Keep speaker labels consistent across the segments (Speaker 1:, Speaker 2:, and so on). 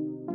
Speaker 1: you.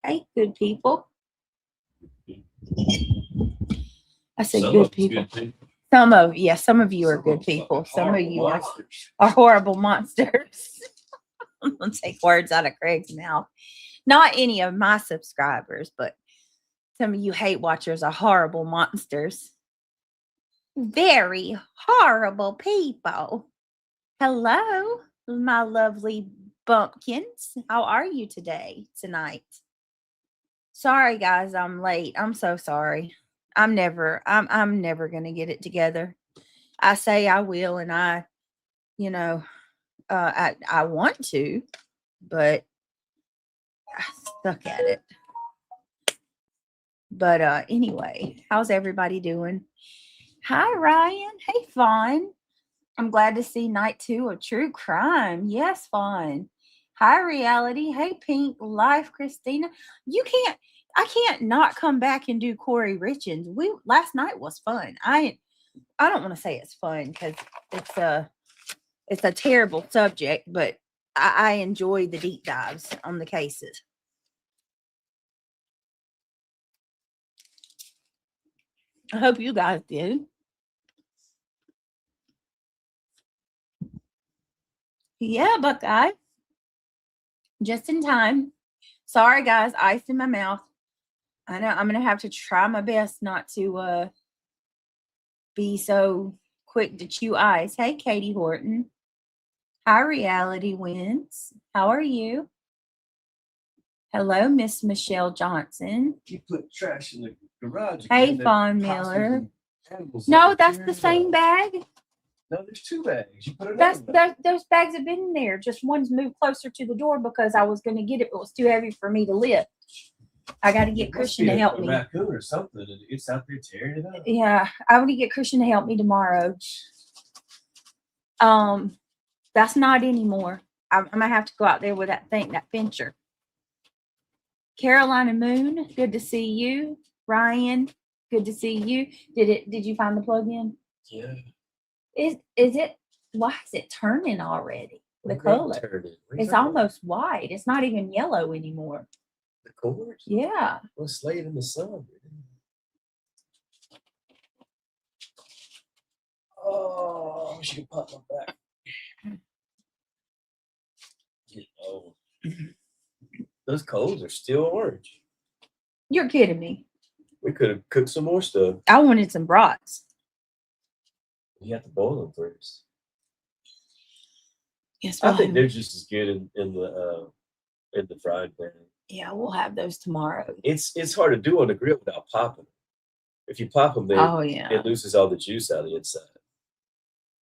Speaker 1: Hey, good people. I said good people. Some of you are good people. Some of you are horrible monsters. I'm gonna take words out of Craig's mouth. Not any of my subscribers, but some of you hate watchers are horrible monsters. Very horrible people. Hello, my lovely bumpkins. How are you tonight? Sorry, guys, I'm late. I'm so sorry. I'm never gonna get it together. I say I will, and I want to, but I stuck at it. But anyway, how's everybody doing? Hi, Ryan. Hey, Fawn. I'm glad to see night 2 of True Crime. Yes, Fawn. Hi, Reality. Hey, Pink Life, Christina. I can't not come back and do Corey Richards. Last night was fun. I don't want to say it's fun because it's a terrible subject, but I enjoy the deep dives on the cases. I hope you guys did. Yeah, Buckeye. Just in time. Sorry, guys. Ice in my mouth. I know I'm going to have to try my best not to be so quick to chew ice. Hey, Katie Horton. Hi, Reality Wins. How are you? Hello, Miss Michelle Johnson.
Speaker 2: You put trash in the garage.
Speaker 1: Hey, Fawn Miller. No, that's the same bag.
Speaker 2: No, there's 2 bags. You put it
Speaker 1: those bags have been in there. Just one's moved closer to the door because I was going to get it, but it was too heavy for me to lift. I got to get Christian to help me.
Speaker 2: Raccoon or something. It's out there tearing it up.
Speaker 1: Yeah, I want to get Christian to help me tomorrow. That's not anymore. I'm gonna have to go out there with that pincher. Carolina Moon, good to see you. Ryan, good to see you. Did you find the plug-in?
Speaker 2: Yeah.
Speaker 1: Is it? Why is it turning already? The color. It's almost white. It's not even yellow anymore.
Speaker 2: The cord?
Speaker 1: Yeah.
Speaker 2: Well, it's laying in the sun. Oh, I wish you could pop my back. Oh. Those coals are still orange.
Speaker 1: You're kidding me.
Speaker 2: We could have cooked some more stuff.
Speaker 1: I wanted some brats.
Speaker 2: You have to boil them first.
Speaker 1: Yes,
Speaker 2: I think they're just as good in the frying pan.
Speaker 1: Yeah, we'll have those tomorrow.
Speaker 2: It's hard to do on the grill without popping them. If you pop them, it loses all the juice out of the inside.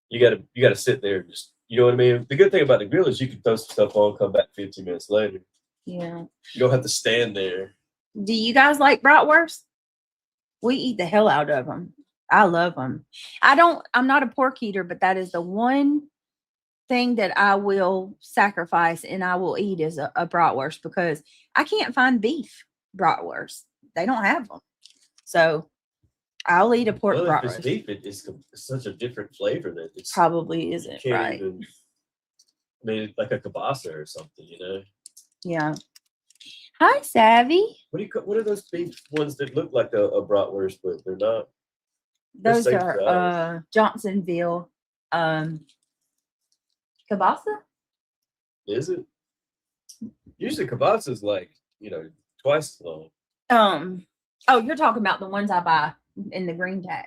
Speaker 2: You gotta sit there and just, you know what I mean? The good thing about the grill is you can throw some stuff on, come back 15 minutes later.
Speaker 1: Yeah.
Speaker 2: You don't have to stand there.
Speaker 1: Do you guys like bratwurst? We eat the hell out of them. I love them. I'm not a pork eater, but that is the one thing that I will sacrifice and I will eat is a bratwurst because I can't find beef bratwurst. They don't have them. So I'll eat a pork bratwurst.
Speaker 2: If it's beef, it's such a different flavor that it
Speaker 1: probably isn't right.
Speaker 2: Like a kielbasa or something,
Speaker 1: Yeah. Hi, Savvy.
Speaker 2: What are those beef ones that look like a bratwurst, but they're not?
Speaker 1: Those are Johnsonville kielbasa.
Speaker 2: Is it? Usually kielbasa is like, twice as long.
Speaker 1: Oh, you're talking about the ones I buy in the green tag.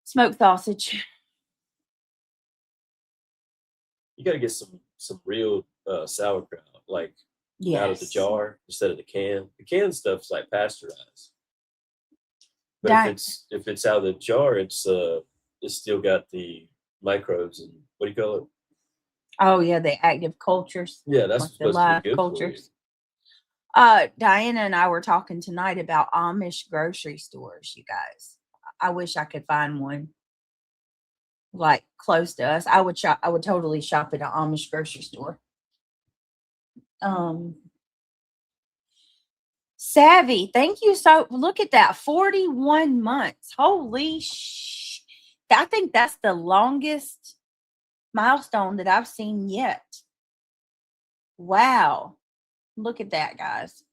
Speaker 1: Smoked sausage.
Speaker 2: You got to get some real sauerkraut, like out of the jar instead of the can. The can stuff's like pasteurized. But if it's out of the jar, it's still got the microbes and what do you call it?
Speaker 1: Oh yeah, the active cultures.
Speaker 2: Yeah, that's
Speaker 1: like the live cultures. Diana and I were talking tonight about Amish grocery stores, you guys. I wish I could find one like close to us. I would totally shop at an Amish grocery store. Savvy, thank you. So look at that, 41 months. Holy sh! I think that's the longest milestone that I've seen yet. Wow. Look at that, guys.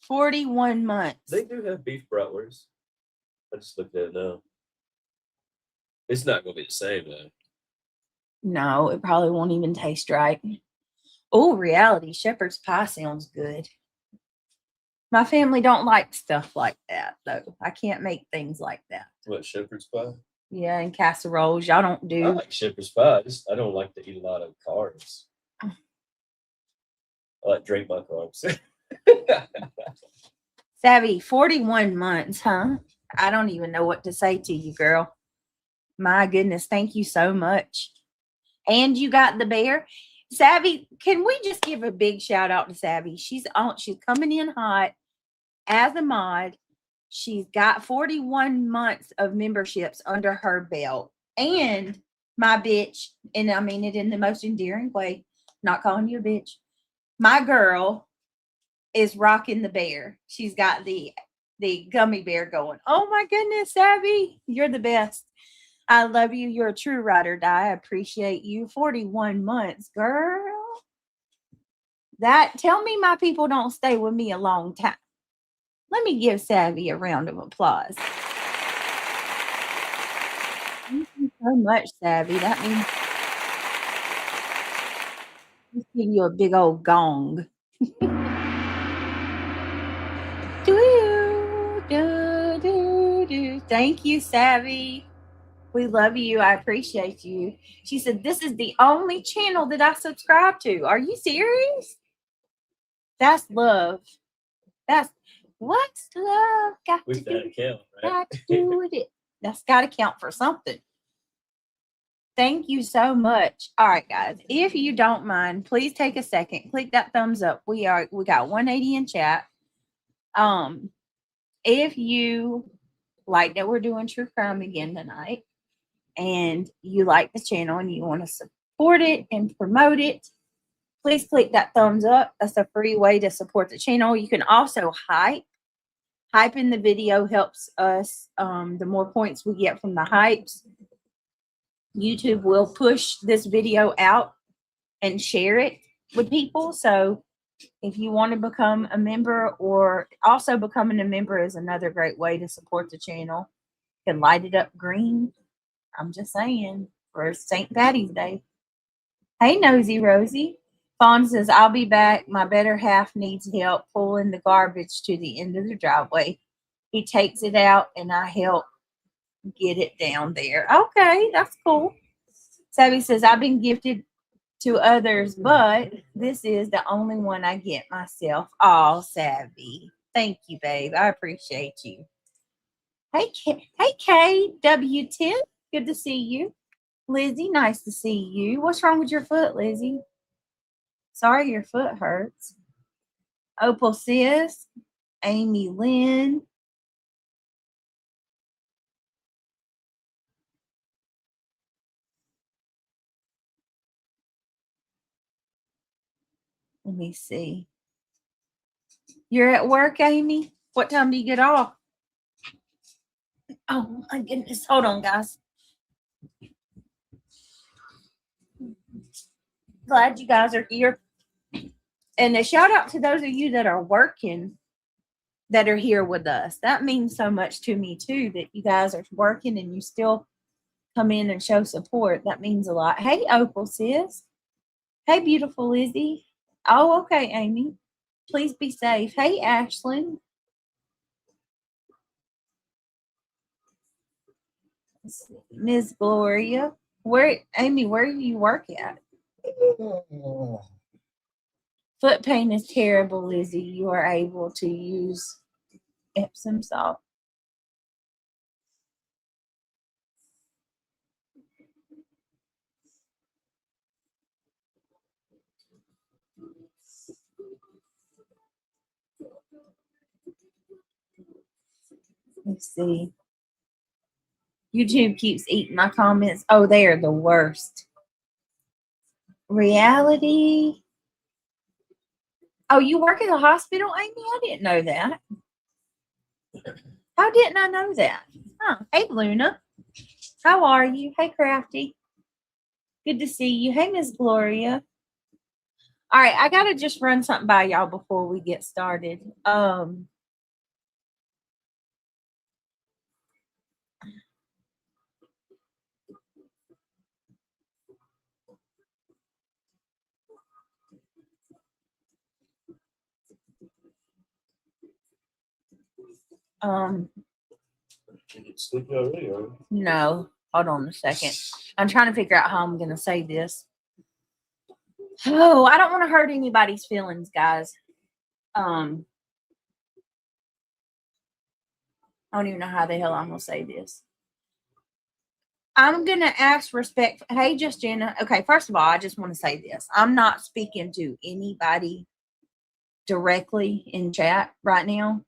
Speaker 1: 41 months.
Speaker 2: They do have beef bratwurst. I just looked at it now. It's not going to be the same, though.
Speaker 1: No, it probably won't even taste right. Oh, reality. Shepherd's pie sounds good. My family don't like stuff like that, though. I can't make things like that.
Speaker 2: What, shepherd's pie?
Speaker 1: Yeah, and casseroles. Y'all don't do.
Speaker 2: I like shepherd's pie. I don't like to eat a lot of carbs. I like to drink my carbs.
Speaker 1: Savvy, 41 months, huh? I don't even know what to say to you, girl. My goodness, thank you so much. And you got the bear. Savvy, can we just give a big shout out to Savvy? She's coming in hot as a mod. She's got 41 months of memberships under her belt. And my bitch, and I mean it in the most endearing way, not calling you a bitch. My girl is rocking the bear. She's got the gummy bear going. Oh my goodness, Savvy, you're the best. I love you. You're a true ride or die. I appreciate you. 41 months, girl. Tell me my people don't stay with me a long time. Let me give Savvy a round of applause. Thank you so much, Savvy. That means let's give you a big old gong. Thank you, Savvy. We love you. I appreciate you. She said, this is the only channel that I subscribe to. Are you serious? That's love. That's what's love got
Speaker 2: with
Speaker 1: to
Speaker 2: that
Speaker 1: do?
Speaker 2: account, right?
Speaker 1: Got to do with it. That's got to count for something. Thank you so much. All right, guys. If you don't mind, please take a second. Click that thumbs up. We got 180 in chat. If you like that we're doing true crime again tonight, and you like the channel and you want to support it and promote it, please click that thumbs up. That's a free way to support the channel. You can also hype. Hyping the video helps us. The more points we get from the hypes, YouTube will push this video out and share it with people. So if you want to become a member, or also becoming a member is another great way to support the channel. You can light it up green. I'm just saying, for St. Patty's Day. Hey, Nosy Rosie. Fawn says, I'll be back. My better half needs help pulling the garbage to the end of the driveway. He takes it out, and I help get it down there. Okay, that's cool. Savvy says, I've been gifted to others, but this is the only one I get myself. Oh, Savvy. Thank you, babe. I appreciate you. Hey, KW10. Good to see you. Lizzie, nice to see you. What's wrong with your foot, Lizzie? Sorry your foot hurts. Opal Sis, Amy Lynn. Let me see. You're at work, Amy? What time do you get off? Oh, my goodness. Hold on, guys. Glad you guys are here. And a shout out to those of you that are working that are here with us. That means so much to me, too, that you guys are working and you still come in and show support. That means a lot. Hey, Opal, sis. Hey, beautiful Lizzie. Oh, okay, Amy. Please be safe. Hey, Ashlyn. Ms. Gloria. Amy, where do you work at? Foot pain is terrible, Lizzie. You are able to use Epsom salt. Let's see. YouTube keeps eating my comments. Oh, they are the worst. Reality. Oh, you work at a hospital, Amy? I didn't know that. How didn't I know that? Huh. Hey, Luna. How are you? Hey, Crafty. Good to see you. Hey, Miss Gloria. All right, I gotta just run something by y'all before we get started.
Speaker 2: Sleepy already, are you?
Speaker 1: No, hold on a second. I'm trying to figure out how I'm gonna say this. Oh, I don't want to hurt anybody's feelings, guys. I don't even know how the hell I'm gonna say this. I'm gonna ask respect. Hey, just Jenna. Okay, first of all, I just want to say this. I'm not speaking to anybody directly in chat right now.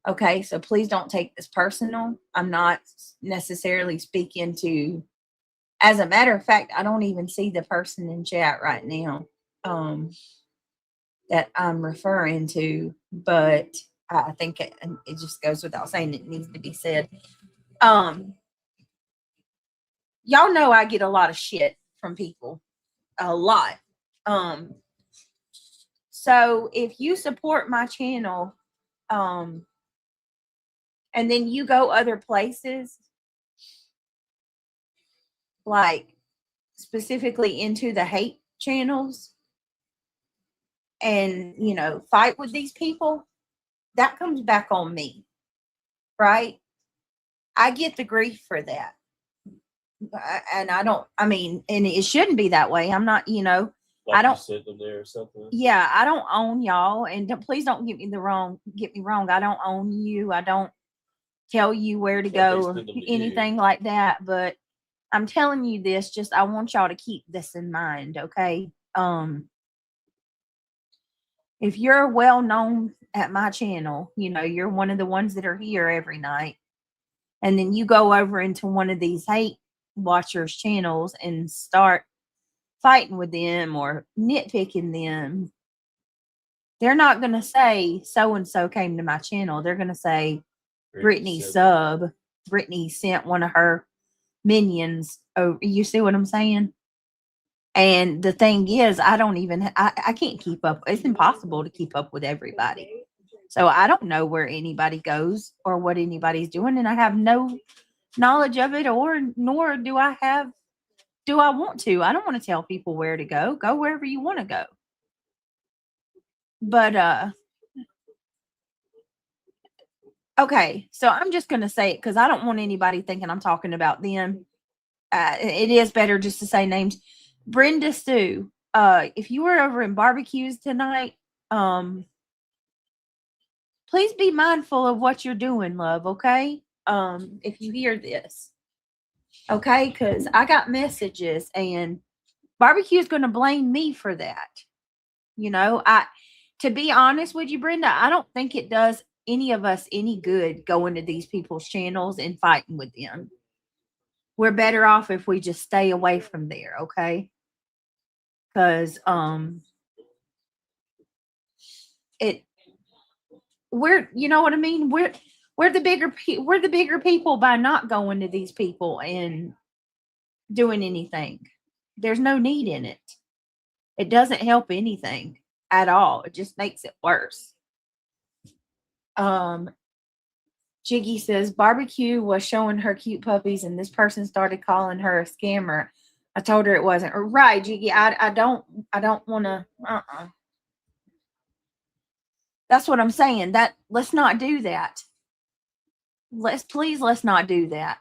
Speaker 1: Okay, so please don't take this personal. I'm not necessarily speaking to, as a matter of fact, I don't even see the person in chat right now that I'm referring to, but I think it just goes without saying, it needs to be said. Y'all know I get a lot of shit from people, a lot. So if you support my channel, and then you go other places, like specifically into the hate channels, and fight with these people, that comes back on me, right? I get the grief for that. And and it shouldn't be that way. I'm not,
Speaker 2: like
Speaker 1: I don't
Speaker 2: sent them there or something.
Speaker 1: Yeah, I don't own y'all, and please don't get me wrong. I don't own you. I don't tell you where to go or anything like that. But I'm telling you this, just I want y'all to keep this in mind, okay? If you're well known at my channel, you're one of the ones that are here every night, and then you go over into one of these hate watchers channels and start fighting with them or nitpicking them, they're not going to say so and so came to my channel. They're going to say Brittany sent one of her minions. Oh, you see what I'm saying? And the thing is, I can't keep up. It's impossible to keep up with everybody. So I don't know where anybody goes or what anybody's doing, and I have no knowledge of it, nor do I want to. I don't want to tell people where to go. Go wherever you want to go. But okay, so I'm just going to say it because I don't want anybody thinking I'm talking about them. It is better just to say names. Brenda Sue, if you were over in barbecues tonight, please be mindful of what you're doing, love, okay? If you hear this, okay? Because I got messages, and barbecue is going to blame me for that. To be honest with you, Brenda, I don't think it does any of us any good going to these people's channels and fighting with them. We're better off if we just stay away from there, okay? Because we're, you know what I mean? We're the bigger people by not going to these people and doing anything. There's no need in it. It doesn't help anything at all. It just makes it worse. Jiggy says barbecue was showing her cute puppies, and this person started calling her a scammer. I told her it wasn't. Right, Jiggy. I don't want to. That's what I'm saying. Let's not do that. Let's not do that.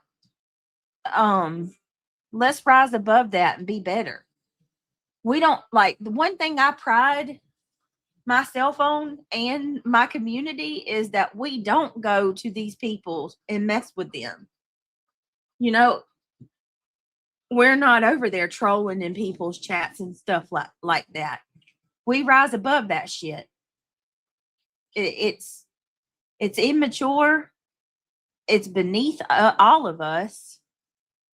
Speaker 1: Let's rise above that and be better. We don't the one thing I pride myself on and my community is that we don't go to these people and mess with them. We're not over there trolling in people's chats and stuff like that. We rise above that shit. It's immature. It's beneath all of us.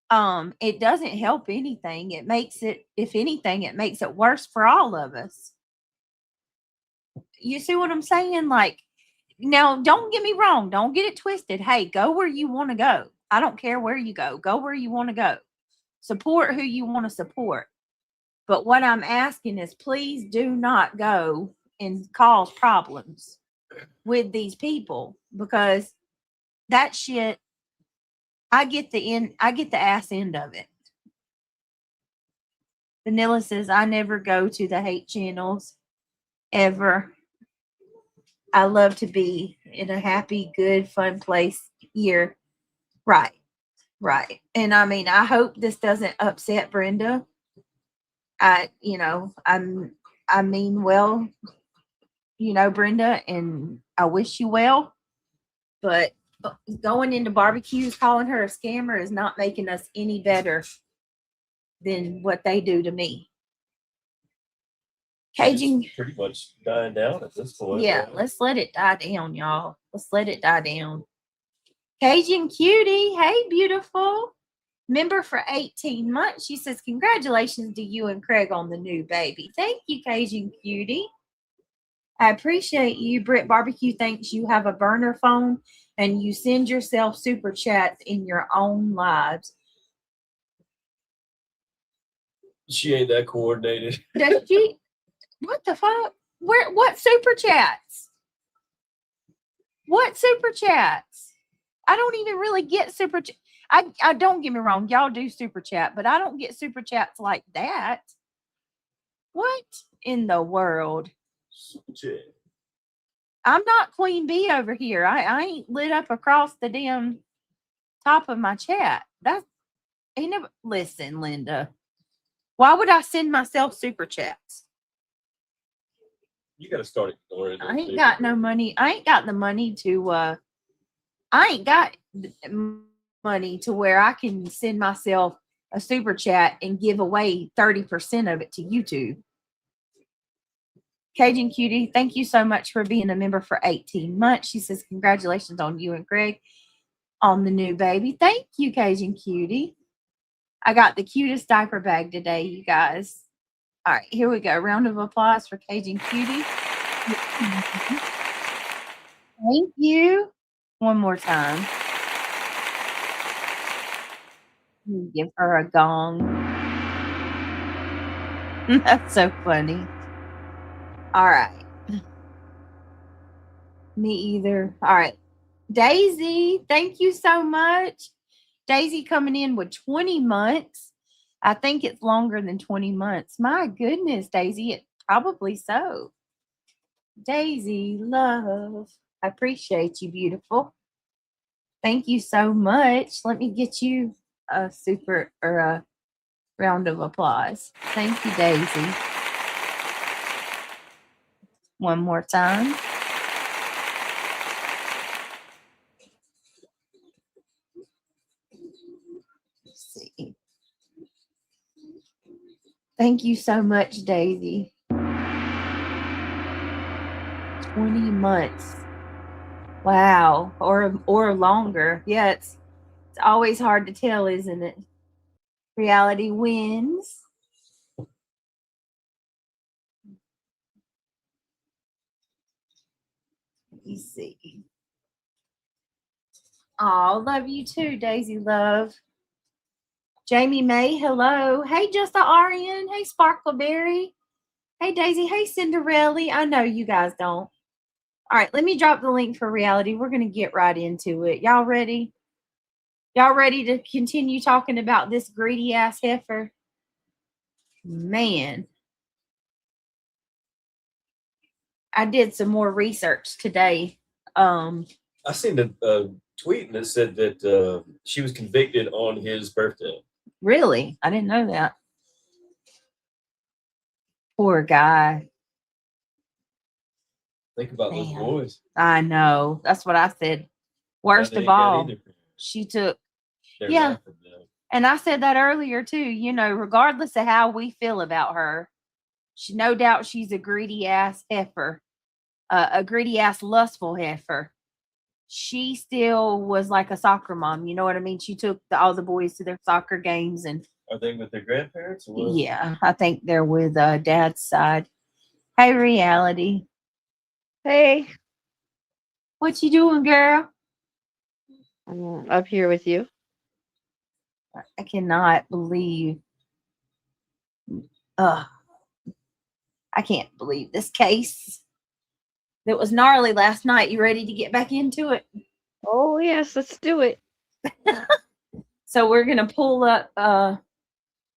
Speaker 1: It doesn't help anything. It makes it, if anything, it makes it worse for all of us. You see what I'm saying? Now, don't get me wrong. Don't get it twisted. Hey, go where you want to go. I don't care where you go. Go where you want to go. Support who you want to support. But what I'm asking is, please do not go and cause problems with these people, because that shit, I get the ass end of it. Vanilla says, I never go to the hate channels ever. I love to be in a happy, good, fun place here. Right. Right. And I mean, I hope this doesn't upset Brenda. I mean well, Brenda, and I wish you well. But going into barbecues, calling her a scammer is not making us any better than what they do to me. Cajun,
Speaker 2: pretty much dying down at this point.
Speaker 1: Yeah, right? Let's let it die down, y'all. Let's let it die down. Cajun Cutie, hey, beautiful. Member for 18 months. She says, congratulations to you and Craig on the new baby. Thank you, Cajun Cutie. I appreciate you. Britt Barbecue thinks you have a burner phone and you send yourself super chats in your own lives.
Speaker 2: She ain't that coordinated.
Speaker 1: Does she? What the fuck? What super chats? What super chats? I don't even really get super chat. I don't, get me wrong, y'all do super chat, but I don't get super chats like that. What in the world?
Speaker 2: Super chat.
Speaker 1: I'm not Queen Bee over here. I ain't lit up across the damn top of my chat. That's ain't never. Listen, Linda, why would I send myself super chats?
Speaker 2: You got to start ignoring.
Speaker 1: I ain't got no money. I ain't got the money to. I ain't got money to where I can send myself a super chat and give away 30% of it to YouTube. Cajun Cutie, thank you so much for being a member for 18 months. She says, congratulations on you and Greg on the new baby. Thank you, Cajun Cutie. I got the cutest diaper bag today, you guys. All right, here we go. Round of applause for Cajun Cutie. Thank you. One more time. Give her a gong. That's so funny. All right. Me either. All right. Daisy, thank you so much. Daisy coming in with 20 months. I think it's longer than 20 months. My goodness, Daisy, it probably so. Daisy, love. I appreciate you, beautiful. Thank you so much. Let me get you a super or a round of applause. Thank you, Daisy. One more time. Let's see. Thank you so much, Daisy. 20 months. Wow. Or longer. Yeah, it's always hard to tell, isn't it? Reality wins. Let me see. Oh, love you too, Daisy love. Jamie May, hello. Hey, Justa Arian. Hey, Sparkleberry. Hey, Daisy. Hey, Cinderella. I know you guys don't. All right, let me drop the link for reality. We're going to get right into it. Y'all ready? Y'all ready to continue talking about this greedy ass heifer? Man. I did some more research today.
Speaker 2: I seen a tweet that said that she was convicted on his birthday.
Speaker 1: Really? I didn't know that. Poor guy.
Speaker 2: Think about those boys.
Speaker 1: I know. That's what I said. Worst of all, she took. Yeah. And I said that earlier too. Regardless of how we feel about her, no doubt she's a greedy ass heifer, a greedy ass lustful heifer. She still was like a soccer mom. You know what I mean? She took all the boys to their soccer games. And
Speaker 2: are they with their grandparents? Or what?
Speaker 1: Yeah, I think they're with Dad's side. Hey, reality.
Speaker 3: Hey.
Speaker 1: What you doing, girl?
Speaker 3: I'm up here with you.
Speaker 1: I cannot believe I can't believe this case. It was gnarly last night. You ready to get back into it?
Speaker 3: Oh, yes, let's do it.
Speaker 1: So we're going to pull up,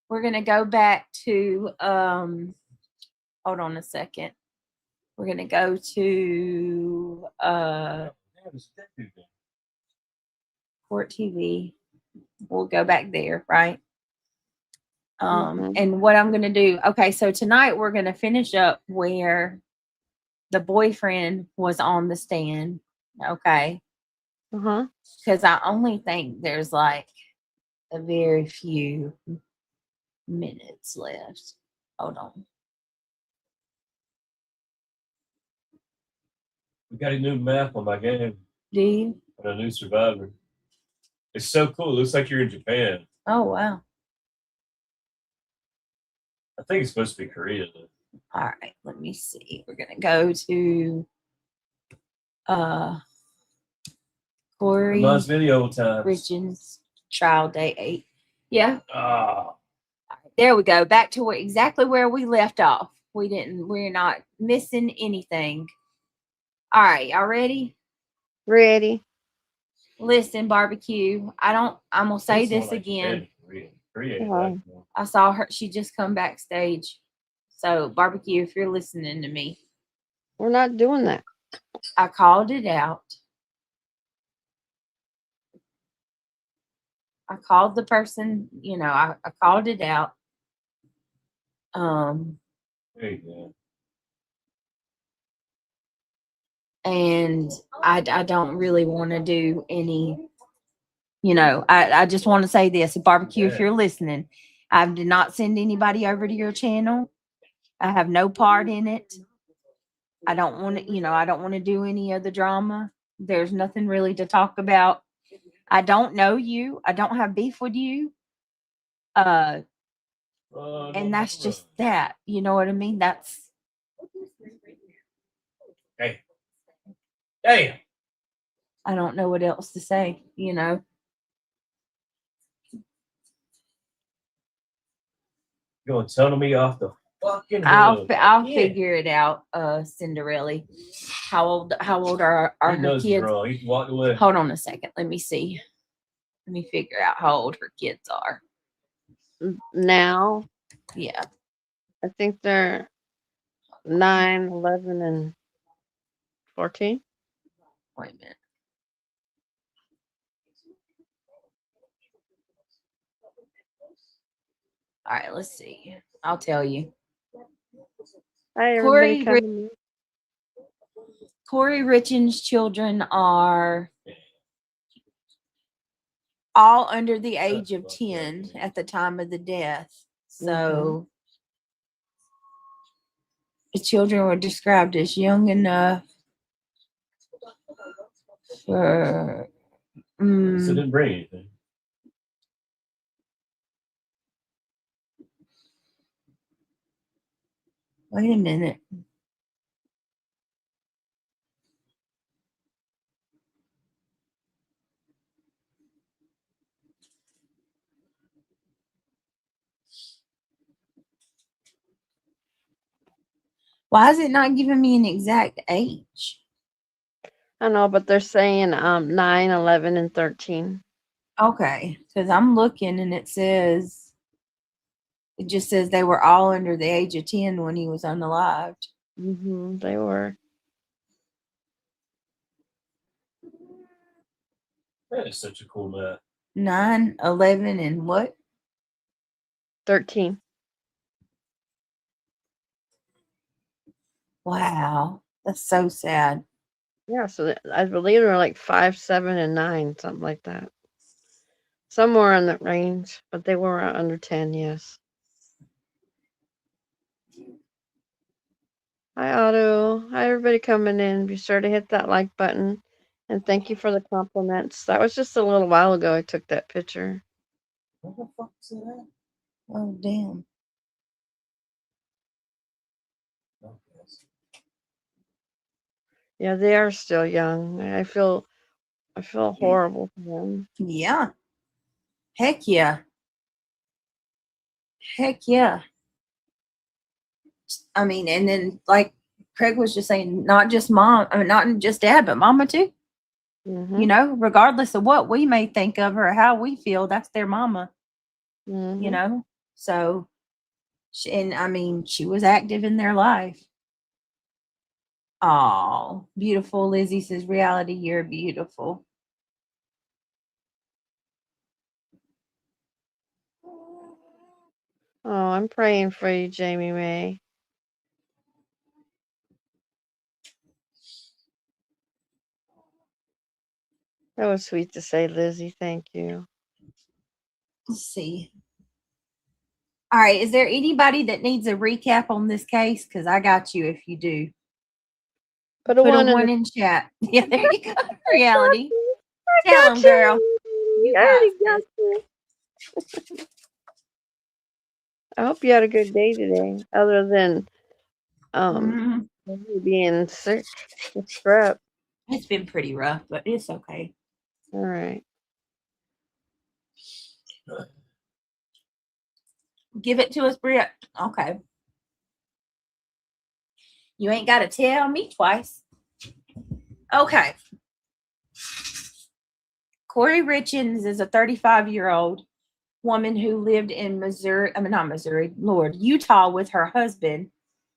Speaker 1: we're going to go back to, hold on a second. We're going to go to Court TV. We'll go back there, right? And what I'm going to do, okay, so tonight we're going to finish up where the boyfriend was on the stand, okay? Because I only think there's like a very few minutes left. Hold on.
Speaker 2: We got a new map on my game.
Speaker 1: Do you?
Speaker 2: And a new survivor. It's so cool. It looks like you're in Japan.
Speaker 1: Oh, wow.
Speaker 2: I think it's supposed to be Korea, though.
Speaker 1: All right, let me see. We're going to go to Corey
Speaker 2: video times.
Speaker 1: Richard's trial day 8. Yeah.
Speaker 2: Ah.
Speaker 1: There we go. Back to exactly where we left off. We're not missing anything. All right, y'all ready?
Speaker 3: Ready.
Speaker 1: Listen, barbecue. I'm gonna say this again. I saw her. She just come backstage. So barbecue, if you're listening to me,
Speaker 3: we're not doing that.
Speaker 1: I called it out. I called the person. I called it out.
Speaker 2: There you go.
Speaker 1: And I don't really want to do any, I just want to say this, barbecue, if you're listening, I did not send anybody over to your channel. I have no part in it. I don't want to, I don't want to do any of the drama. There's nothing really to talk about. I don't know you. I don't have beef with you. And that's just that. You know what I mean? That's.
Speaker 2: Hey. Damn.
Speaker 1: I don't know what else to say,
Speaker 2: Going to tunnel me off the fucking
Speaker 1: I'll figure it out, Cinderella. How old are her kids?
Speaker 2: He walked away.
Speaker 1: Hold on a second. Let me see. Let me figure out how old her kids are.
Speaker 3: Now?
Speaker 1: Yeah.
Speaker 3: I think they're 9, 11, and 14.
Speaker 1: Wait a minute. All right, let's see. I'll tell you.
Speaker 3: Hi, everybody.
Speaker 1: Corey Richard's children are all under the age of 10 at the time of the death. So the children were described as young enough for.
Speaker 2: So it didn't bring anything.
Speaker 1: Wait a minute. Why is it not giving me an exact age?
Speaker 3: I know, but they're saying 9, 11, and 13.
Speaker 1: Okay, because I'm looking and it just says they were all under the age of 10 when he was unalived.
Speaker 3: They were.
Speaker 2: That is such a cool map.
Speaker 1: 9, 11, and what?
Speaker 3: 13.
Speaker 1: Wow, that's so sad.
Speaker 3: Yeah, so I believe they're like 5, 7, and 9, something like that. Somewhere in that range, but they were under 10, yes. Hi, Otto. Hi, everybody coming in. Be sure to hit that like button. And thank you for the compliments. That was just a little while ago I took that picture.
Speaker 2: What the fuck is that?
Speaker 1: Oh, damn.
Speaker 3: Yeah, they are still young. I feel horrible for them.
Speaker 1: Yeah. Heck yeah. Heck yeah. I mean, and then like Craig was just saying, not just mom, I mean, not just dad, but mama too.
Speaker 3: Mm-hmm.
Speaker 1: You know, regardless of what we may think of her or how we feel, that's their mama.
Speaker 3: Mm-hmm.
Speaker 1: You know, so and I mean, she was active in their life. Oh, beautiful. Lizzie says, reality, you're beautiful.
Speaker 3: Oh, I'm praying for you, Jamie May. That was sweet to say, Lizzie. Thank you.
Speaker 1: Let's see. All right. Is there anybody that needs a recap on this case? Because I got you if you do.
Speaker 3: Put a one
Speaker 1: in chat. Yeah, there you go. Reality.
Speaker 3: I
Speaker 1: Tell
Speaker 3: got
Speaker 1: them, girl.
Speaker 3: you. I already got you. I hope you had a good day today, other than being sick with strep.
Speaker 1: It's been pretty rough, but it's okay.
Speaker 3: All right.
Speaker 1: Give it to us, Britt. Okay. You ain't got to tell me twice. Okay. Corey Richens is a 35-year-old woman who lived in Utah with her husband.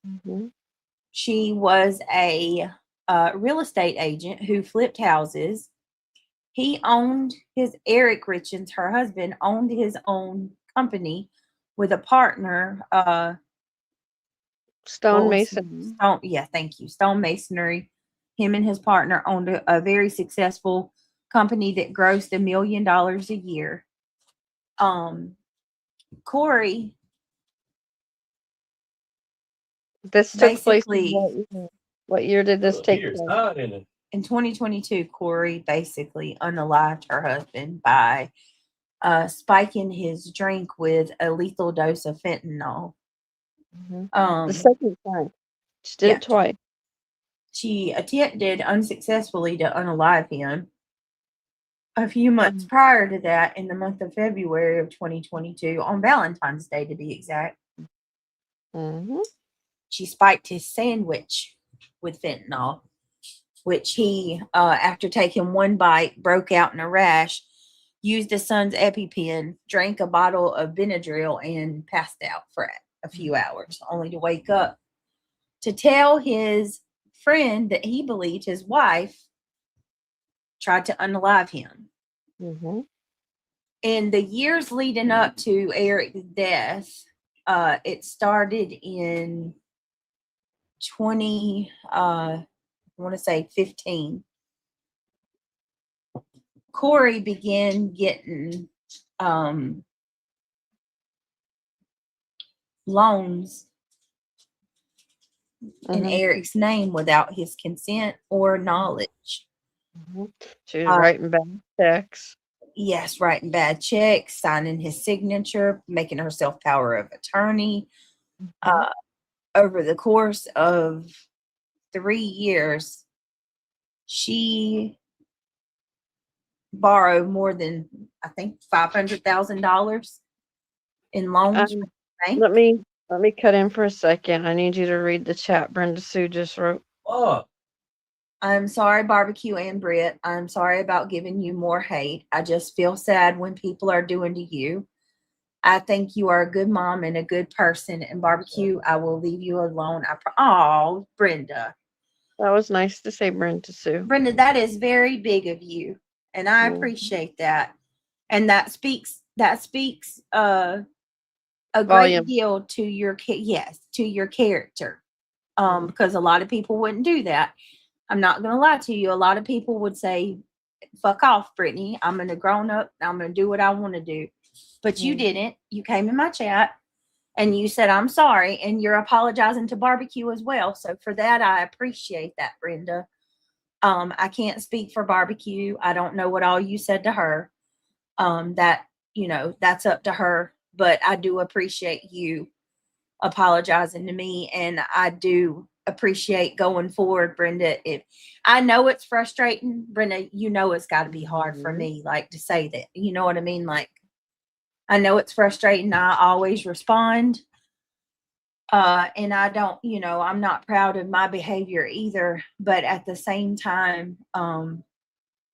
Speaker 3: Mm-hmm.
Speaker 1: She was a real estate agent who flipped houses. He owned Eric Richens, her husband, owned his own company with a partner.
Speaker 3: Stone Mason.
Speaker 1: Thank you. Stone Masonry. Him and his partner owned a very successful company that grossed $1 million a year. Corey.
Speaker 3: This took place what year did this take place?
Speaker 1: In 2022, Corey basically unalived her husband by spiking his drink with a lethal dose of fentanyl.
Speaker 3: Mm-hmm. The second time. She did it twice.
Speaker 1: She attempted unsuccessfully to unalive him. A few months prior to that, in the month of February of 2022, on Valentine's Day to be exact, she spiked his sandwich with fentanyl, which he, after taking one bite, broke out in a rash, used his son's EpiPen, drank a bottle of Benadryl, and passed out for a few hours, only to wake up to tell his friend that he believed his wife tried to unalive him.
Speaker 3: Mm-hmm.
Speaker 1: In the years leading up to Eric's death, it started in 15. Corey began getting loans in Eric's name without his consent or knowledge.
Speaker 3: She was writing bad checks.
Speaker 1: Yes, writing bad checks, signing his signature, making herself power of attorney. Over the course of 3 years, she borrowed more than, I think, $500,000 in loans.
Speaker 3: Let me cut in for a second. I need you to read the chat Brenda Sue just wrote.
Speaker 2: Oh.
Speaker 1: I'm sorry, Barbecue and Britt. I'm sorry about giving you more hate. I just feel sad when people are doing to you. I think you are a good mom and a good person. And Barbecue, I will leave you alone. Oh, Brenda.
Speaker 3: That was nice to say, Brenda Sue.
Speaker 1: Brenda, that is very big of you, and I appreciate that. And that speaks a great deal to your character. Because a lot of people wouldn't do that. I'm not going to lie to you. A lot of people would say, fuck off, Brittany. I'm going to grown up. I'm going to do what I want to do. But you didn't. You came in my chat and you said, I'm sorry. And you're apologizing to Barbecue as well. So for that, I appreciate that, Brenda. I can't speak for Barbecue. I don't know what all you said to her. That's up to her. But I do appreciate you apologizing to me. And I do appreciate going forward, Brenda. If I know it's frustrating, Brenda, it's got to be hard for me, like, to say that, you know what I mean? Like, I know it's frustrating. I always respond. And I don't, I'm not proud of my behavior either, but at the same time,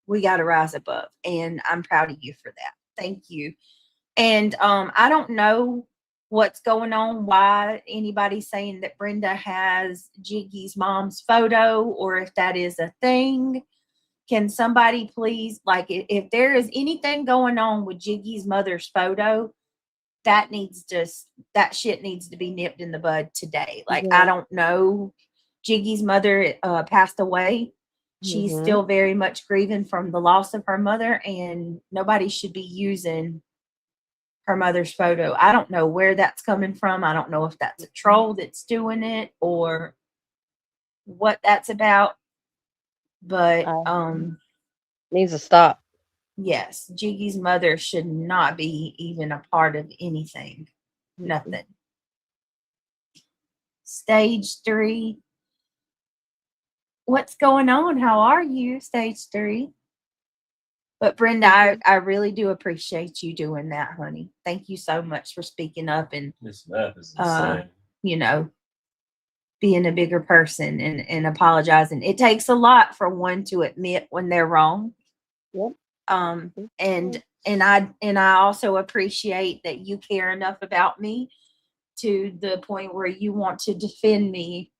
Speaker 1: we got to rise above, and I'm proud of you for that. Thank you. And I don't know what's going on, why anybody's saying that Brenda has Jiggy's mom's photo, or if that is a thing. Can somebody please, like, if there is anything going on with Jiggy's mother's photo, that shit needs to be nipped in the bud today. Like, I don't know. Jiggy's mother passed away. She's still very much grieving from the loss of her mother, and nobody should be using her mother's photo. I don't know where that's coming from. I don't know if that's a troll that's doing it or what that's about. But
Speaker 3: needs to stop.
Speaker 1: Yes, Jiggy's mother should not be even a part of anything. Nothing. Stage 3. What's going on? How are you, Stage 3? But Brenda, I really do appreciate you doing that, honey. Thank you so much for speaking up and
Speaker 2: This math is insane.
Speaker 1: Being a bigger person and apologizing. It takes a lot for one to admit when they're wrong.
Speaker 3: Yep.
Speaker 1: And I also appreciate that you care enough about me to the point where you want to defend me.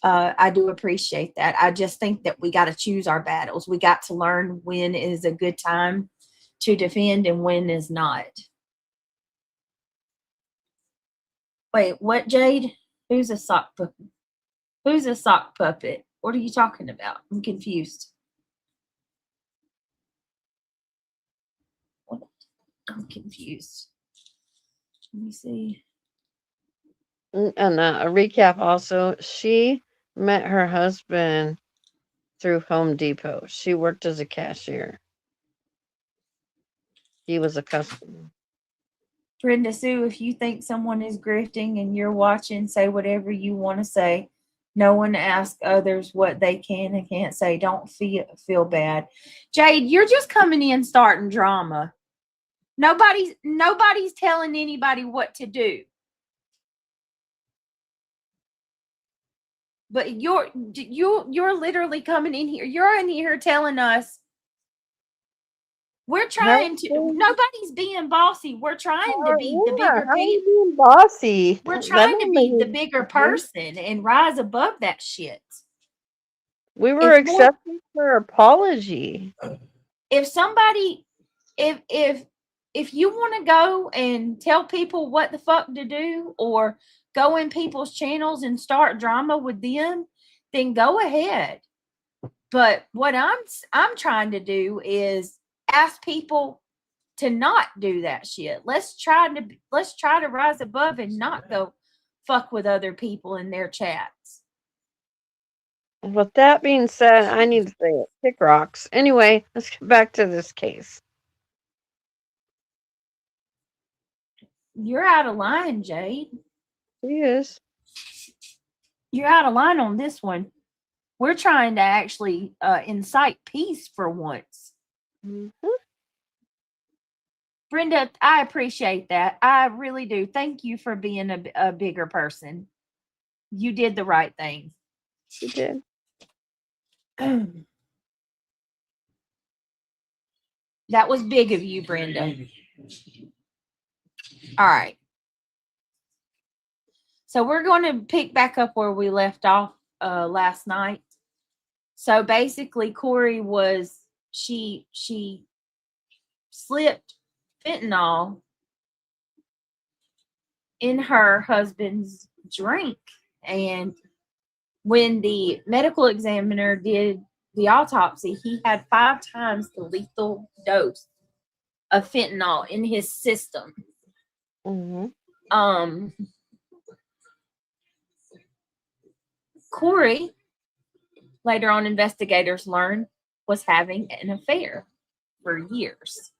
Speaker 1: I do appreciate that. I just think that we got to choose our battles. We got to learn when is a good time to defend and when is not. Wait, what, Jade? Who's a sock puppet? Who's a sock puppet? What are you talking about? I'm confused. What? I'm confused. Let me see.
Speaker 3: And a recap also, she met her husband through Home Depot. She worked as a cashier. He was a customer.
Speaker 1: Brenda Sue, if you think someone is grifting and you're watching, say whatever you want to say. No one asks others what they can and can't say. Don't feel bad. Jade, you're just coming in starting drama. Nobody's telling anybody what to do. But you're literally coming in here. You're in here telling us we're trying to. Nobody's being bossy. We're trying to be the bigger
Speaker 3: people.
Speaker 1: Being
Speaker 3: bossy.
Speaker 1: We're trying to be the bigger person and rise above that shit.
Speaker 3: We were accepting her apology.
Speaker 1: If somebody, if you want to go and tell people what the fuck to do, or go in people's channels and start drama with them, then go ahead. But what I'm trying to do is ask people to not do that shit. Let's try to rise above and not go fuck with other people in their chats.
Speaker 3: With that being said, I need to say it. Kick rocks. Anyway, let's get back to this case.
Speaker 1: You're out of line, Jade.
Speaker 3: She is.
Speaker 1: You're out of line on this one. We're trying to actually incite peace for once. Brenda, I appreciate that. I really do. Thank you for being a bigger person. You did the right thing.
Speaker 3: You did.
Speaker 1: That was big of you, Brenda. All right. So we're going to pick back up where we left off last night. So basically, Corey she slipped fentanyl in her husband's drink. And when the medical examiner did the autopsy, he had 5 times the lethal dose of fentanyl in his system. Corey, later on investigators learned, was having an affair for years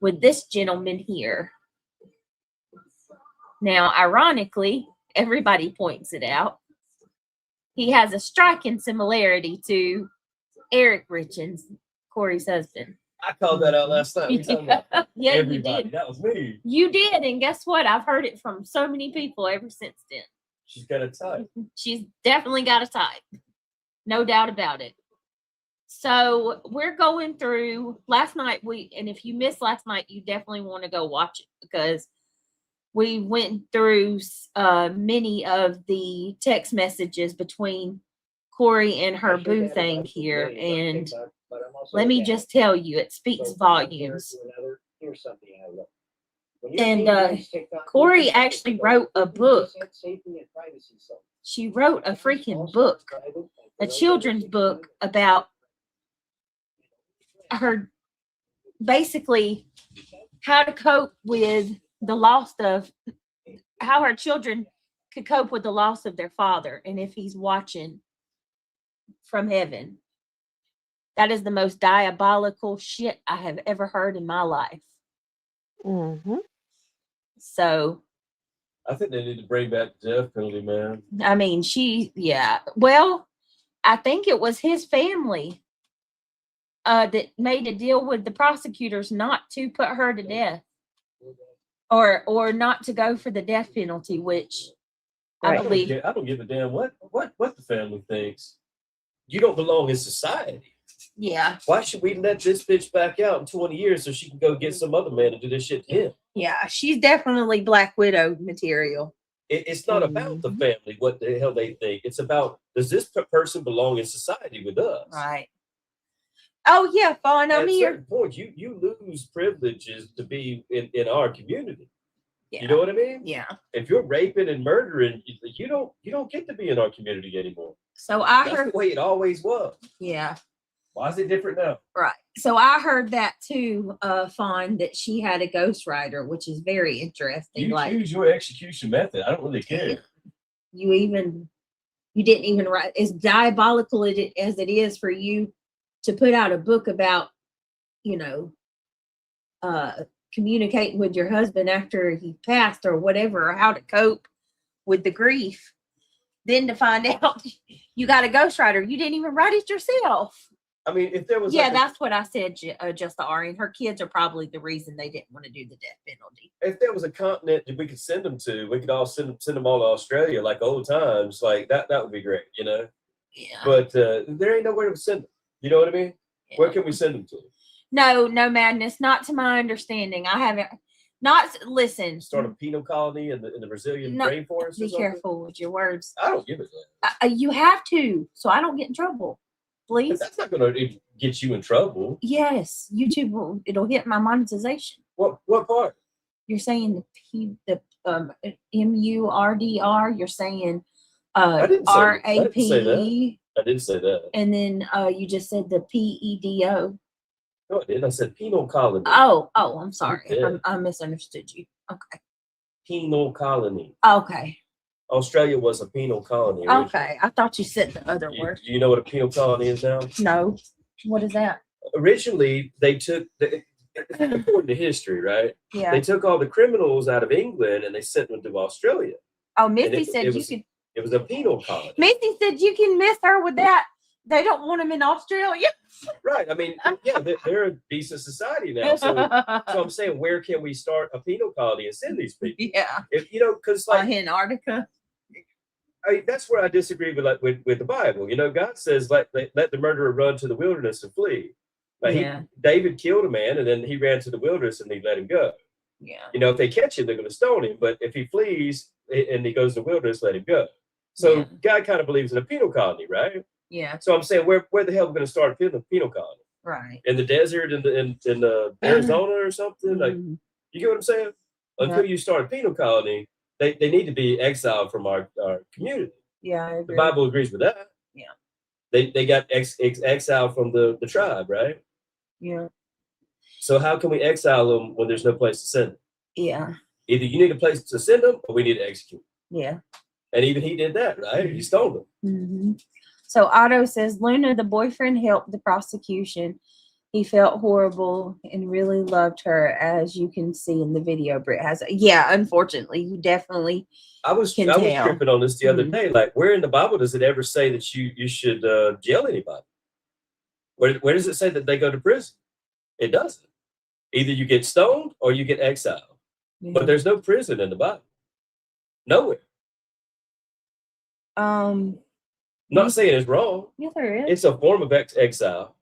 Speaker 1: with this gentleman here. Now, ironically, everybody points it out. He has a striking similarity to Eric Richens, Corey's husband.
Speaker 2: I called that out last night.
Speaker 1: Yeah,
Speaker 2: everybody.
Speaker 1: You did.
Speaker 2: That was me.
Speaker 1: You did, and guess what? I've heard it from so many people ever since then.
Speaker 2: She's got a type.
Speaker 1: She's definitely got a type. No doubt about it. So we're going through last night. And if you missed last night, you definitely want to go watch it because we went through many of the text messages between Corey and her boo thing here. And let me just tell you, it speaks volumes. And Corey actually wrote a book. She wrote a freaking book, a children's book about her, basically how to cope with the loss of, how her children could cope with the loss of their father, and if he's watching from heaven. That is the most diabolical shit I have ever heard in my life.
Speaker 3: Mm-hmm.
Speaker 1: So
Speaker 2: I think they need to bring back the death penalty, man.
Speaker 1: I mean, well, I think it was his family that made a deal with the prosecutors not to put her to death, or not to go for the death penalty, which
Speaker 3: Right.
Speaker 1: I believe.
Speaker 2: I don't give a damn what the family thinks. You don't belong in society.
Speaker 1: Yeah.
Speaker 2: Why should we let this bitch back out in 20 years so she can go get some other man to do this shit to him?
Speaker 1: Yeah, she's definitely Black Widow material.
Speaker 2: It's not about the family, what the hell they think. It's about, does this person belong in society with us?
Speaker 1: Right. Oh, yeah, Fawn, I'm
Speaker 2: At
Speaker 1: here.
Speaker 2: certain point, you lose privileges to be in our community.
Speaker 1: Yeah.
Speaker 2: You know what I mean?
Speaker 1: Yeah.
Speaker 2: If you're raping and murdering, you don't get to be in our community anymore.
Speaker 1: So I
Speaker 2: That's
Speaker 1: heard.
Speaker 2: the way it always was.
Speaker 1: Yeah.
Speaker 2: Why is it different now?
Speaker 1: Right. So I heard that too, Fawn, that she had a ghostwriter, which is very interesting.
Speaker 2: You choose your execution method. I don't really care.
Speaker 1: You didn't even write, as diabolical as it is for you to put out a book about, communicating with your husband after he passed or whatever, or how to cope with the grief. Then to find out you got a ghostwriter, you didn't even write it yourself.
Speaker 2: I mean, if there was
Speaker 1: that's what I said, just Ari, and her kids are probably the reason they didn't want to do the death penalty.
Speaker 2: If there was a continent that we could send them to, we could all send them all to Australia like old times. Like that would be great,
Speaker 1: Yeah.
Speaker 2: But there ain't nowhere to send them. You know what I mean? Yeah. Where can we send them to?
Speaker 1: No, Madness. Not to my understanding. I haven't. Listen.
Speaker 2: Start a penal colony in the Brazilian rainforest.
Speaker 1: Be careful with your words.
Speaker 2: I don't give it that.
Speaker 1: You have to, so I don't get in trouble. Please.
Speaker 2: But that's not going to get you in trouble.
Speaker 1: Yes, YouTube it'll hit my monetization.
Speaker 2: What part?
Speaker 1: You're saying the MURDR. You're saying RAPE.
Speaker 2: I didn't say that.
Speaker 1: And then you just said the PEDO.
Speaker 2: No, I didn't. I said penal colony.
Speaker 1: Oh, I'm sorry. I misunderstood you. Okay.
Speaker 2: Penal colony.
Speaker 1: Okay.
Speaker 2: Australia was a penal colony. Originally.
Speaker 1: Okay, I thought you said the other word.
Speaker 2: Do you know what a penal colony is now?
Speaker 1: No. What is that?
Speaker 2: Originally, they took, according to history, right?
Speaker 1: Yeah.
Speaker 2: They took all the criminals out of England and they sent them to Australia.
Speaker 1: Oh, Misty said you could.
Speaker 2: It was a penal colony.
Speaker 1: Misty said you can miss her with that. They don't want them in Australia.
Speaker 2: Right. I mean, yeah, they're a decent society now. So I'm saying, where can we start a penal colony and send these people?
Speaker 1: Yeah.
Speaker 2: If because like
Speaker 1: Antarctica.
Speaker 2: I mean, that's where I disagree with the Bible. God says let the murderer run to the wilderness and flee. Like David killed a man and then he ran to the wilderness and they let him go.
Speaker 1: Yeah.
Speaker 2: If they catch him, they're going to stone him. But if he flees and he goes to the wilderness, let him go. So God kind of believes in a penal colony, right?
Speaker 1: Yeah.
Speaker 2: So I'm saying, where the hell are we going to start a penal colony?
Speaker 1: Right.
Speaker 2: In the desert, in Arizona or something?
Speaker 1: Mm-hmm.
Speaker 2: Like, you get what I'm saying? Until you start a penal colony, they need to be exiled from our community.
Speaker 1: Yeah, I agree.
Speaker 2: The Bible agrees with that.
Speaker 1: Yeah.
Speaker 2: They got exiled from the tribe, right?
Speaker 1: Yeah.
Speaker 2: So how can we exile them when there's no place to send them?
Speaker 1: Yeah.
Speaker 2: Either you need a place to send them or we need to execute them.
Speaker 1: Yeah.
Speaker 2: And even he did that, right? He stoned them.
Speaker 1: Mm-hmm. So Otto says, Luna, the boyfriend, helped the prosecution. He felt horrible and really loved her, as you can see in the video. Britt has. Yeah, unfortunately, you definitely.
Speaker 2: I was tripping on this the other day. Like, where in the Bible does it ever say that you should jail anybody? Where does it say that they go to prison? It doesn't. Either you get stoned or you get exiled. But there's no prison in the Bible. Nowhere. I'm not saying it's wrong.
Speaker 1: Yeah, there is.
Speaker 2: It's a form of exile.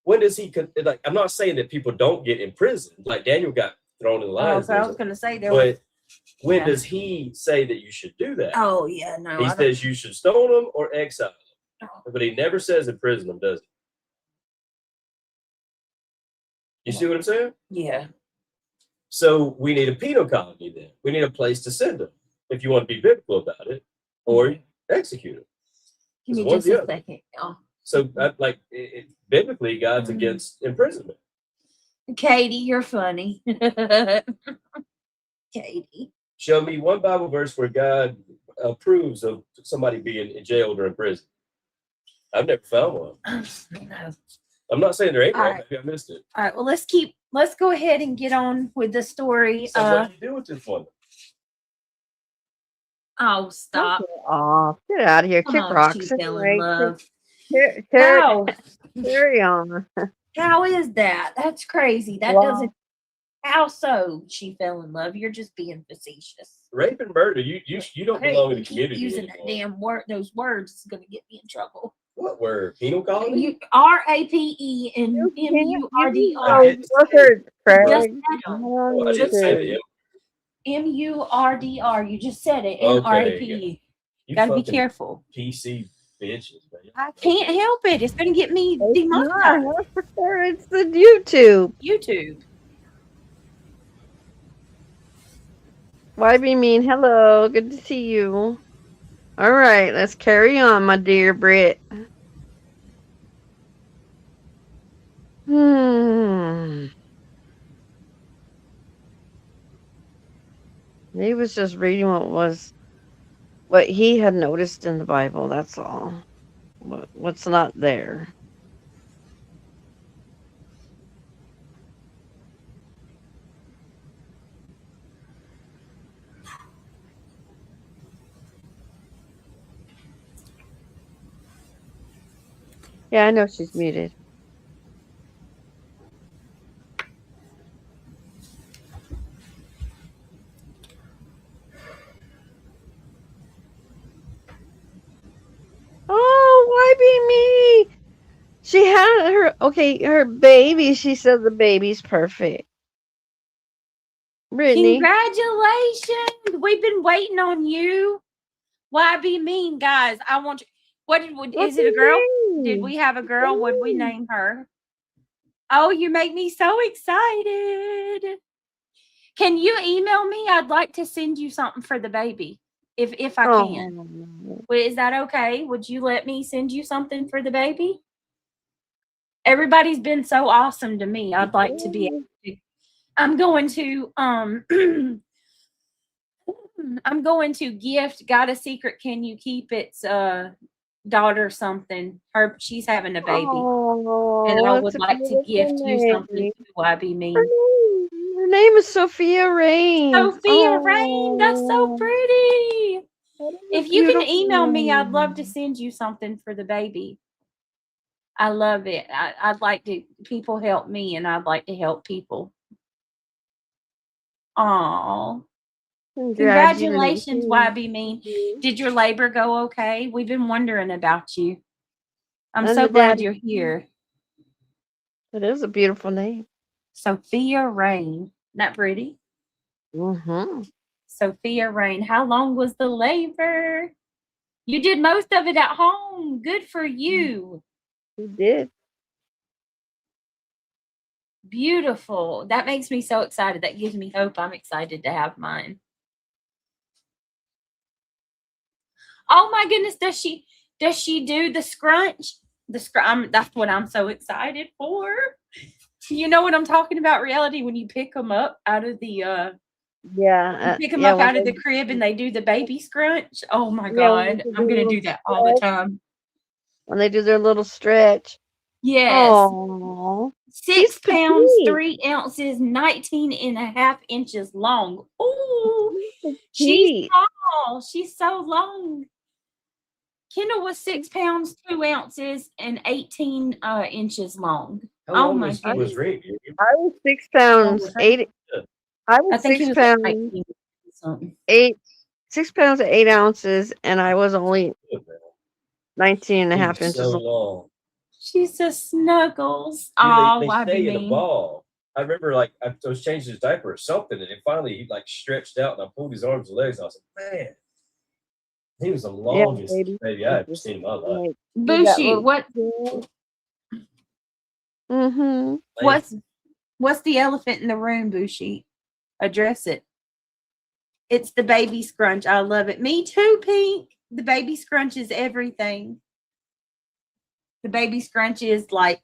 Speaker 2: When does he like? I'm not saying that people don't get imprisoned. Like Daniel got thrown in the lions.
Speaker 1: I was going to say
Speaker 2: but when does he say that you should do that?
Speaker 1: Oh yeah, no.
Speaker 2: He says you should stone them or exile them, but he never says imprison them, does he? You see what I'm saying?
Speaker 1: Yeah.
Speaker 2: So we need a penal colony then. We need a place to send them if you want to be biblical about it, or execute them.
Speaker 1: Give me just a second. Oh.
Speaker 2: So, biblically, God's against imprisonment.
Speaker 1: Katie, you're funny. Katie.
Speaker 2: Show me one Bible verse where God approves of somebody being jailed or in prison. I've never found one. No. I'm not saying there ain't one. Maybe I missed it.
Speaker 1: All right. Well, let's go ahead and get on with the story.
Speaker 2: So what do you do with this one?
Speaker 1: Oh, stop.
Speaker 3: Get out of here. Kick rocks. Carry on.
Speaker 1: How is that? That's crazy. That doesn't. How so? She fell in love. You're just being facetious.
Speaker 2: Rape and murder. You don't belong in the community.
Speaker 1: Using
Speaker 2: anymore.
Speaker 1: that damn word, those words is going to get me in trouble.
Speaker 2: What word? Penal colony?
Speaker 1: RAPE and MURDR.
Speaker 2: Just said it.
Speaker 1: MURDR. You just said it. And RAPE. You gotta be careful.
Speaker 2: PC bitches, man.
Speaker 1: I can't help it. It's gonna get me demonetized.
Speaker 3: It's the YouTube. YB mean hello. Good to see you. All right, let's carry on, my dear Britt. He was just reading what he had noticed in the Bible. That's all. What's not there. Yeah, I know she's muted. Oh, why be me? She had her baby. She said the baby's perfect. Brittany.
Speaker 1: Congratulations. We've been waiting on you. Why be mean, guys? I want you. Is it a girl? Did we have a girl? What did we name her? Oh, you make me so excited. Can you email me? I'd like to send you something for the baby. If I can. Is that okay? Would you let me send you something for the baby? Everybody's been so awesome to me. I'd like to be able to. I'm going to gift Got a Secret Can You Keep It's daughter something. She's having a baby. And I would like to gift you something to YB me.
Speaker 3: Her name is Sophia Rain.
Speaker 1: Sophia Rain, that's so pretty. If you can email me, I'd love to send you something for the baby. I love it. I'd like to. People help me, and I'd like to help people. Aw. Congratulations, YB Mean. Did your labor go okay? We've been wondering about you. I'm so glad you're here.
Speaker 3: It is a beautiful name.
Speaker 1: Sophia Rain. Isn't that pretty? Sophia Rain. How long was the labor? You did most of it at home. Good for you.
Speaker 3: You did.
Speaker 1: Beautiful. That makes me so excited. That gives me hope. I'm excited to have mine. Oh my goodness, does she do the scrunch? That's what I'm so excited for. You know what I'm talking about, Reality, when you pick them up out of the pick them up out of the crib and they do the baby scrunch. Oh my God. I'm going to do that all the time.
Speaker 3: When they do their little stretch.
Speaker 1: Yes.
Speaker 3: Aww.
Speaker 1: 6 pounds, 3 ounces, 19.5 inches long. Ooh, she's tall. She's so long. Kendall was 6 pounds, 2 ounces, and 18 inches long.
Speaker 2: How long was Rick?
Speaker 3: I was 6 pounds, 8. I was 6 pounds, 6 pounds 8 ounces, and I was only 19 and a half inches
Speaker 2: so long.
Speaker 1: She's just snuggles.
Speaker 2: Dude,
Speaker 1: Oh,
Speaker 2: they
Speaker 1: why be
Speaker 2: stay in a
Speaker 1: mean?
Speaker 2: ball. I remember like I was changing his diaper or something, and then finally he like stretched out, and I pulled his arms and legs. And I was like, man, he was the longest baby I ever seen in my life.
Speaker 1: Bushy, what?
Speaker 3: Mm-hmm.
Speaker 1: What's the elephant in the room, Bushy? Address it. It's the baby scrunch. I love it. Me too, Pink. The baby scrunch is everything. The baby scrunch is like,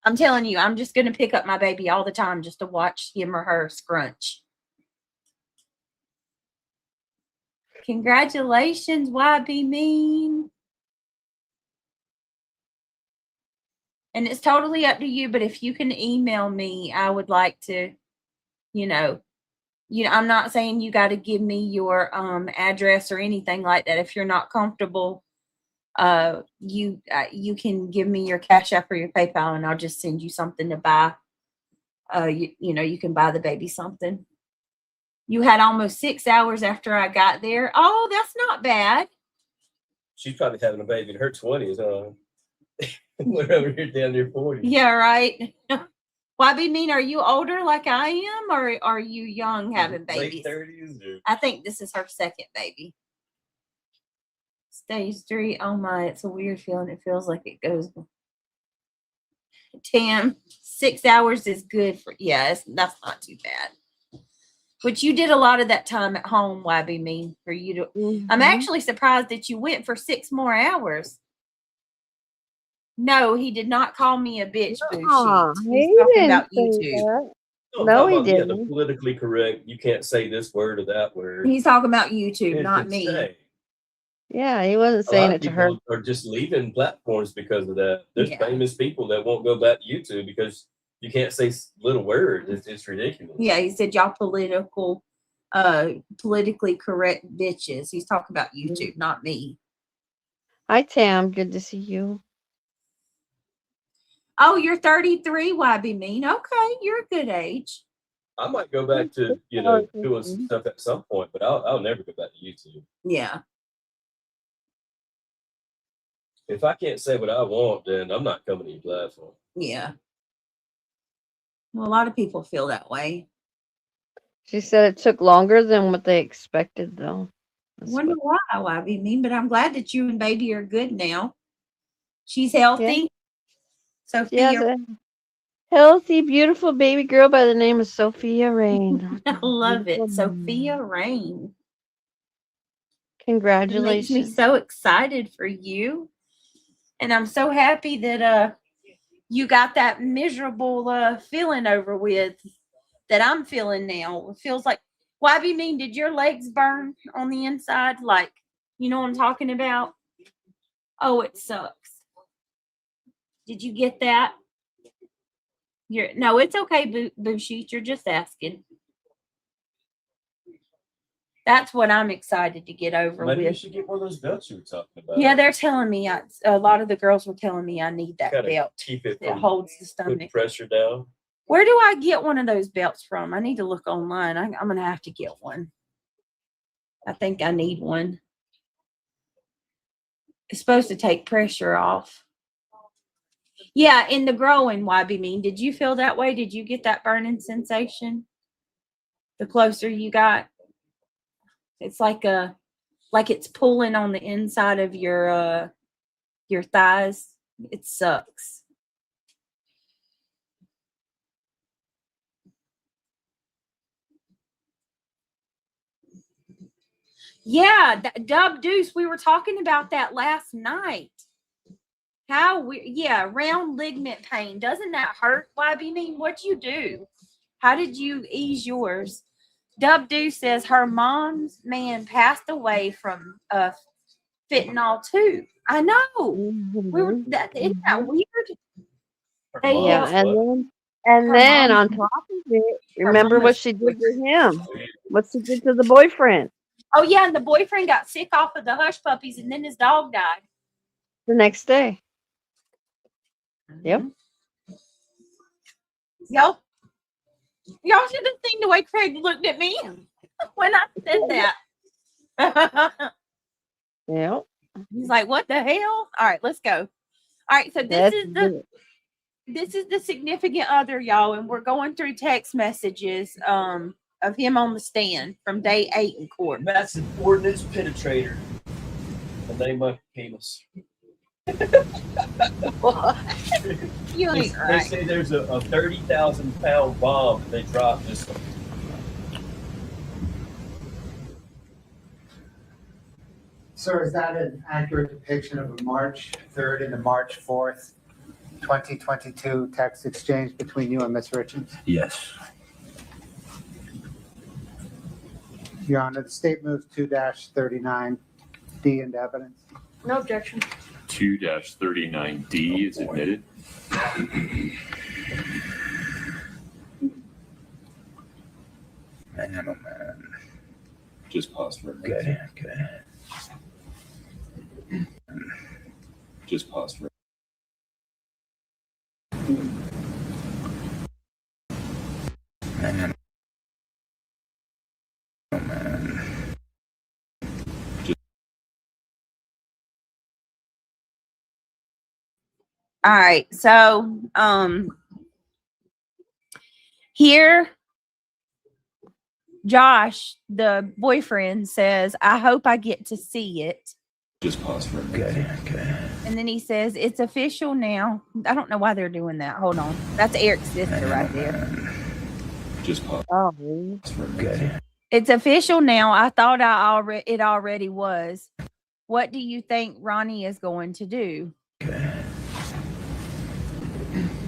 Speaker 1: I'm telling you, I'm just going to pick up my baby all the time just to watch him or her scrunch. Congratulations, why be mean? And it's totally up to you, but if you can email me, I would like to, I'm not saying you got to give me your address or anything like that. If you're not comfortable, you can give me your Cash App or your PayPal, and I'll just send you something to buy. You can buy the baby something. You had almost 6 hours after I got there. Oh, that's not bad.
Speaker 2: She's probably having a baby in her 20s, huh? We're over here down near 40.
Speaker 1: Yeah, right. Why be mean? Are you older like I am, or are you young having babies?
Speaker 2: Late 30s? Or...
Speaker 1: I think this is her second baby. Stage 3. Oh my, it's a weird feeling. It feels like it goes. Tam, 6 hours is good for, that's not too bad. But you did a lot of that time at home, why be mean for you to.
Speaker 3: Mm-hmm.
Speaker 1: I'm actually surprised that you went for 6 more hours. No, he did not call me a bitch, Bushy. He's talking about YouTube.
Speaker 3: No, he didn't.
Speaker 2: Yeah, the politically correct. You can't say this word or that word.
Speaker 1: He's talking about YouTube, not me.
Speaker 2: Say.
Speaker 3: Yeah, he wasn't saying it to her.
Speaker 2: Or just leaving platforms because of that. There's famous people that won't go back to YouTube because you can't say little words. It's ridiculous.
Speaker 1: Yeah, he said y'all politically correct bitches. He's talking about YouTube, not me.
Speaker 3: Hi, Tam. Good to see you.
Speaker 1: Oh, you're 33. Why be mean? Okay, you're a good age.
Speaker 2: I might go back to doing stuff at some point, but I'll never go back to YouTube.
Speaker 1: Yeah.
Speaker 2: If I can't say what I want, then I'm not coming to your platform.
Speaker 1: Yeah. Well, a lot of people feel that way.
Speaker 3: She said it took longer than what they expected, though.
Speaker 1: I wonder why be mean, but I'm glad that you and baby are good now. She's healthy. Sophia.
Speaker 3: Yeah, healthy, beautiful baby girl by the name of Sophia Rain.
Speaker 1: I love it. Sophia Rain.
Speaker 3: Congratulations.
Speaker 1: It makes me so excited for you. And I'm so happy that you got that miserable feeling over with that I'm feeling now. It feels like, why be mean? Did your legs burn on the inside? Like, you know what I'm talking about? Oh, it sucks. Did you get that? No, it's okay, Bushy. You're just asking. That's what I'm excited to get over with.
Speaker 2: Maybe you should get one of those belts you were talking about.
Speaker 1: Yeah, they're telling me. A lot of the girls were telling me I need that belt.
Speaker 2: Keep it
Speaker 1: that holds the stomach.
Speaker 2: Put pressure down.
Speaker 1: Where do I get one of those belts from? I need to look online. I'm going to have to get one. I think I need one. It's supposed to take pressure off. Yeah, in the growing, why be mean? Did you feel that way? Did you get that burning sensation? The closer you got? It's like it's pulling on the inside of your thighs. It sucks. Yeah, Dub Deuce, we were talking about that last night. Round ligament pain. Doesn't that hurt? Why be mean? What'd you do? How did you ease yours? Dub Deuce says her mom's man passed away from fentanyl too. I know. Isn't that weird?
Speaker 3: And then on top of it, remember what she did to him? What she did to the boyfriend?
Speaker 1: Oh yeah, and the boyfriend got sick off of the hush puppies, and then his dog died
Speaker 3: the next day. Yep.
Speaker 1: Y'all should have seen the way Craig looked at me when I said that.
Speaker 3: Yep.
Speaker 1: He's like, what the hell? All right, let's go. All right, so this is the significant other, y'all, and we're going through text messages of him on the stand from day 8 in court.
Speaker 2: Massive ordnance penetrator. The name of penis.
Speaker 1: You ain't
Speaker 2: They
Speaker 1: right.
Speaker 2: say there's a 30,000-pound bomb that they dropped this.
Speaker 4: Sir, is that an accurate depiction of a March 3rd and a March 4th, 2022 text exchange between you and Ms. Richards?
Speaker 5: Yes.
Speaker 4: Your Honor, the state moves 2-39D into evidence.
Speaker 1: No objection.
Speaker 5: 2-39D is admitted.
Speaker 4: Man, oh man.
Speaker 5: Just pause for a minute.
Speaker 4: Okay.
Speaker 5: Just pause for
Speaker 4: Man. Oh man.
Speaker 1: All right, so here Josh, the boyfriend, says, I hope I get to see it.
Speaker 5: Just pause for a minute.
Speaker 4: Okay.
Speaker 1: And then he says, it's official now. I don't know why they're doing that. Hold on. That's Eric's sister right there.
Speaker 5: Just pause
Speaker 3: Oh,
Speaker 5: for a minute.
Speaker 1: It's official now. I thought it already was. What do you think Ronnie is going to do?
Speaker 4: Okay.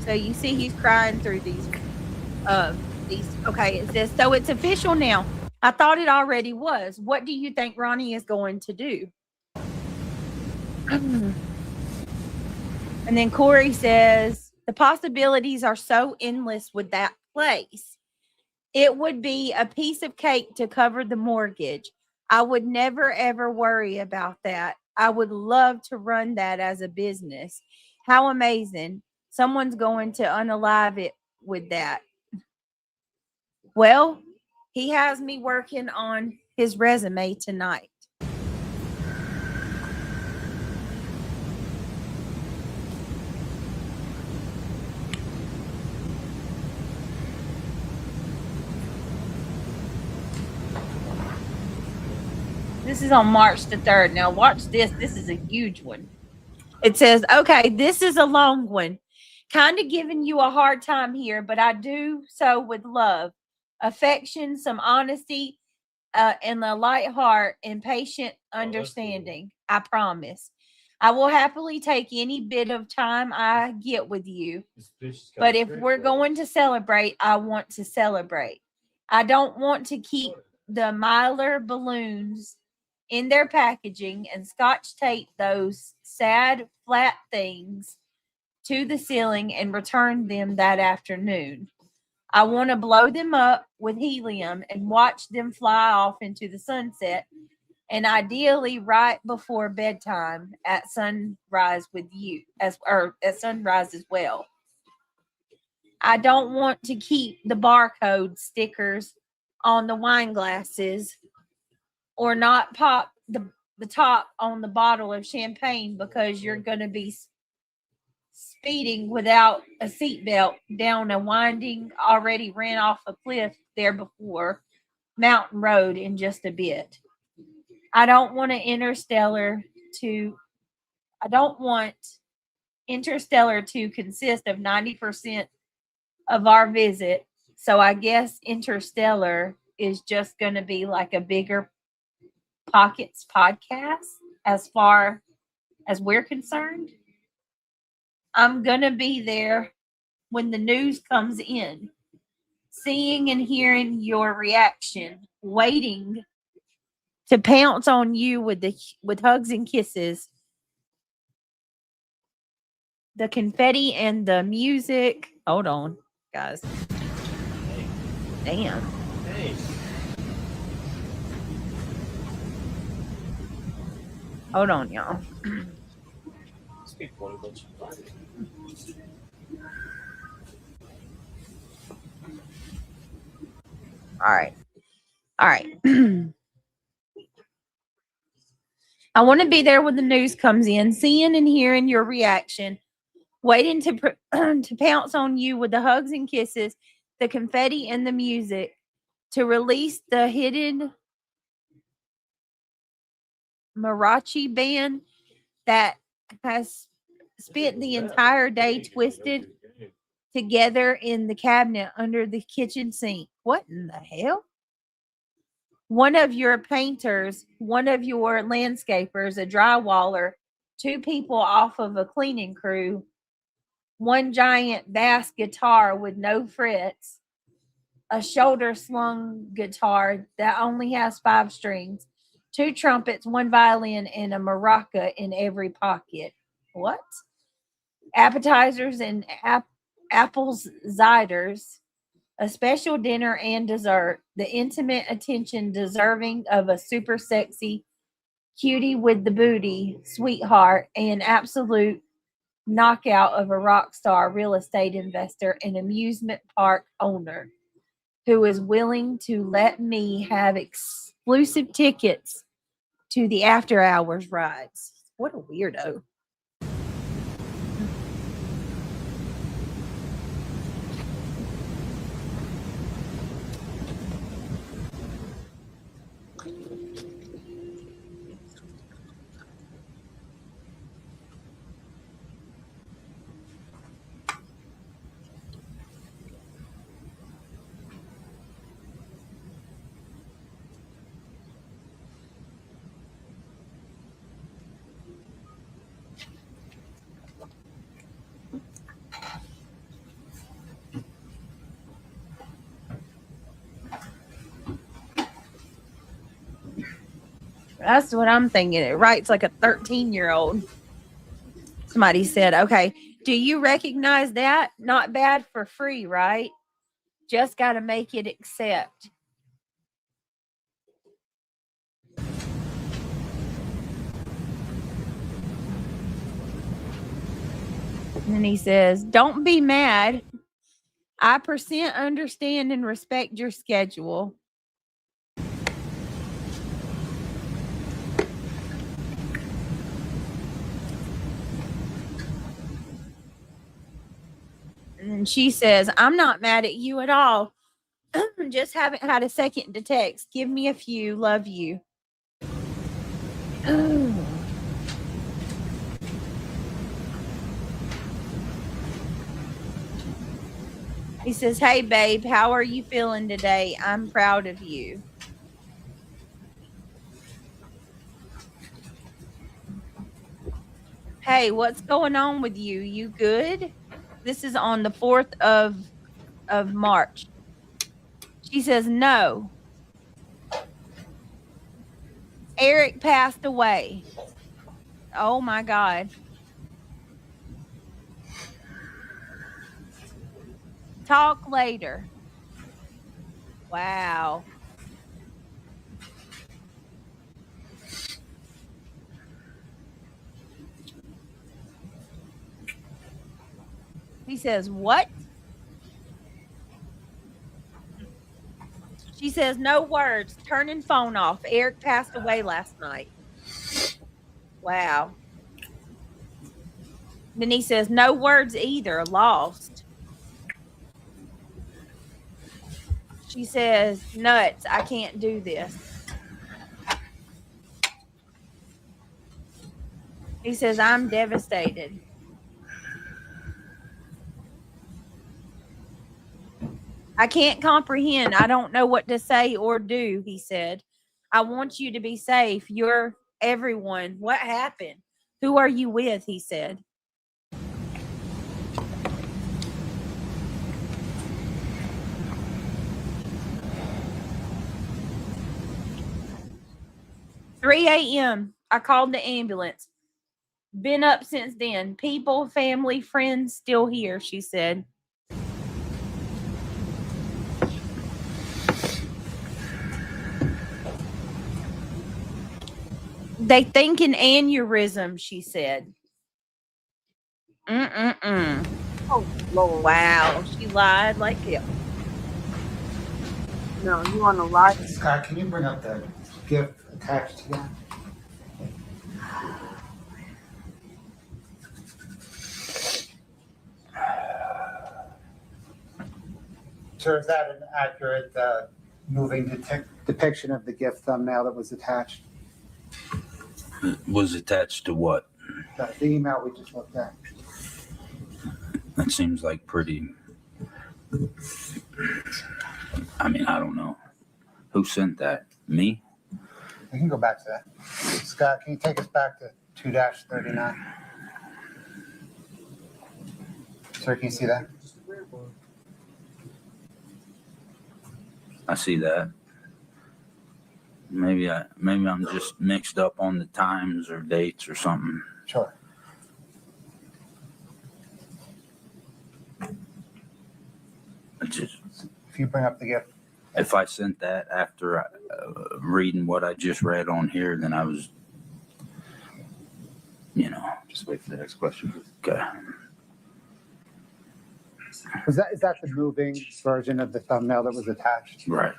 Speaker 1: So you see he's crying through these. Okay, it says, so it's official now. I thought it already was. What do you think Ronnie is going to do? And then Corey says, the possibilities are so endless with that place. It would be a piece of cake to cover the mortgage. I would never, ever worry about that. I would love to run that as a business. How amazing. Someone's going to unalive it with that. Well, he has me working on his resume tonight. This is on March the 3rd. Now watch this. This is a huge one. It says, okay, this is a long one. Kind of giving you a hard time here, but I do so with love, affection, some honesty, and a light heart and patient understanding. I promise. I will happily take any bit of time I get with you. But if we're going to celebrate, I want to celebrate. I don't want to keep the Mylar balloons in their packaging and scotch tape those sad flat things to the ceiling and return them that afternoon. I want to blow them up with helium and watch them fly off into the sunset, and ideally right before bedtime at sunrise with you at sunrise as well. I don't want to keep the barcode stickers on the wine glasses or not pop the top on the bottle of champagne because you're going to be speeding without a seatbelt down a winding, already ran off a cliff there before mountain road in just a bit. I don't want Interstellar to consist of 90% of our visit. So I guess Interstellar is just going to be like a bigger Pockets podcast as far as we're concerned. I'm going to be there when the news comes in, seeing and hearing your reaction, waiting to pounce on you with hugs and kisses, the confetti and the music. Hold on, guys. Damn.
Speaker 2: Hey.
Speaker 1: Hold on, y'all.
Speaker 2: Speak one of those.
Speaker 1: All right. I want to be there when the news comes in, seeing and hearing your reaction, waiting to to pounce on you with the hugs and kisses, the confetti and the music, to release the hidden mariachi band that has spent the entire day twisted together in the cabinet under the kitchen sink. What in the hell? One of your painters, one of your landscapers, a drywaller, two people off of a cleaning crew, one giant bass guitar with no frets, a shoulder slung guitar that only has 5 strings, 2 trumpets, 1 violin, and a maraca in every pocket. What? Appetizers and apples ciders, a special dinner and dessert, the intimate attention deserving of a super sexy cutie with the booty, sweetheart, and absolute knockout of a rock star real estate investor and amusement park owner who is willing to let me have exclusive tickets to the after hours rides. What a weirdo. That's what I'm thinking. It writes like a 13-year-old. Somebody said, okay, do you recognize that? Not bad for free, right? Just got to make it accept. And then he says, don't be mad. I % understand and respect your schedule. And she says, I'm not mad at you at all. Just haven't had a second to text. Give me a few. Love you. He says, hey, babe, how are you feeling today? I'm proud of you. Hey, what's going on with you? You good? This is on the 4th of March. She says, no. Eric passed away. Oh, my God. Talk later. Wow. He says, what? She says, no words. Turning phone off. Eric passed away last night. Wow. Then he says, no words either. Lost. She says, nuts. I can't do this. He says, I'm devastated. I can't comprehend. I don't know what to say or do, he said. I want you to be safe. You're everyone. What happened? Who are you with? He said. "3 a.m. I called the ambulance. Been up since then. People, family, friends still here," she said. They think an aneurysm, she said.
Speaker 3: Oh, Lord.
Speaker 1: Wow, she lied like hell.
Speaker 3: No, you want to lie?
Speaker 4: Scott, can you bring up the gift attached to that? Sir, is that an accurate moving depiction of the GIF thumbnail that was attached?
Speaker 6: Was attached to what?
Speaker 4: The email we just looked at.
Speaker 6: That seems like pretty. I mean, I don't know. Who sent that? Me?
Speaker 4: We can go back to that. Scott, can you take us back to 2-39? Sir, can you see that?
Speaker 6: I see that. Maybe I'm just mixed up on the times or dates or something.
Speaker 4: Sure.
Speaker 6: It's just,
Speaker 4: If you bring up the GIF.
Speaker 6: if I sent that after reading what I just read on here, then I was,
Speaker 5: Just wait for the next question.
Speaker 6: okay.
Speaker 4: Is that the moving version of the thumbnail that was attached?
Speaker 6: Right.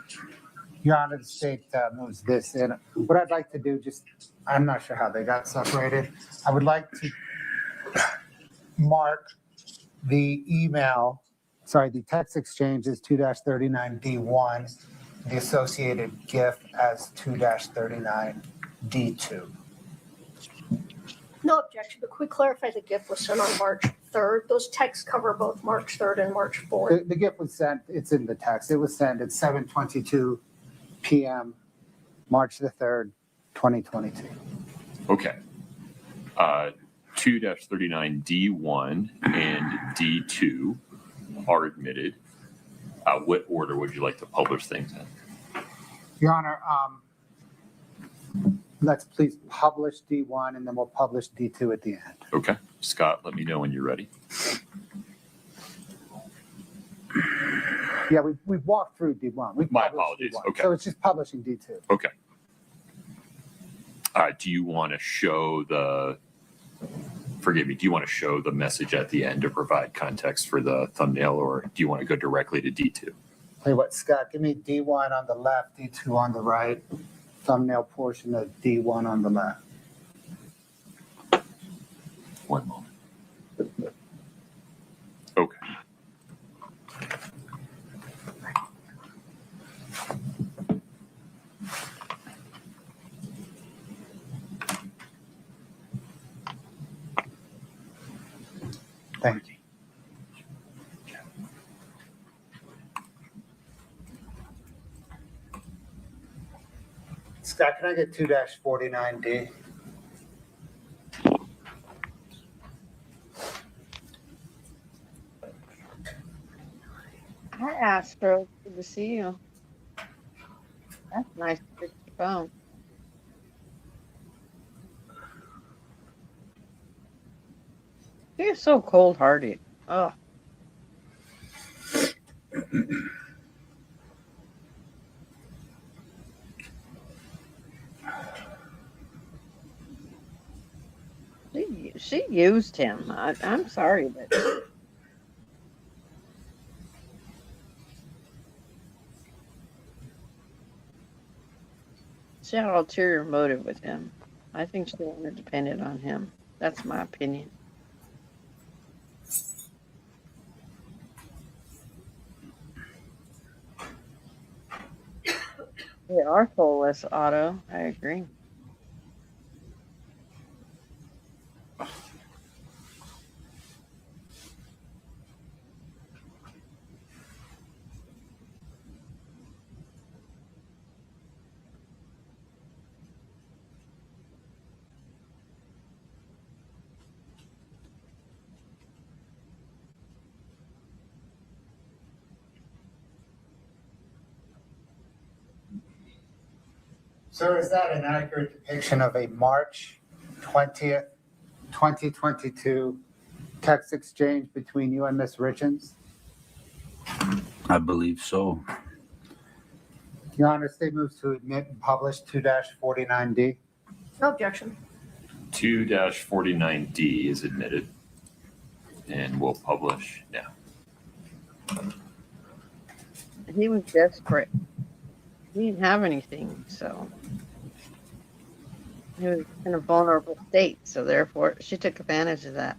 Speaker 4: Your Honor, the state moves this in. What I'd like to do, I'm not sure how they got separated. I would like to mark the the text exchange as 2-39D1, the associated GIF as 2-39D2.
Speaker 7: No objection, but could we clarify the GIF was sent on March 3rd? Those texts cover both March 3rd and March 4th.
Speaker 4: The GIF was sent, it's in the text. It was sent at 7:22 p.m., March the 3rd, 2022.
Speaker 5: Okay. 2-39D1 and D2 are admitted. What order would you like to publish things in?
Speaker 4: Your Honor, let's please publish D1 and then we'll publish D2 at the end.
Speaker 5: Okay. Scott, let me know when you're ready.
Speaker 4: Yeah, we've walked through D1.
Speaker 5: My
Speaker 4: published
Speaker 5: apologies.
Speaker 4: D1.
Speaker 5: Okay.
Speaker 4: So it's just publishing D2.
Speaker 5: Okay. Do you want to show do you want to show the message at the end to provide context for the thumbnail, or do you want to go directly to D2?
Speaker 4: Tell you what, Scott, give me D1 on the left, D2 on the right, thumbnail portion of D1 on the left.
Speaker 5: One moment. Okay.
Speaker 4: Thank you. Scott, can I get 2-49D?
Speaker 3: Hi, Astro. Good to see you. That's nice to pick your phone. You're so cold-hearted. Oh. She used him. I'm sorry, but she had ulterior motive with him. I think she wanted to depend it on him. That's my opinion. They are soulless, Otto. I agree.
Speaker 4: Sir, is that an accurate depiction of a March 20th, 2022 text exchange between you and Ms. Richens?
Speaker 6: I believe so.
Speaker 4: Your Honor, state moves to admit and publish 2-49D.
Speaker 7: No objection.
Speaker 5: 2-49D is admitted, and we'll publish now.
Speaker 3: He was desperate. He didn't have anything, so. He was in a vulnerable state, so therefore she took advantage of that.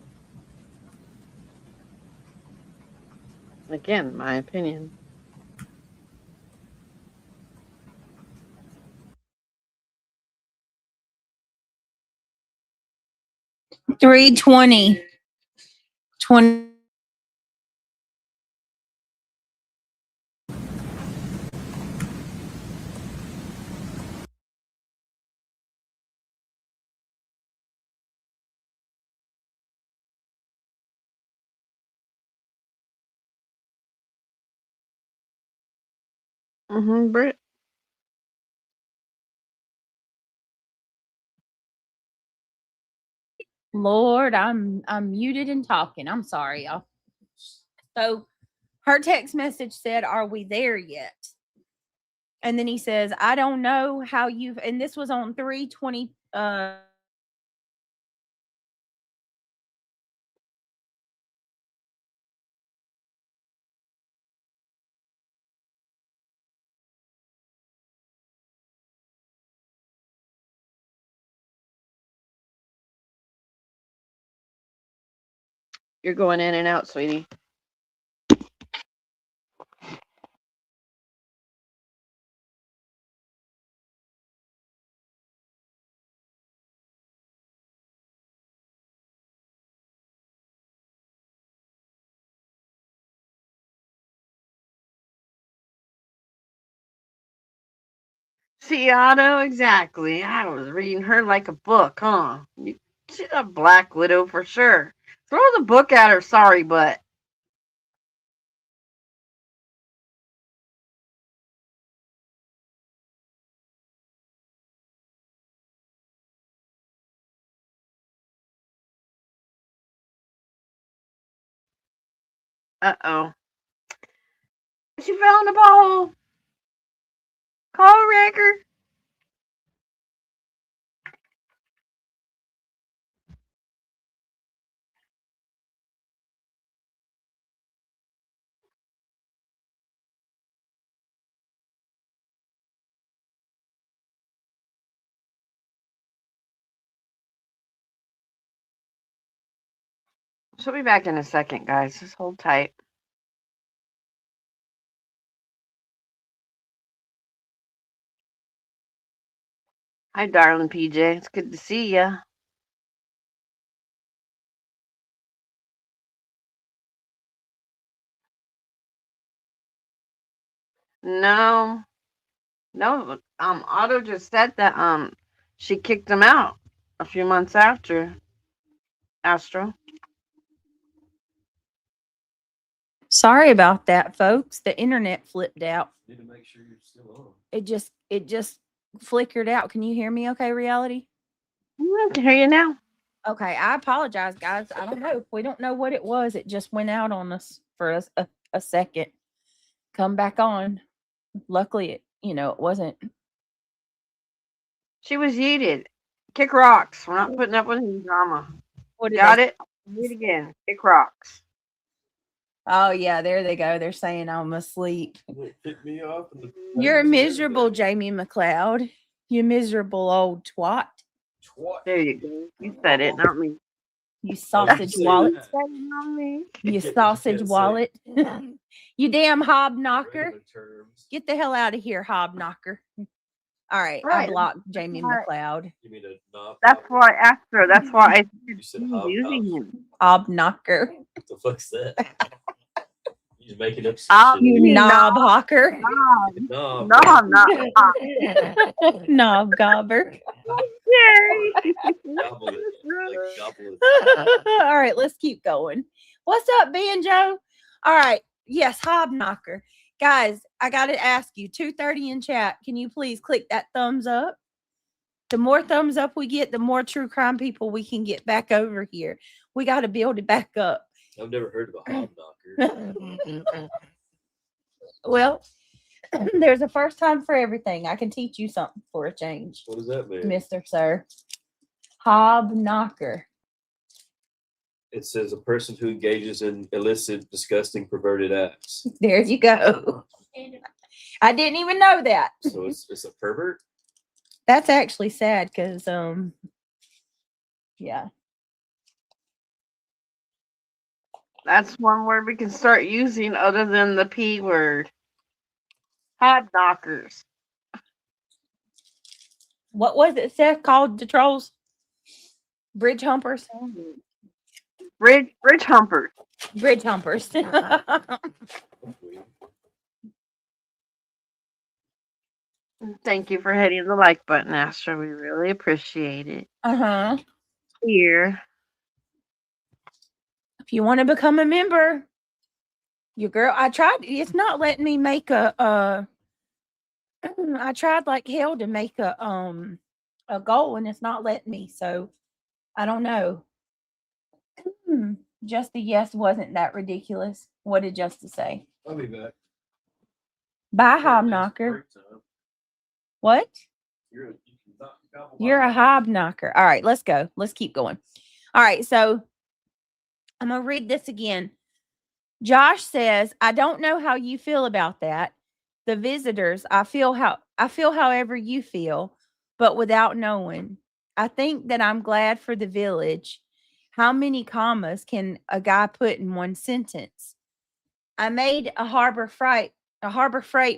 Speaker 3: Again, my opinion.
Speaker 1: $320. 20.
Speaker 3: Britt.
Speaker 1: Lord, I'm muted and talking. I'm sorry, y'all. So her text message said, "Are we there yet?" And then he says, "I don't know how you've," and this was on 320.
Speaker 3: You're going in and out, sweetie. See, Otto, exactly. I was reading her like a book, huh? She's a Black Widow for sure. Throw the book at her, sorry, but. Uh-oh. She fell in the ball. Call Wrecker. She'll be back in a second, guys. Just hold tight. Hi, darling PJ. It's good to see ya. No. Otto just said that she kicked him out a few months after Astro.
Speaker 1: Sorry about that, folks. The internet flipped out.
Speaker 2: Need to make sure you're still on.
Speaker 1: It just flickered out. Can you hear me okay, Reality?
Speaker 3: I can hear you now.
Speaker 1: Okay, I apologize, guys. I don't know. We don't know what it was. It just went out on us for a second. Come back on. Luckily, it wasn't.
Speaker 3: She was yeeted. Kick rocks. We're not putting up with any drama.
Speaker 1: What
Speaker 3: Got it? Do it again. Kick rocks.
Speaker 1: Oh yeah, there they go. They're saying I'm asleep.
Speaker 2: Pick me up.
Speaker 1: You're miserable, Jamie McLeod. You miserable old twat.
Speaker 3: There you go. You said it, not me.
Speaker 1: You sausage wallet.
Speaker 3: Not me.
Speaker 1: You sausage wallet. You damn hob knocker. Get the hell out of here, hob knocker. All right, I blocked Jamie McLeod.
Speaker 2: You mean a knob?
Speaker 3: That's why I asked her. That's why I
Speaker 2: said
Speaker 3: using him.
Speaker 1: Hob knocker.
Speaker 2: What the fuck's that? You're making up
Speaker 1: you knob hawker.
Speaker 2: No,
Speaker 1: Knob gobber.
Speaker 3: Yay.
Speaker 2: Gobble it. Like gobble it.
Speaker 1: All right, let's keep going. What's up, Banjo? All right. Yes, hob knocker. Guys, I got to ask you, 2:30 in chat, can you please click that thumbs up? The more thumbs up we get, the more true crime people we can get back over here. We got to build it back up.
Speaker 2: I've never heard of a hob knocker.
Speaker 1: Well, there's a first time for everything. I can teach you something for a change.
Speaker 2: What does that mean?
Speaker 1: Mr. Sir. Hob knocker.
Speaker 2: It says a person who engages in illicit, disgusting, perverted acts.
Speaker 1: There you go. I didn't even know that.
Speaker 2: So it's a pervert?
Speaker 1: That's actually sad because yeah.
Speaker 3: That's one word we can start using other than the P word. Hot knockers.
Speaker 1: What was it, Seth, called the trolls? Bridge humpers?
Speaker 3: Bridge humpers.
Speaker 1: Bridge humpers.
Speaker 3: Thank you for hitting the like button, Astra. We really appreciate it.
Speaker 1: Uh-huh.
Speaker 3: Here.
Speaker 1: If you want to become a member, your girl, I tried, it's not letting me make I tried like hell to make a goal and it's not letting me, so I don't know. Just the yes wasn't that ridiculous. What did Justice say?
Speaker 2: I'll be back.
Speaker 1: Bye, hobknocker. What? You're a hobknocker. All right, let's go. Let's keep going. All right, so I'm gonna read this again. Josh says, I don't know how you feel about that. The visitors, I feel however you feel, but without knowing. I think that I'm glad for the village. How many commas can a guy put in one sentence? I made a harbor freight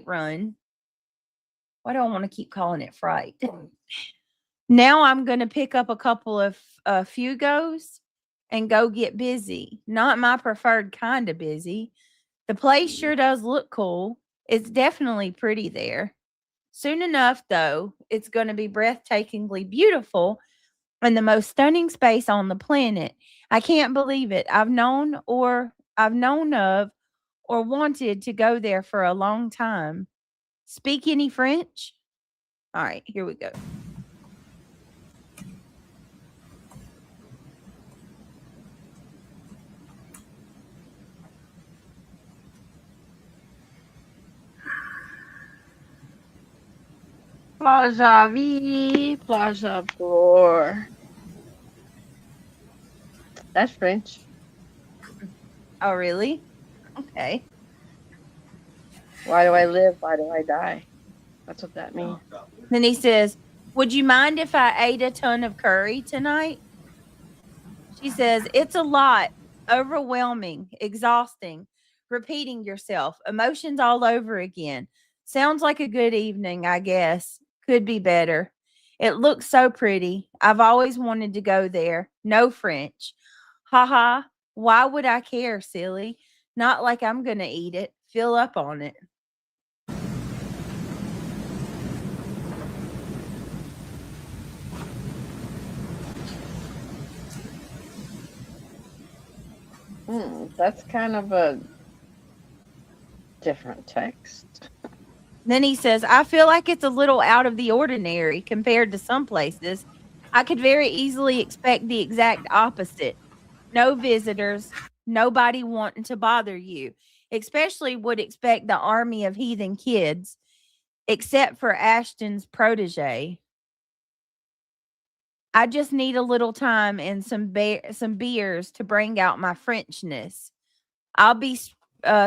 Speaker 1: run. Why do I want to keep calling it freight? Now I'm going to pick up a couple of fugos and go get busy. Not my preferred kind of busy. The place sure does look cool. It's definitely pretty there. Soon enough, though, it's going to be breathtakingly beautiful and the most stunning space on the planet. I can't believe it. I've known of or wanted to go there for a long time. Speak any French? All right, here we go.
Speaker 3: Plaza V, Plaza Floor. That's French.
Speaker 1: Oh, really? Okay.
Speaker 3: Why do I live? Why do I die? That's what that means.
Speaker 1: Then he says, would you mind if I ate a ton of curry tonight? She says, it's a lot, overwhelming, exhausting, repeating yourself, emotions all over again. Sounds like a good evening, I guess. Could be better. It looks so pretty. I've always wanted to go there. No French. Haha. Why would I care, silly? Not like I'm going to eat it. Fill up on it.
Speaker 3: That's kind of a different text.
Speaker 1: Then he says, I feel like it's a little out of the ordinary compared to some places. I could very easily expect the exact opposite. No visitors, nobody wanting to bother you. Especially would expect the army of heathen kids, except for Ashton's protege. I just need a little time and some beers to bring out my Frenchness. I'll be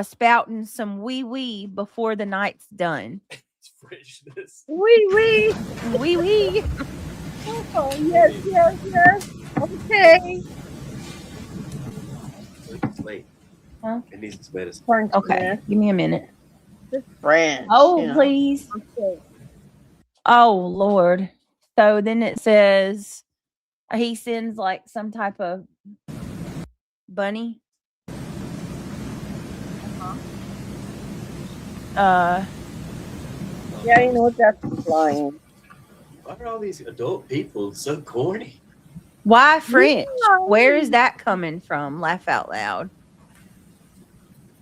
Speaker 1: spouting some wee before the night's done.
Speaker 2: It's Frenchness.
Speaker 3: Wee.
Speaker 1: Wee.
Speaker 3: Oh, yes. Okay.
Speaker 2: It's late.
Speaker 1: Huh?
Speaker 2: It needs its medicine.
Speaker 3: French.
Speaker 1: Okay, give me a minute.
Speaker 3: French.
Speaker 1: Oh,
Speaker 3: you know.
Speaker 1: please.
Speaker 3: Okay.
Speaker 1: Oh, Lord. So then it says he sends like some type of bunny.
Speaker 3: Yeah, you know what that's implying.
Speaker 2: Why are all these adult people so corny?
Speaker 1: Why French? Where is that coming from? Laugh out loud.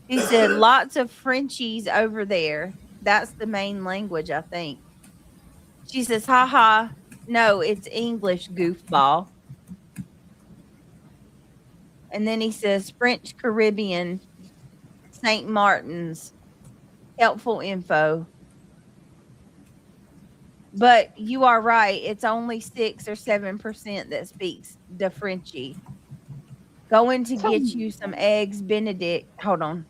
Speaker 1: He said lots of Frenchies over there. That's the main language, I think. She says, haha. No, it's English, goofball. And then he says French Caribbean, St. Martin's, helpful info. But you are right. It's only 6 or 7% that speaks the Frenchie. Going to get you some eggs Benedict. Hold on.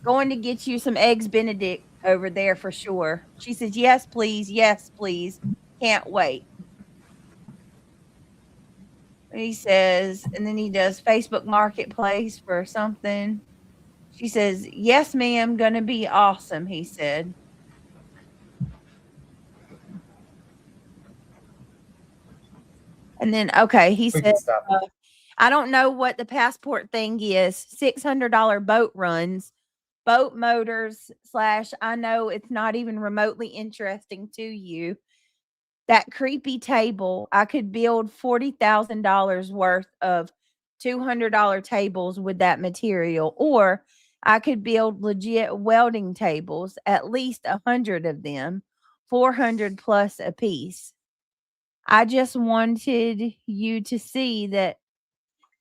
Speaker 1: Going to get you some eggs Benedict over there for sure. She says, yes, please. Yes, please. Can't wait. He says, and then he does Facebook Marketplace for something. She says, yes, ma'am, gonna be awesome, he said. And then, okay, he
Speaker 4: We
Speaker 1: said,
Speaker 4: can stop.
Speaker 1: I don't know what the passport thing is. $600 boat runs, boat motors / I know it's not even remotely interesting to you. That creepy table, I could build $40,000 worth of $200 tables with that material, or I could build legit welding tables, at least 100 of them, 400 plus a piece. I just wanted you to see that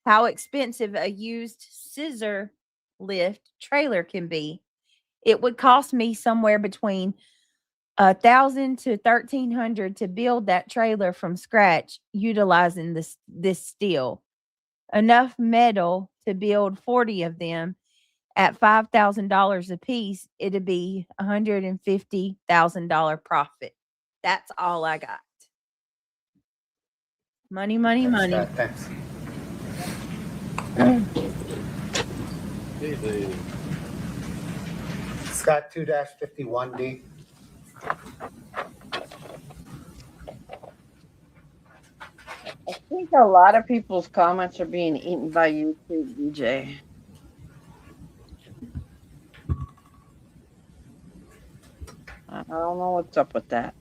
Speaker 1: how expensive a used scissor lift trailer can be. It would cost me somewhere between 1,000 to 1,300 to build that trailer from scratch utilizing this steel. Enough metal to build 40 of them at $5,000 a piece. It'd be $150,000 profit. That's all I got. Money, money,
Speaker 4: Thanks,
Speaker 1: money.
Speaker 4: Scott. Thanks. Scott 2-51D.
Speaker 3: I think a lot of people's comments are being eaten by YouTube, DJ. I don't know what's up with that.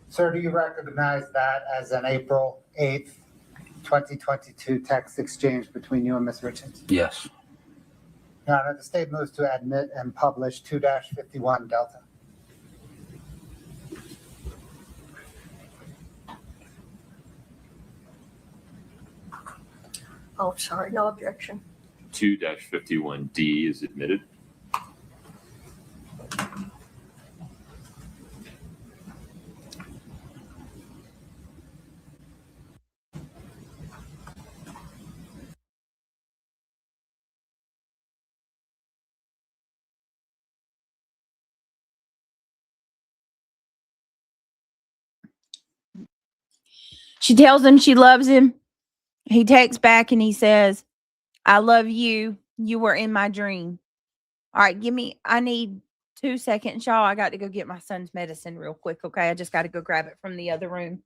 Speaker 4: Sir, do you recognize that as an April 8th, 2022 text exchange between you and Ms. Richards?
Speaker 6: Yes.
Speaker 4: Your Honor, the state moves to admit and publish 2-51 Delta.
Speaker 7: Oh, sorry, no objection.
Speaker 5: 2-51D is admitted.
Speaker 1: She tells him she loves him. He takes back and he says, I love you. You were in my dream. All right, I need 2 seconds, y'all. I got to go get my son's medicine real quick. Okay. I just got to go grab it from the other room.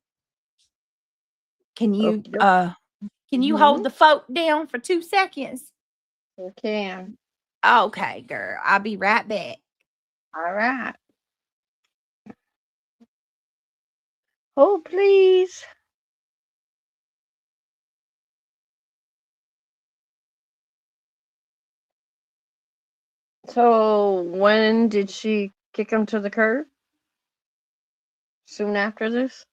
Speaker 1: Can you, hold the folk down for 2 seconds?
Speaker 3: You can.
Speaker 1: Okay, girl. I'll be right back.
Speaker 3: All right. Oh, please. So when did she kick him to the curb? Soon after this?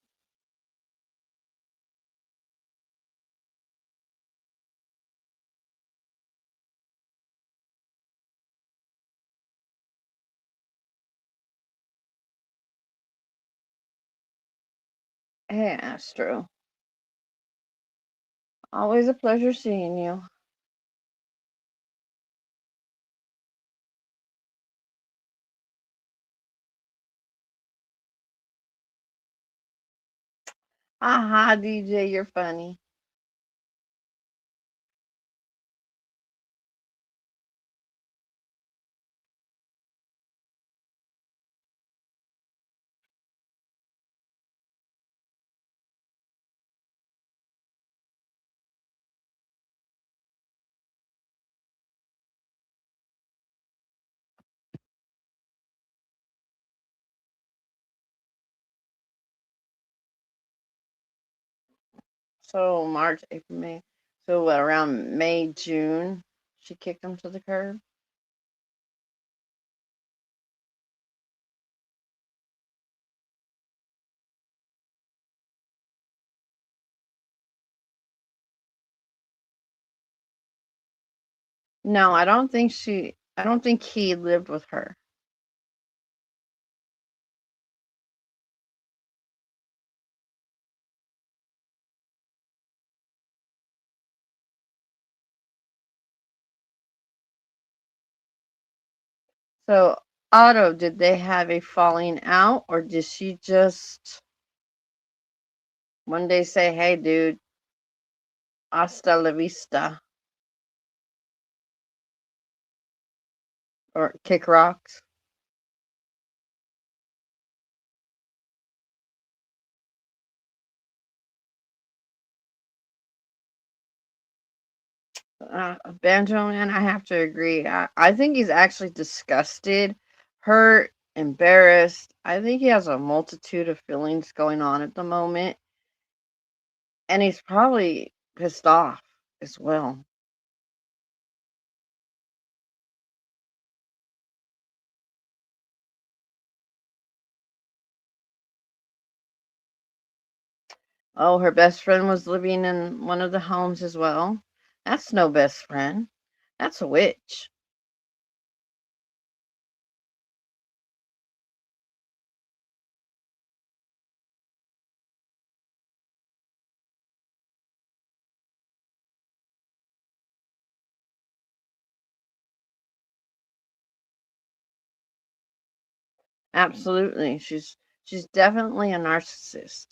Speaker 3: Yeah, that's true. Always a pleasure seeing you. Aha, DJ, you're funny. So March, April, May. So what, around May, June, she kicked him to the curb? No, I don't think he lived with her. So, Otto, did they have a falling out, or did she just one day say, "Hey, dude, hasta la vista," or kick rocks? Banjo Man, I have to agree. I think he's actually disgusted, hurt, embarrassed. I think he has a multitude of feelings going on at the moment, and he's probably pissed off as well. Oh, her best friend was living in one of the homes as well. That's no best friend. That's a witch. Absolutely. She's definitely a narcissist.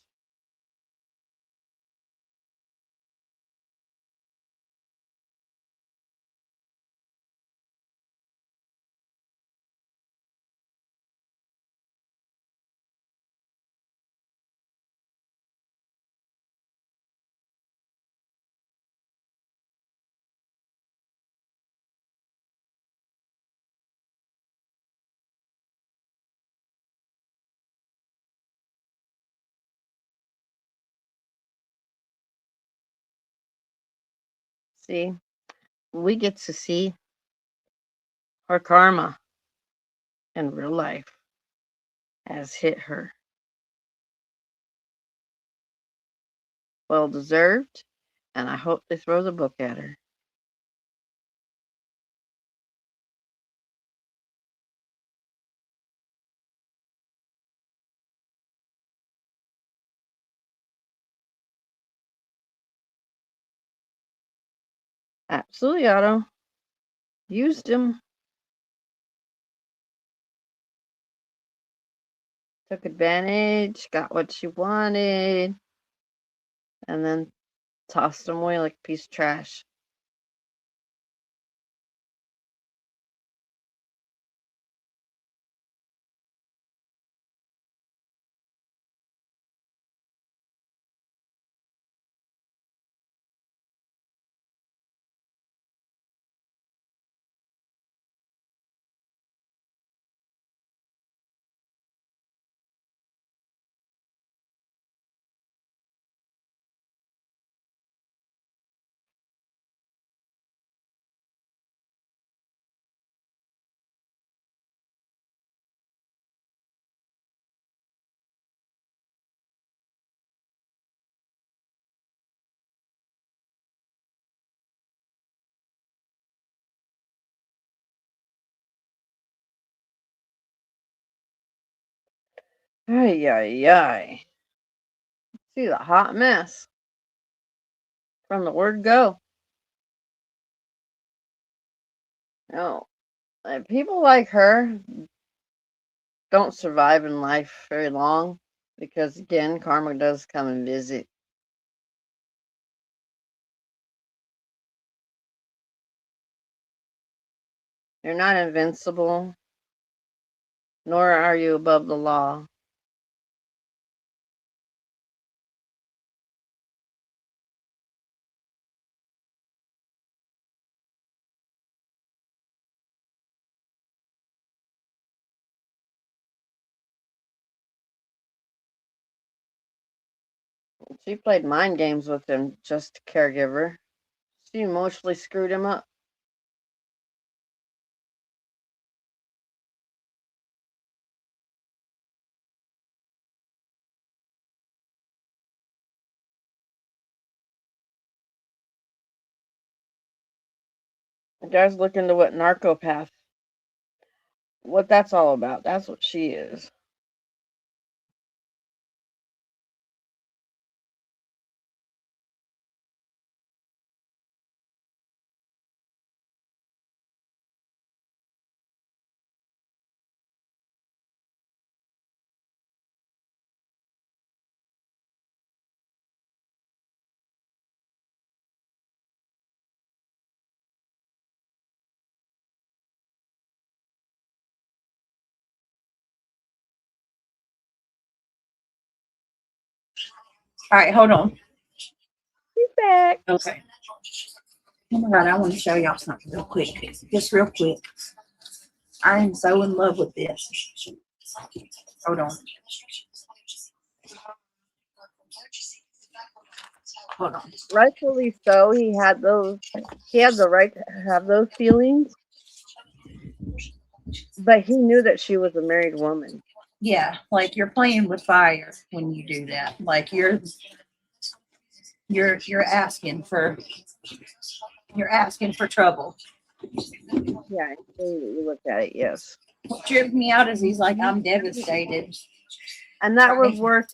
Speaker 3: See, we get to see her karma in real life has hit her. Well deserved, and I hope they throw the book at her. Absolutely, Otto. Used him, took advantage, got what she wanted, and then tossed him away like a piece of trash. Ay, ay, ay. See the hot mess from the word go. No, people like her don't survive in life very long because, again, karma does come and visit. You're not invincible, nor are you above the law. She played mind games with him, just a caregiver. She emotionally screwed him up. The guy's looking to what narcopath, what that's all about. That's what she is.
Speaker 1: All right, hold on.
Speaker 3: She's back.
Speaker 1: Okay. Oh my God, I want to show y'all something real quick. Just real quick. I am so in love with this. Hold on. Hold on.
Speaker 3: Rightfully so. He had the right to have those feelings, but he knew that she was a married woman.
Speaker 1: Yeah, like you're playing with fire when you do that. Like you're asking for trouble.
Speaker 3: Yeah, you look at it, yes.
Speaker 1: What tripped me out is he's like, I'm devastated.
Speaker 3: And that would work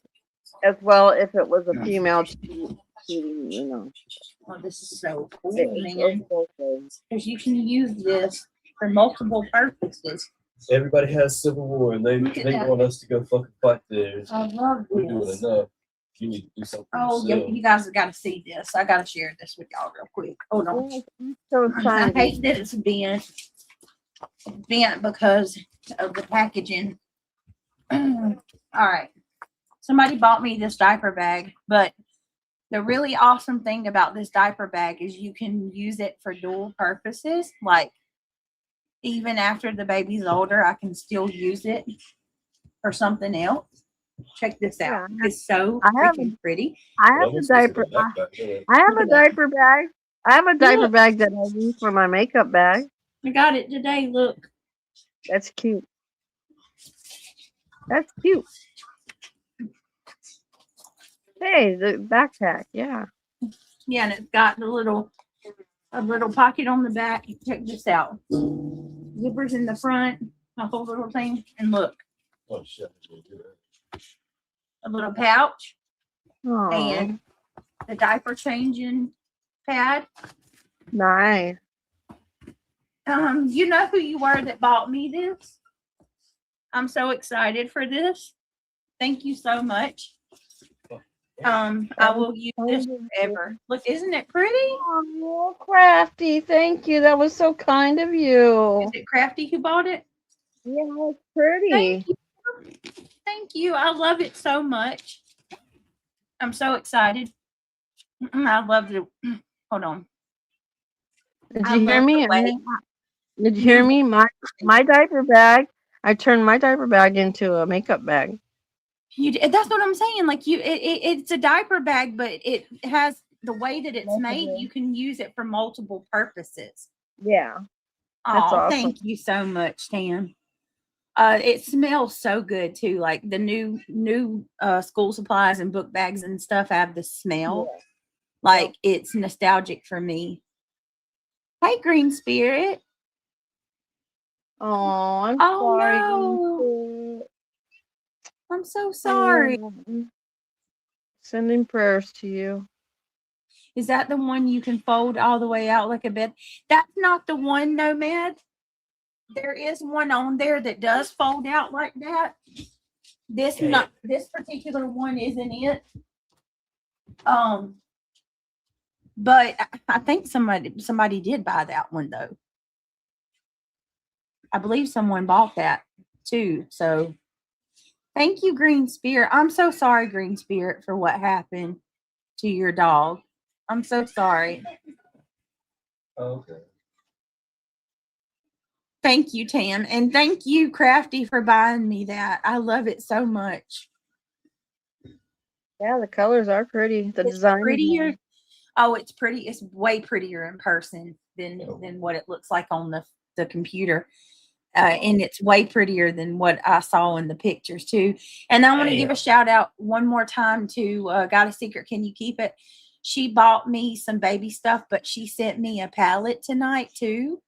Speaker 3: as well if it was a female cheating, you know.
Speaker 1: Oh, this is so cool,
Speaker 3: It
Speaker 1: man.
Speaker 3: goes both ways.
Speaker 1: Because you can use this for multiple purposes.
Speaker 2: Everybody has civil war, and they want us to go fucking fight theirs.
Speaker 1: I love
Speaker 2: We're doing
Speaker 1: this.
Speaker 2: enough. You need to do something.
Speaker 1: Oh, yeah, you guys have got to see this. I got to share this with y'all real quick. Hold on.
Speaker 3: So
Speaker 1: I
Speaker 3: trying to
Speaker 1: hate that it's bent because of the packaging. All right. Somebody bought me this diaper bag, but the really awesome thing about this diaper bag is you can use it for dual purposes. Like, even after the baby's older, I can still use it for something else. Check this out.
Speaker 3: Yeah,
Speaker 1: It's so
Speaker 3: I have
Speaker 1: freaking pretty.
Speaker 3: I have a diaper. I have a diaper bag. I have a diaper
Speaker 1: Look.
Speaker 3: bag that I use for my makeup bag.
Speaker 1: I got it today. Look.
Speaker 3: That's cute. That's cute. Hey, the backpack. Yeah.
Speaker 1: Yeah, and it's got a little pocket on the back. Check this out. Zippers in the front, a whole little thing, and look,
Speaker 2: Oh shit!
Speaker 1: a little pouch
Speaker 3: Oh,
Speaker 1: and the diaper changing pad.
Speaker 3: nice.
Speaker 1: You know who you were that bought me this? I'm so excited for this. Thank you so much. I will use this forever. Look, isn't it pretty?
Speaker 3: Oh, Crafty, thank you. That was so kind of you.
Speaker 1: Is it Crafty who bought it?
Speaker 3: Yeah, it's pretty.
Speaker 1: Thank you. Thank you. I love it so much. I'm so excited. I love it. Hold on.
Speaker 3: Did
Speaker 1: I
Speaker 3: you hear
Speaker 1: love
Speaker 3: me?
Speaker 1: the way-
Speaker 3: Did you hear me? My diaper bag. I turned my diaper bag into a makeup bag.
Speaker 1: That's what I'm saying. Like it's a diaper bag, but it has the way that it's made. You can use it for multiple purposes.
Speaker 3: Yeah.
Speaker 1: Oh,
Speaker 3: awesome.
Speaker 1: Thank you so much, Tam. It smells so good too. Like the new school supplies and book bags and stuff have the smell.
Speaker 3: Yeah.
Speaker 1: Like it's nostalgic for me. Hey, Green Spirit.
Speaker 3: Oh, I'm
Speaker 1: Oh,
Speaker 3: sorry.
Speaker 1: no. I'm so sorry.
Speaker 3: Sending prayers to you.
Speaker 1: Is that the one you can fold all the way out like a bed? That's not the one, Nomad. There is one on there that does fold out like that. This particular one isn't it. But I think somebody did buy that one though. I believe someone bought that too. So thank you, Green Spirit. I'm so sorry, Green Spirit, for what happened to your dog. I'm so sorry.
Speaker 2: Okay.
Speaker 1: Thank you, Tam. And thank you, Crafty, for buying me that. I love it so much.
Speaker 3: Yeah, the colors are pretty. The
Speaker 1: It's
Speaker 3: design
Speaker 1: prettier. Oh, it's pretty. It's way prettier in person than what it looks like on the computer. And it's way prettier than what I saw in the pictures too. And I want to give a shout out one more time to Got a Secret. Can you keep it? She bought me some baby stuff, but she sent me a palette tonight too.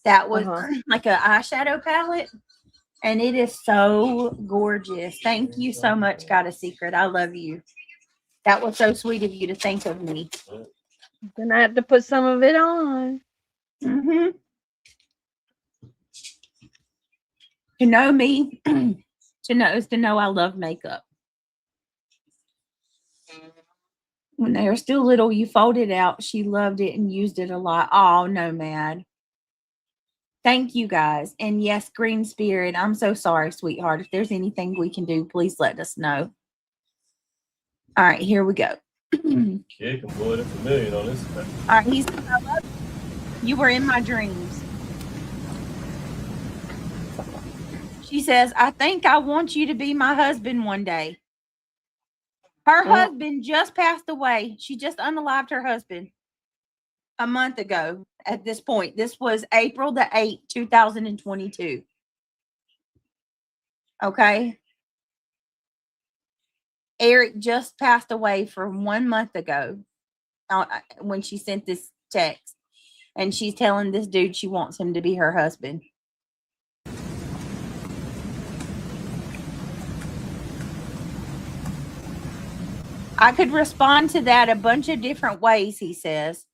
Speaker 1: That was like an eyeshadow palette. And it is so gorgeous. Thank you so much, Got a Secret. I love you. That was so sweet of you to think of me.
Speaker 3: Then I have to put some of it on.
Speaker 1: Mm-hmm. To know me, to know I love makeup. When they were still little, you folded out. She loved it and used it a lot. Oh, Nomad. Thank you, guys. And yes, Green Spirit, I'm so sorry, sweetheart. If there's anything we can do, please let us know. All right, here we go.
Speaker 2: Kick him, boy. That's $1 million on this.
Speaker 1: All right, he said, I love you. You were in my dreams. She says, I think I want you to be my husband one day. Her husband just passed away. She just unalived her husband a month ago at this point. This was April the 8th, 2022. Okay. Eric just passed away from 1 month ago when she sent this text. And she's telling this dude she wants him to be her husband. I could respond to that a bunch of different ways, he says.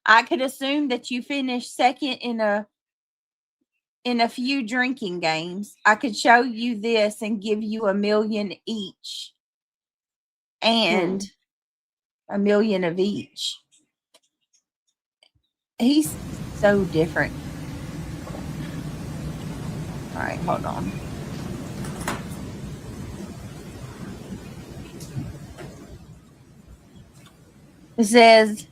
Speaker 1: I could assume that you finished second in a few drinking games. I could show you this and give you $1 million each. And $1 million of each. He's so different. All right, hold on. It says,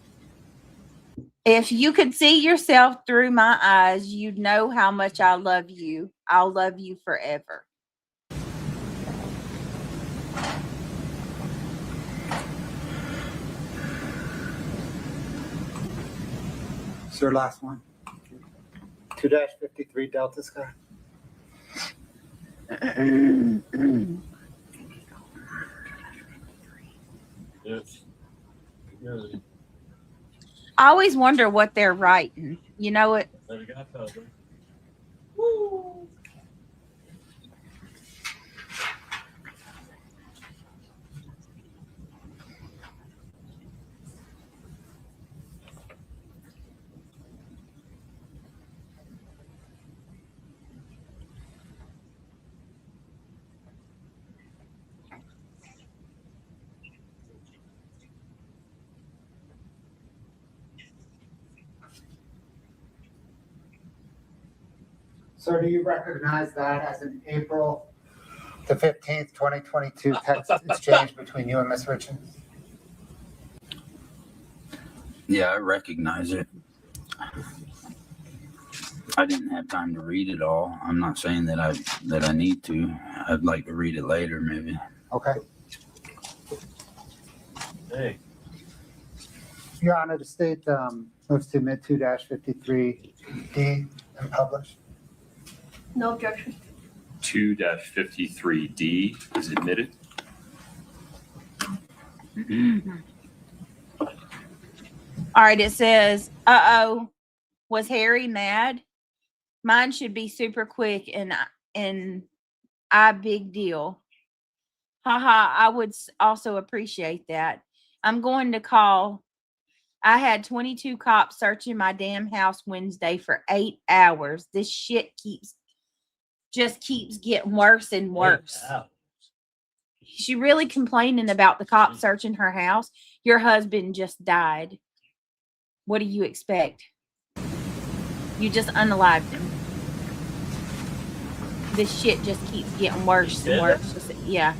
Speaker 1: if you could see yourself through my eyes, you'd know how much I love you. I'll love you forever.
Speaker 4: Sir, last one. 2-53 Delta Sky.
Speaker 2: Yes. Really.
Speaker 1: I always wonder what they're writing. You know what?
Speaker 2: There we go.
Speaker 1: Woo.
Speaker 4: Sir, do you recognize that as an April the 15th, 2022 text exchange between you and Miss Richards?
Speaker 6: Yeah, I recognize it. I didn't have time to read it all. I'm not saying that I need to. I'd like to read it later, maybe.
Speaker 4: Okay.
Speaker 2: Hey.
Speaker 4: Your Honor, the state moves to admit 2-53D and publish.
Speaker 7: No objection.
Speaker 5: 2-53D is admitted.
Speaker 1: All right, it says, was Harry mad? Mine should be super quick and I big deal. Haha, I would also appreciate that. I'm going to call. I had 22 cops searching my damn house Wednesday for 8 hours. This shit just keeps getting worse and worse. She really complaining about the cops searching her house. Your husband just died. What do you expect? You just unalived him. This shit just keeps getting worse and worse. Yeah.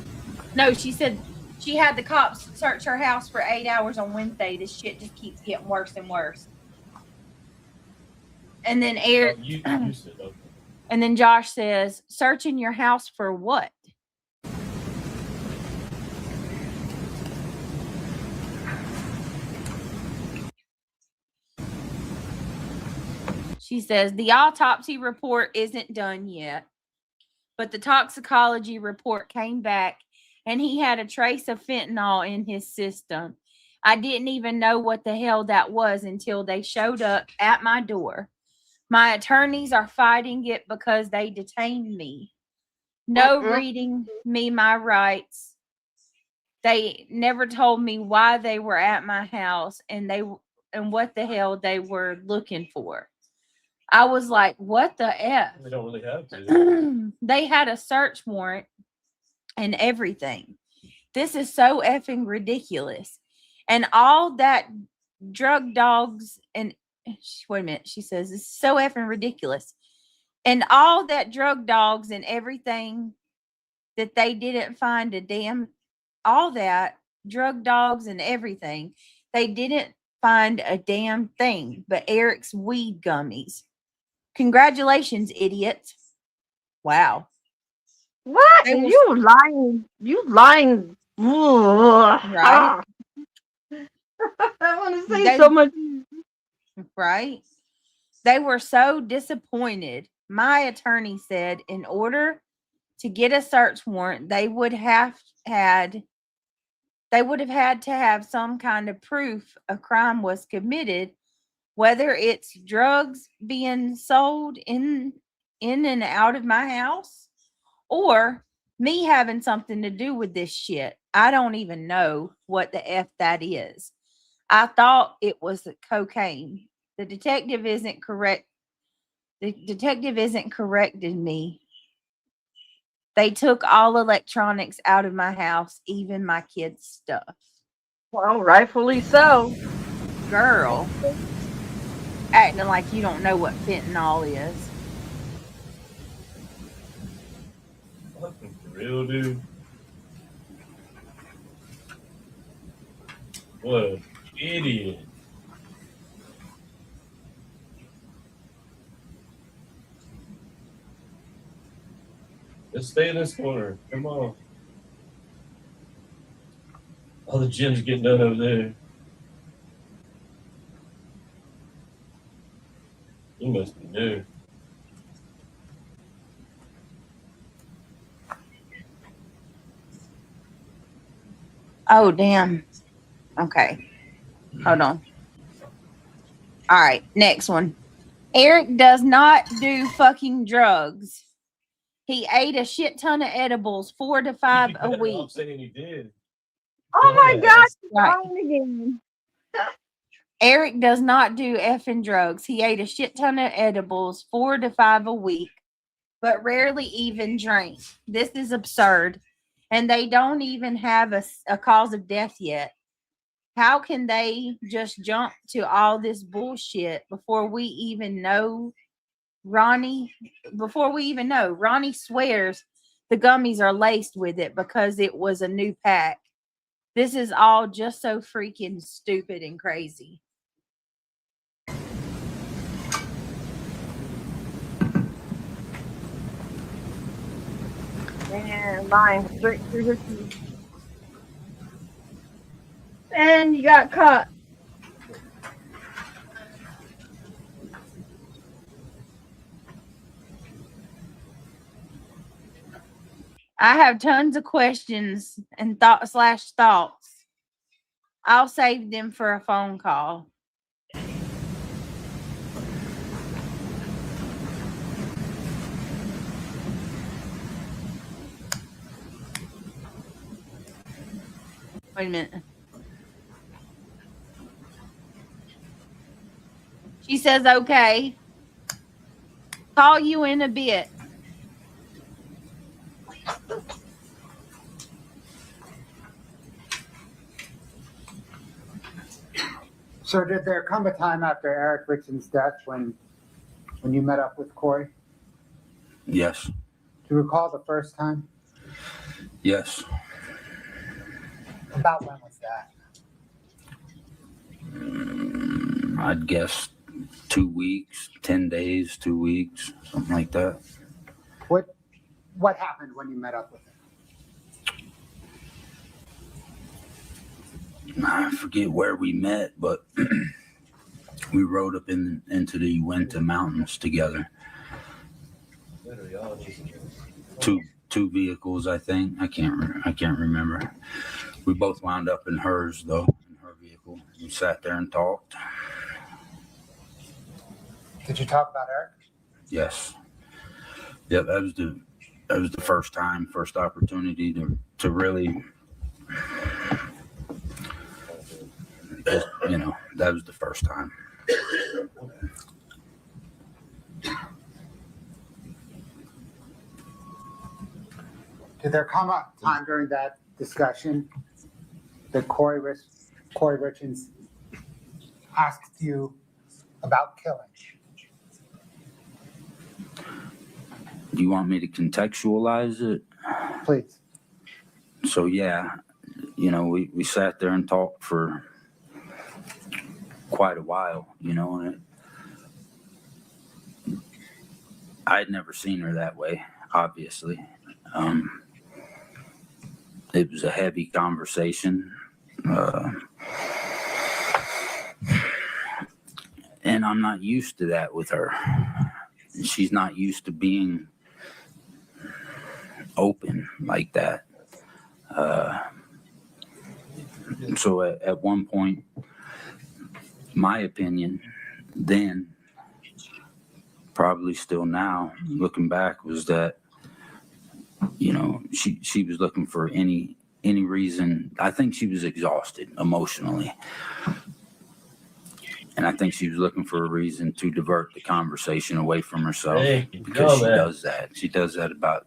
Speaker 1: No, she said she had the cops search her house for 8 hours on Wednesday. This shit just keeps getting worse and worse. And then Eric, and then Josh says, searching your house for what? She says, the autopsy report isn't done yet, but the toxicology report came back and he had a trace of fentanyl in his system. I didn't even know what the hell that was until they showed up at my door. My attorneys are fighting it because they detained me. No reading me my rights. They never told me why they were at my house and what the hell they were looking for. I was like, what the F?
Speaker 2: They don't really have to.
Speaker 1: They had a search warrant and everything. This is so effing ridiculous. And all that drug dogs and wait a minute, she says, it's so effing ridiculous. And all that drug dogs and everything that they didn't find a damn, all that drug dogs, and everything. They didn't find a damn thing but Eric's weed gummies. Congratulations, idiots. Wow.
Speaker 3: What?
Speaker 1: They were
Speaker 3: You lying. You lying.
Speaker 1: right.
Speaker 3: I want to say
Speaker 1: They
Speaker 3: so much.
Speaker 1: right. They were so disappointed. My attorney said in order to get a search warrant, they would have had to have some kind of proof a crime was committed, whether it's drugs being sold in and out of my house or me having something to do with this shit. I don't even know what the F that is. I thought it was cocaine. The detective isn't correct. The detective isn't correcting me. They took all electronics out of my house, even my kids' stuff.
Speaker 3: Well, rightfully so.
Speaker 1: Girl, acting like you don't know what fentanyl is.
Speaker 2: Fucking for real, dude. What an idiot. Let's stay in this corner. Come on. All the gym's getting done over there. You must be new.
Speaker 1: Oh, damn. Okay. Hold on. All right. Next one. Eric does not do fucking drugs. He ate a shit ton of edibles, 4 to 5 a week.
Speaker 2: I'm saying he did.
Speaker 3: Oh my God.
Speaker 1: Right.
Speaker 3: Lying again.
Speaker 1: Eric does not do effing drugs. He ate a shit ton of edibles, 4 to 5 a week, but rarely even drank. This is absurd. And they don't even have a cause of death yet. How can they just jump to all this bullshit before we even know? Ronnie swears the gummies are laced with it because it was a new pack. This is all just so freaking stupid and crazy.
Speaker 3: Man, lying straight through the teeth. And you got caught.
Speaker 1: I have tons of questions and thoughts. I'll save them for a phone call. Wait a minute. She says, okay. Call you in a bit.
Speaker 4: So did there come a time after Eric Richardson's death when you met up with Corey?
Speaker 6: Yes.
Speaker 4: Do you recall the first time?
Speaker 6: Yes.
Speaker 4: About when was that?
Speaker 6: I'd guess 2 weeks, 10 days, 2 weeks, something like that.
Speaker 4: What happened when you met up with him?
Speaker 6: I forget where we met, but we rode up into the Uinta Mountains together.
Speaker 2: Literally all these.
Speaker 6: Two vehicles, I think. I can't remember. We both wound up in hers though, in her vehicle. We sat there and talked.
Speaker 4: Did you talk about Eric?
Speaker 6: Yes. Yeah, that was the first opportunity to really, that was the first time.
Speaker 4: Did there come a time during that discussion that Corey Richards asked you about killing?
Speaker 6: Do you want me to contextualize it?
Speaker 4: Please.
Speaker 6: So yeah, we sat there and talked for quite a while, and I'd never seen her that way, obviously. It was a heavy conversation. And I'm not used to that with her. She's not used to being open like that. So at one point, my opinion then, probably still now, looking back, was that, she was looking for any reason. I think she was exhausted emotionally. And I think she was looking for a reason to divert the conversation away from herself, because she does that. She does that about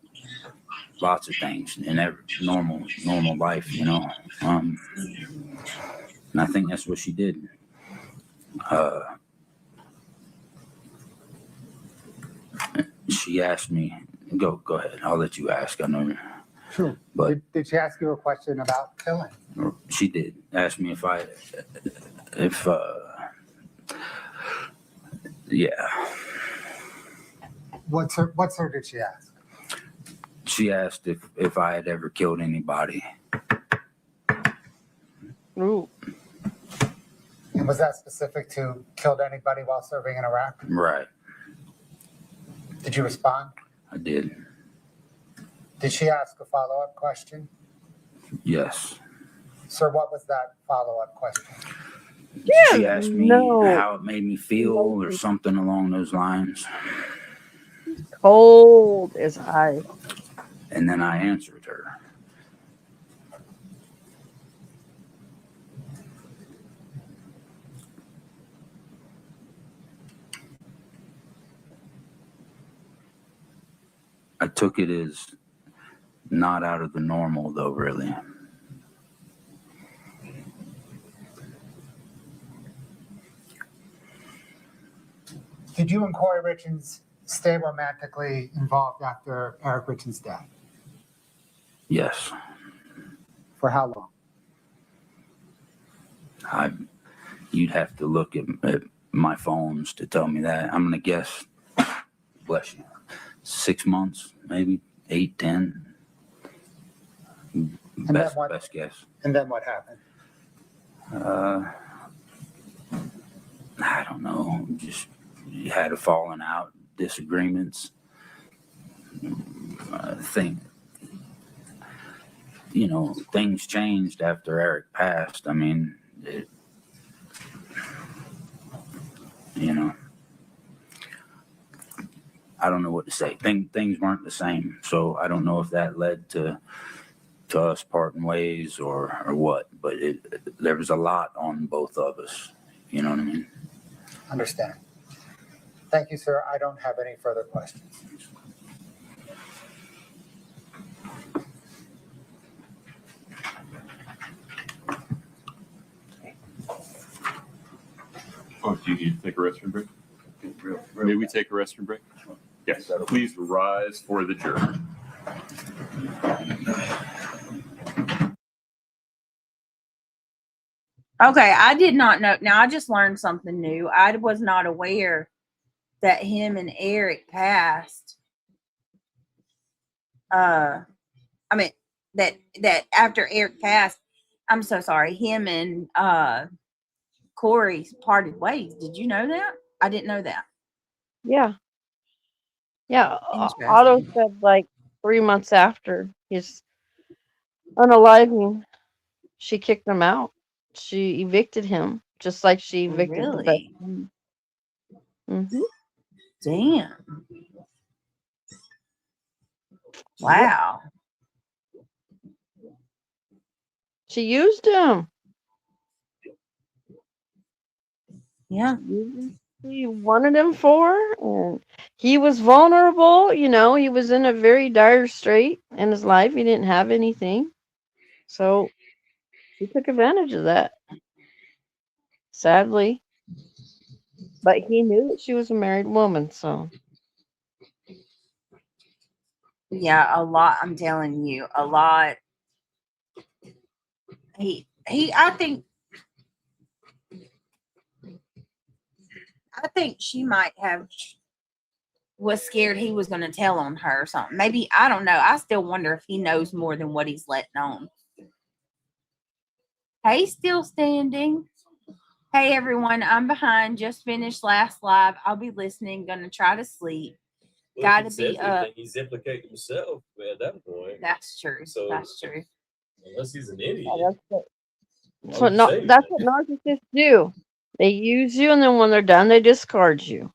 Speaker 6: lots of things in every normal life, and I think that's what she did. She asked me, go ahead. I'll let you ask. I know.
Speaker 4: Sure.
Speaker 6: But
Speaker 4: did she ask you a question about killing?
Speaker 6: She did ask me yeah.
Speaker 4: What sir did she ask?
Speaker 6: She asked if I had ever killed anybody.
Speaker 3: Ooh.
Speaker 4: And was that specific to killed anybody while serving in Iraq?
Speaker 6: Right.
Speaker 4: Did you respond?
Speaker 6: I did.
Speaker 4: Did she ask a follow-up question?
Speaker 6: Yes.
Speaker 4: Sir, what was that follow-up question?
Speaker 6: She asked me how it made me feel or something along those lines.
Speaker 3: Cold as ice.
Speaker 6: And then I answered her. I took it as not out of the normal, though, really.
Speaker 4: Did you and Corey Richards stay romantically involved after Eric Richards' death?
Speaker 6: Yes.
Speaker 4: For how long?
Speaker 6: You'd have to look at my phones to tell me that. I'm going to guess, bless you, 6 months, maybe 8, 10. Best guess.
Speaker 4: And then what happened?
Speaker 6: I don't know. Just you had a falling out, disagreements. I think, things changed after Eric passed. I mean, I don't know what to say. Things weren't the same. So I don't know if that led to us parting ways or what, but there was a lot on both of us. You know what I mean?
Speaker 4: Understand. Thank you, sir. I don't have any further questions.
Speaker 5: Oh, do you need to take a restroom break? May we take a restroom break? Yes. Please rise for the jury.
Speaker 1: Okay, I did not know. Now, I just learned something new. I was not aware that him and Eric passed. I mean, that after Eric passed, I'm so sorry, him and Corey parted ways. Did you know that? I didn't know that.
Speaker 3: Yeah. Yeah. Otto said like 3 months after his unaliving, she kicked him out. She evicted him, just like she evicted the best friend. Mm-hmm.
Speaker 1: Damn. Wow.
Speaker 3: She used him.
Speaker 1: Yeah.
Speaker 3: He wanted him for, and he was vulnerable. He was in a very dire strait in his life. He didn't have anything. So he took advantage of that. Sadly. But he knew that she was a married woman, so.
Speaker 1: Yeah, a lot. I'm telling you, a lot I think she might have was scared he was going to tell on her or something. Maybe, I don't know. I still wonder if he knows more than what he's letting on. Hey, still standing. Hey, everyone. I'm behind. Just finished last live. I'll be listening. Going to try to sleep.
Speaker 2: Well,
Speaker 1: Gotta
Speaker 2: if he
Speaker 1: be
Speaker 2: says anything, he's implicating himself at that point.
Speaker 1: That's true.
Speaker 2: So-
Speaker 1: That's true.
Speaker 2: Unless he's an idiot.
Speaker 3: Yeah,
Speaker 2: Why would you say
Speaker 3: that's
Speaker 2: anything?
Speaker 3: what narcissists do. They use you, and then when they're done, they discard you.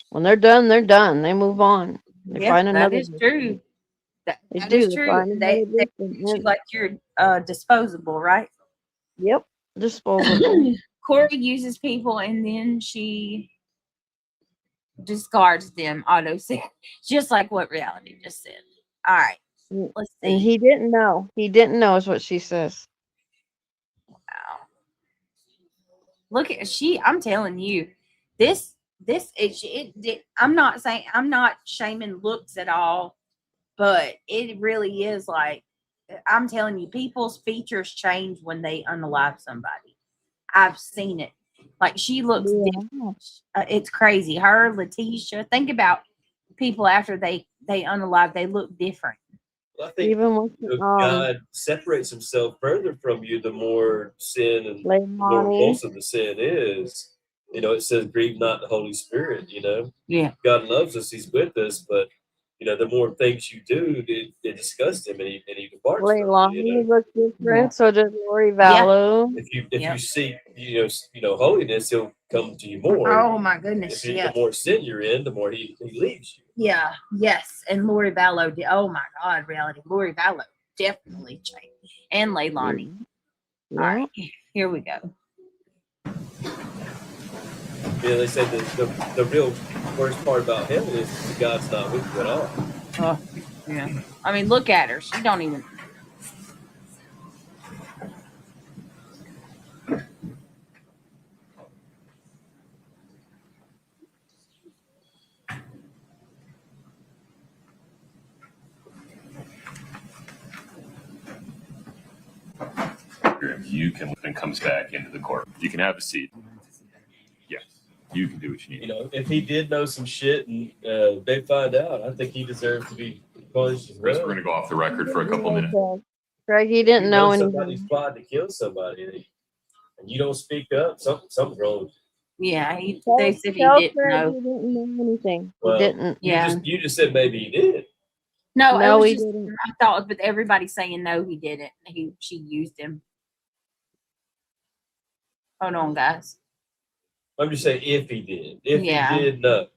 Speaker 3: When they're done, they're done. They move on. They
Speaker 1: Yeah,
Speaker 3: find
Speaker 1: that
Speaker 3: another.
Speaker 1: is true.
Speaker 3: They
Speaker 1: That
Speaker 3: do.
Speaker 1: is
Speaker 3: They
Speaker 1: true.
Speaker 3: find
Speaker 1: They
Speaker 3: another
Speaker 1: treat you
Speaker 3: person.
Speaker 1: like you're disposable, right?
Speaker 3: Yep, disposable.
Speaker 1: Corey uses people and then she discards them. Auto said, just like what reality just said. All right, let's see.
Speaker 3: And he didn't know. He didn't know is what she says.
Speaker 1: Wow. Look at I'm telling you, I'm not shaming looks at all, but it really is like, I'm telling you, people's features change when they unalive somebody. I've seen it. Like, she looks different. It's crazy. Her, Letitia, think about people after they unalive, they look different.
Speaker 2: Well, I think
Speaker 3: Even with
Speaker 2: God separates himself further from you the more sin and the more
Speaker 3: Leilani.
Speaker 2: repulsive the sin is. You know, it says, grieve not the Holy Spirit, you know.
Speaker 1: Yeah.
Speaker 2: God loves us, he's with us, but, you know, the more things you do, it disgusts him and he departs from you,
Speaker 3: Leilani
Speaker 2: you know.
Speaker 3: looks different.
Speaker 1: Yeah.
Speaker 3: So does Lori Vallow.
Speaker 2: If you seek, you know, holiness, he'll come to you more.
Speaker 1: Oh my goodness.
Speaker 2: The
Speaker 1: Yeah.
Speaker 2: more sin you're in, the more he leaves you.
Speaker 1: Yeah. Yes. And Lori Vallow did. Oh my God, reality. Lori Vallow definitely changed. And Leilani.
Speaker 3: Yeah.
Speaker 1: All right. Here we go.
Speaker 2: Yeah, they say the real worst part about hell is that God's not with you at all.
Speaker 1: Oh, yeah. I mean, look at her. She don't even.
Speaker 5: You can and comes back into the court. You can have a seat. Yes, you can do what you need.
Speaker 2: You know, if he did know some shit and they find out, I think he deserves to be punished as
Speaker 5: Chris,
Speaker 2: well.
Speaker 5: we're going to go off the record for a couple minutes.
Speaker 3: Greg, he didn't know anything.
Speaker 2: Somebody's plotting to kill somebody, and you don't speak up. Something's wrong.
Speaker 1: Yeah. They said he
Speaker 3: Tell
Speaker 1: didn't
Speaker 3: Greg
Speaker 1: know.
Speaker 3: he didn't know anything.
Speaker 2: Well,
Speaker 3: He didn't.
Speaker 1: Yeah.
Speaker 2: You just said maybe he did.
Speaker 1: No,
Speaker 3: No,
Speaker 1: it was
Speaker 3: he
Speaker 1: just,
Speaker 3: didn't.
Speaker 1: I thought, but everybody's saying no, he didn't. She used him. Hold on, guys.
Speaker 2: I'm just saying if he did. If
Speaker 1: Yeah.
Speaker 2: he did know.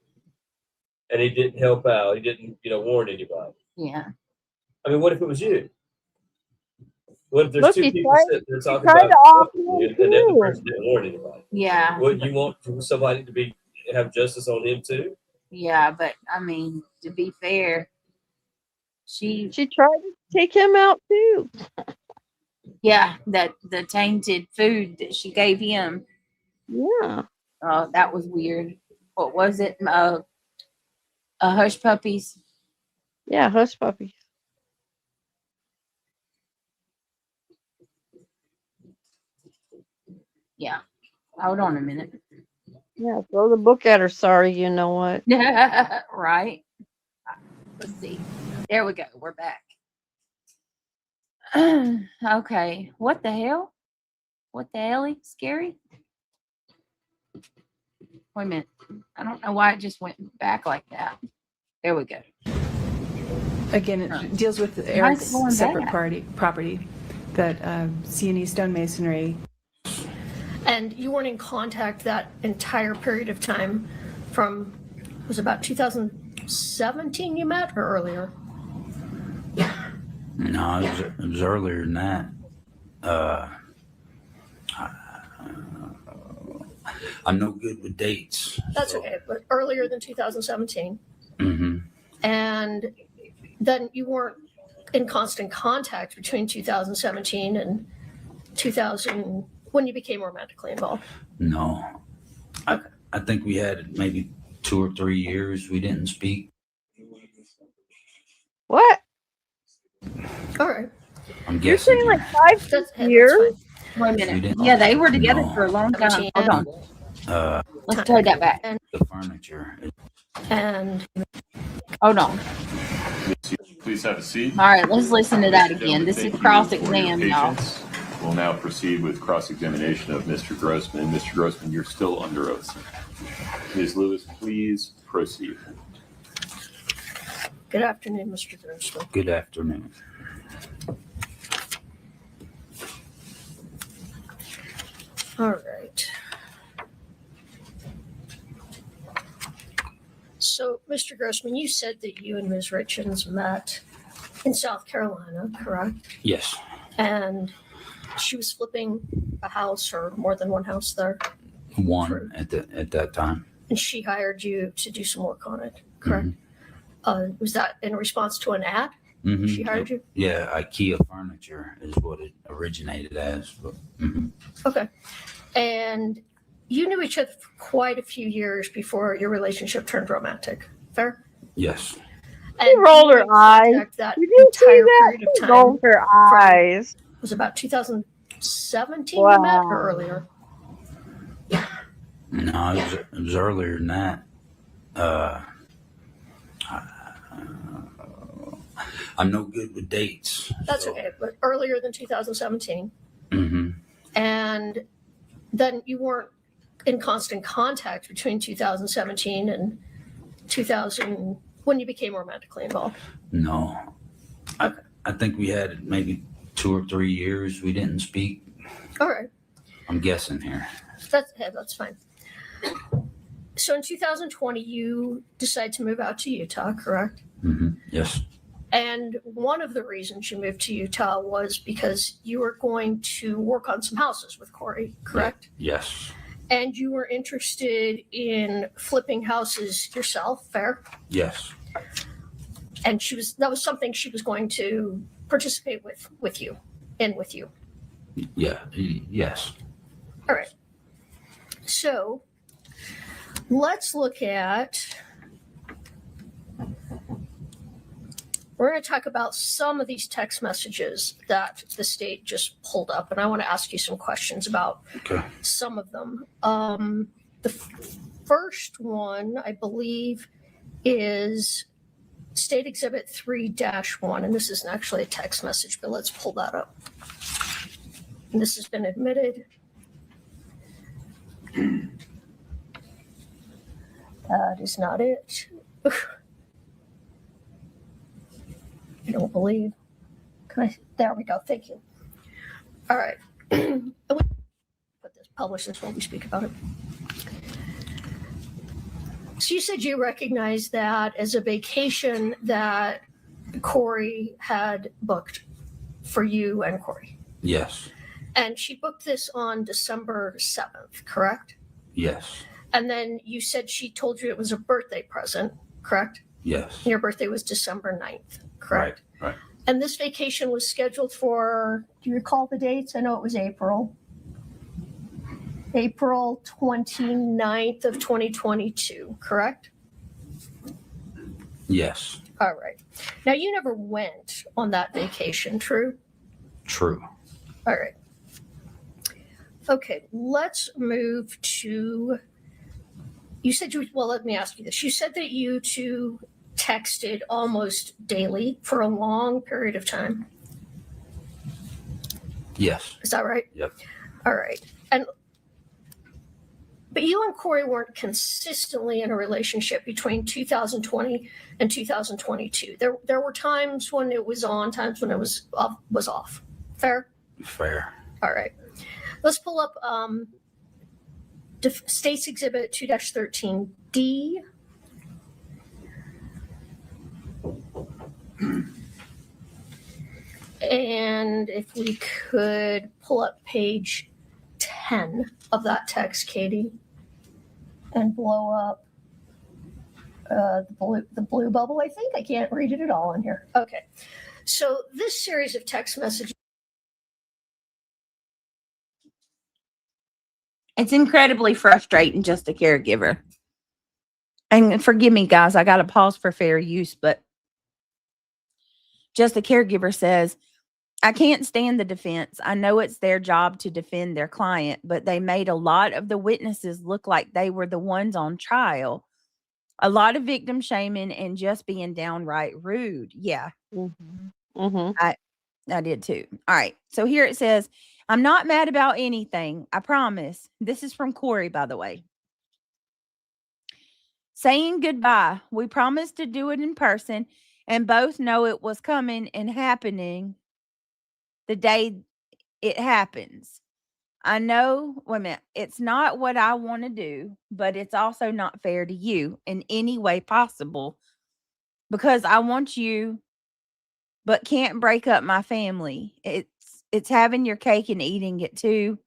Speaker 2: And he didn't help out. He didn't, warn anybody.
Speaker 1: Yeah.
Speaker 2: I mean, what if it was you? What if there's
Speaker 3: Look,
Speaker 2: two
Speaker 3: he
Speaker 2: people
Speaker 3: tried-
Speaker 2: sitting there talking
Speaker 3: tried
Speaker 2: about
Speaker 3: to offer
Speaker 2: you,
Speaker 3: him
Speaker 2: and then the
Speaker 3: too.
Speaker 2: person didn't warn anybody?
Speaker 1: Yeah.
Speaker 2: Wouldn't you want somebody to have justice on him too?
Speaker 1: Yeah, but I mean, to be fair,
Speaker 3: She tried to take him out too.
Speaker 1: that the tainted food that she gave him,
Speaker 3: Yeah.
Speaker 1: that was weird. What was it? Hush puppies.
Speaker 3: Yeah, hush puppies.
Speaker 1: Yeah. Hold on a minute.
Speaker 3: Yeah, throw the book at her. Sorry, you know what?
Speaker 1: Right. Let's see. There we go. We're back. Okay. What the hell? What the hell? Scary? Wait a minute. I don't know why it just went back like that. There we go.
Speaker 8: Again, it deals with Eric's
Speaker 1: going
Speaker 8: separate
Speaker 1: back?
Speaker 8: property, that C&E stonemasonry.
Speaker 7: And you weren't in contact that entire period of time from, it was about 2017 you met or earlier?
Speaker 6: No, it was earlier than that. I'm no good with dates.
Speaker 7: That's
Speaker 6: so.
Speaker 7: okay, but earlier than 2017.
Speaker 6: Mm-hmm.
Speaker 7: And then you weren't in constant contact between 2017 and 2000 when you became romantically involved.
Speaker 6: No. I think we had maybe 2 or 3 years we didn't speak.
Speaker 3: What?
Speaker 7: All right.
Speaker 6: I'm
Speaker 3: You're
Speaker 6: guessing
Speaker 3: saying like
Speaker 6: here.
Speaker 3: 5
Speaker 7: That's
Speaker 3: years?
Speaker 1: Wait a
Speaker 6: She
Speaker 1: minute.
Speaker 6: didn't-
Speaker 1: Yeah, they were together
Speaker 6: No.
Speaker 1: for a long time.
Speaker 7: 17.
Speaker 1: Hold on. Let's play that back.
Speaker 7: And,
Speaker 6: The furniture.
Speaker 7: and
Speaker 1: Hold on.
Speaker 5: Please have a seat.
Speaker 1: All right, let's listen to that again. This is cross-exam, y'all.
Speaker 5: We'll now proceed with cross-examination of Mr. Grossman. Mr. Grossman, you're still under oath. Ms. Lewis, please proceed.
Speaker 7: good afternoon, Mr. Grossman.
Speaker 6: Good afternoon.
Speaker 7: All right. So, Mr. Grossman, you said that you and Ms. Richens met in South Carolina, correct?
Speaker 6: Yes.
Speaker 7: And she was flipping a house or more than one house there,
Speaker 6: One at that time.
Speaker 7: and she hired you to do some work on it, correct? Was that in response to an ad?
Speaker 6: Mhm.
Speaker 7: She hired you?
Speaker 6: Yeah, IKEA furniture is what it originated as. But,
Speaker 7: Okay. And you knew each other for quite a few years before your relationship turned romantic. Fair?
Speaker 6: Yes.
Speaker 7: And
Speaker 3: She rolled
Speaker 7: you
Speaker 3: her
Speaker 7: were in contact
Speaker 3: eyes.
Speaker 7: That
Speaker 3: Did you see
Speaker 7: entire
Speaker 3: that?
Speaker 7: period of
Speaker 3: She
Speaker 7: time
Speaker 3: rolled her eyes.
Speaker 7: was about 2017 you met
Speaker 3: Wow.
Speaker 7: or earlier?
Speaker 6: No, it was earlier than that. I'm no good with dates.
Speaker 7: That's
Speaker 6: so-
Speaker 7: okay, but earlier than 2017.
Speaker 6: Mhm.
Speaker 7: And then you weren't in constant contact between 2017 and 2000 when you became romantically involved.
Speaker 6: No. I think we had maybe 2 or 3 years we didn't speak.
Speaker 7: All right.
Speaker 6: I'm guessing here.
Speaker 7: That's fine. So in 2020, you decided to move out to Utah, correct?
Speaker 6: Yes.
Speaker 7: And one of the reasons you moved to Utah was because you were going to work on some houses with Corey, correct?
Speaker 6: Yes.
Speaker 7: And you were interested in flipping houses yourself, fair?
Speaker 6: Yes.
Speaker 7: And that was something she was going to participate with you.
Speaker 6: Yeah. Yes.
Speaker 7: All right. So let's look at, we're going to talk about some of these text messages that the state just pulled up. And I want to ask you some questions about
Speaker 6: Okay.
Speaker 7: some of them. The first one, I believe, is State Exhibit 3-1. And this isn't actually a text message, but let's pull that up. And this has been admitted. That is not it. I don't believe. There we go. Thank you. All right. Publish this while we speak about it. So you said you recognized that as a vacation that Corey had booked for you and Corey.
Speaker 6: Yes.
Speaker 7: And she booked this on December 7th, correct?
Speaker 6: Yes.
Speaker 7: And then you said she told you it was a birthday present, correct?
Speaker 6: Yes.
Speaker 7: Your birthday was December 9th, correct?
Speaker 6: Right.
Speaker 7: And this vacation was scheduled for, do you recall the dates? I know it was April 29th of 2022, correct?
Speaker 6: Yes.
Speaker 7: All right. Now, you never went on that vacation, true?
Speaker 6: True.
Speaker 7: All right. Okay, let's move to, let me ask you this. You said that you two texted almost daily for a long period of time.
Speaker 6: Yes.
Speaker 7: Is that right?
Speaker 6: Yep.
Speaker 7: All right. But you and Corey weren't consistently in a relationship between 2020 and 2022. There were times when it was on, times when it was off. Fair?
Speaker 6: Fair.
Speaker 7: All right. Let's pull up State's Exhibit 2-13D. And if we could pull up page 10 of that text, Katie, and blow up the blue bubble, I think. I can't read it at all in here. Okay. So this series of text messages.
Speaker 1: It's incredibly frustrating just a caregiver. And forgive me, guys, I got to pause for fair use, but just a caregiver says, I can't stand the defense. I know it's their job to defend their client, but they made a lot of the witnesses look like they were the ones on trial. A lot of victim shaming and just being downright rude. Yeah. I did too. All right. So here it says, I'm not mad about anything. I promise. This is from Corey, by the way. Saying goodbye. We promised to do it in person and both know it was coming and happening the day it happens. I know, wait a minute, it's not what I want to do, but it's also not fair to you in any way possible because I want you, but can't break up my family. It's having your cake and eating it too.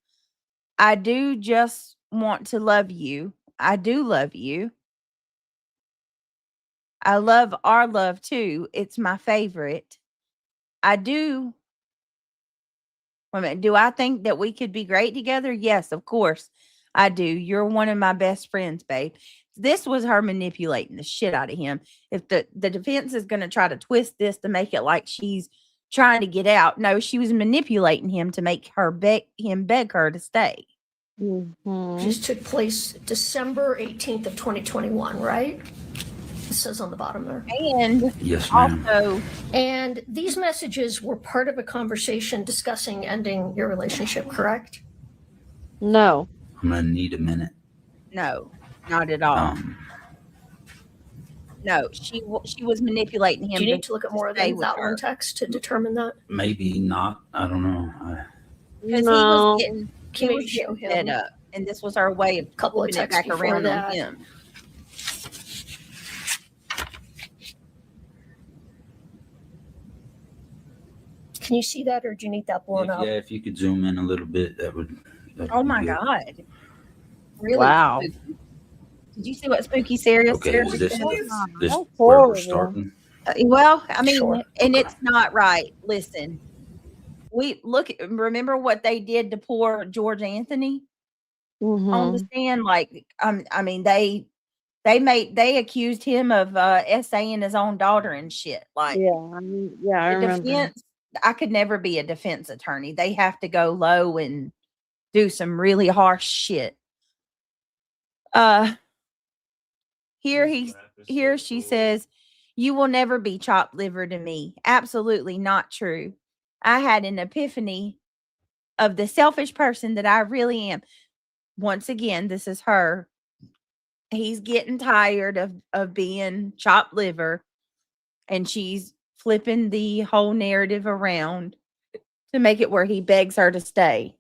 Speaker 1: I do just want to love you. I do love you. I love our love too. It's my favorite. I do. Wait a minute. Do I think that we could be great together? Yes, of course I do. You're one of my best friends, babe. This was her manipulating the shit out of him. If the defense is going to try to twist this to make it like she's trying to get out, no, she was manipulating him to make her beg her to stay.
Speaker 7: This took place December 18th of 2021, right? It says on the bottom there.
Speaker 1: And
Speaker 6: yes, ma'am.
Speaker 1: Also,
Speaker 7: and these messages were part of a conversation discussing ending your relationship, correct?
Speaker 3: No.
Speaker 6: I'm gonna need a minute.
Speaker 1: No, not at all. No, she was manipulating him.
Speaker 7: Do you need to look at more than that one text to determine that?
Speaker 6: Maybe not. I don't know.
Speaker 1: Because he was getting fed up, and this was her way of
Speaker 7: a couple of texts
Speaker 1: back around on him.
Speaker 7: Can you see that, or do you need that blown up?
Speaker 6: Yeah, if you could zoom in a little bit, that would.
Speaker 1: Oh my God! Really?
Speaker 3: Wow.
Speaker 1: Spooky. Did you see what Spooky Sarah?
Speaker 6: Okay, is this where we're starting?
Speaker 1: Well, I mean, and it's not right. Listen, remember what they did to poor George Anthony on the stand. Like, I mean, they accused him of essaying his own daughter and shit. Like,
Speaker 3: I remember.
Speaker 1: Defense. I could never be a defense attorney. They have to go low and do some really harsh shit. Here she says, you will never be chopped liver to me. Absolutely not true. I had an epiphany of the selfish person that I really am. Once again, this is her. He's getting tired of being chopped liver, and she's flipping the whole narrative around to make it where he begs her to stay.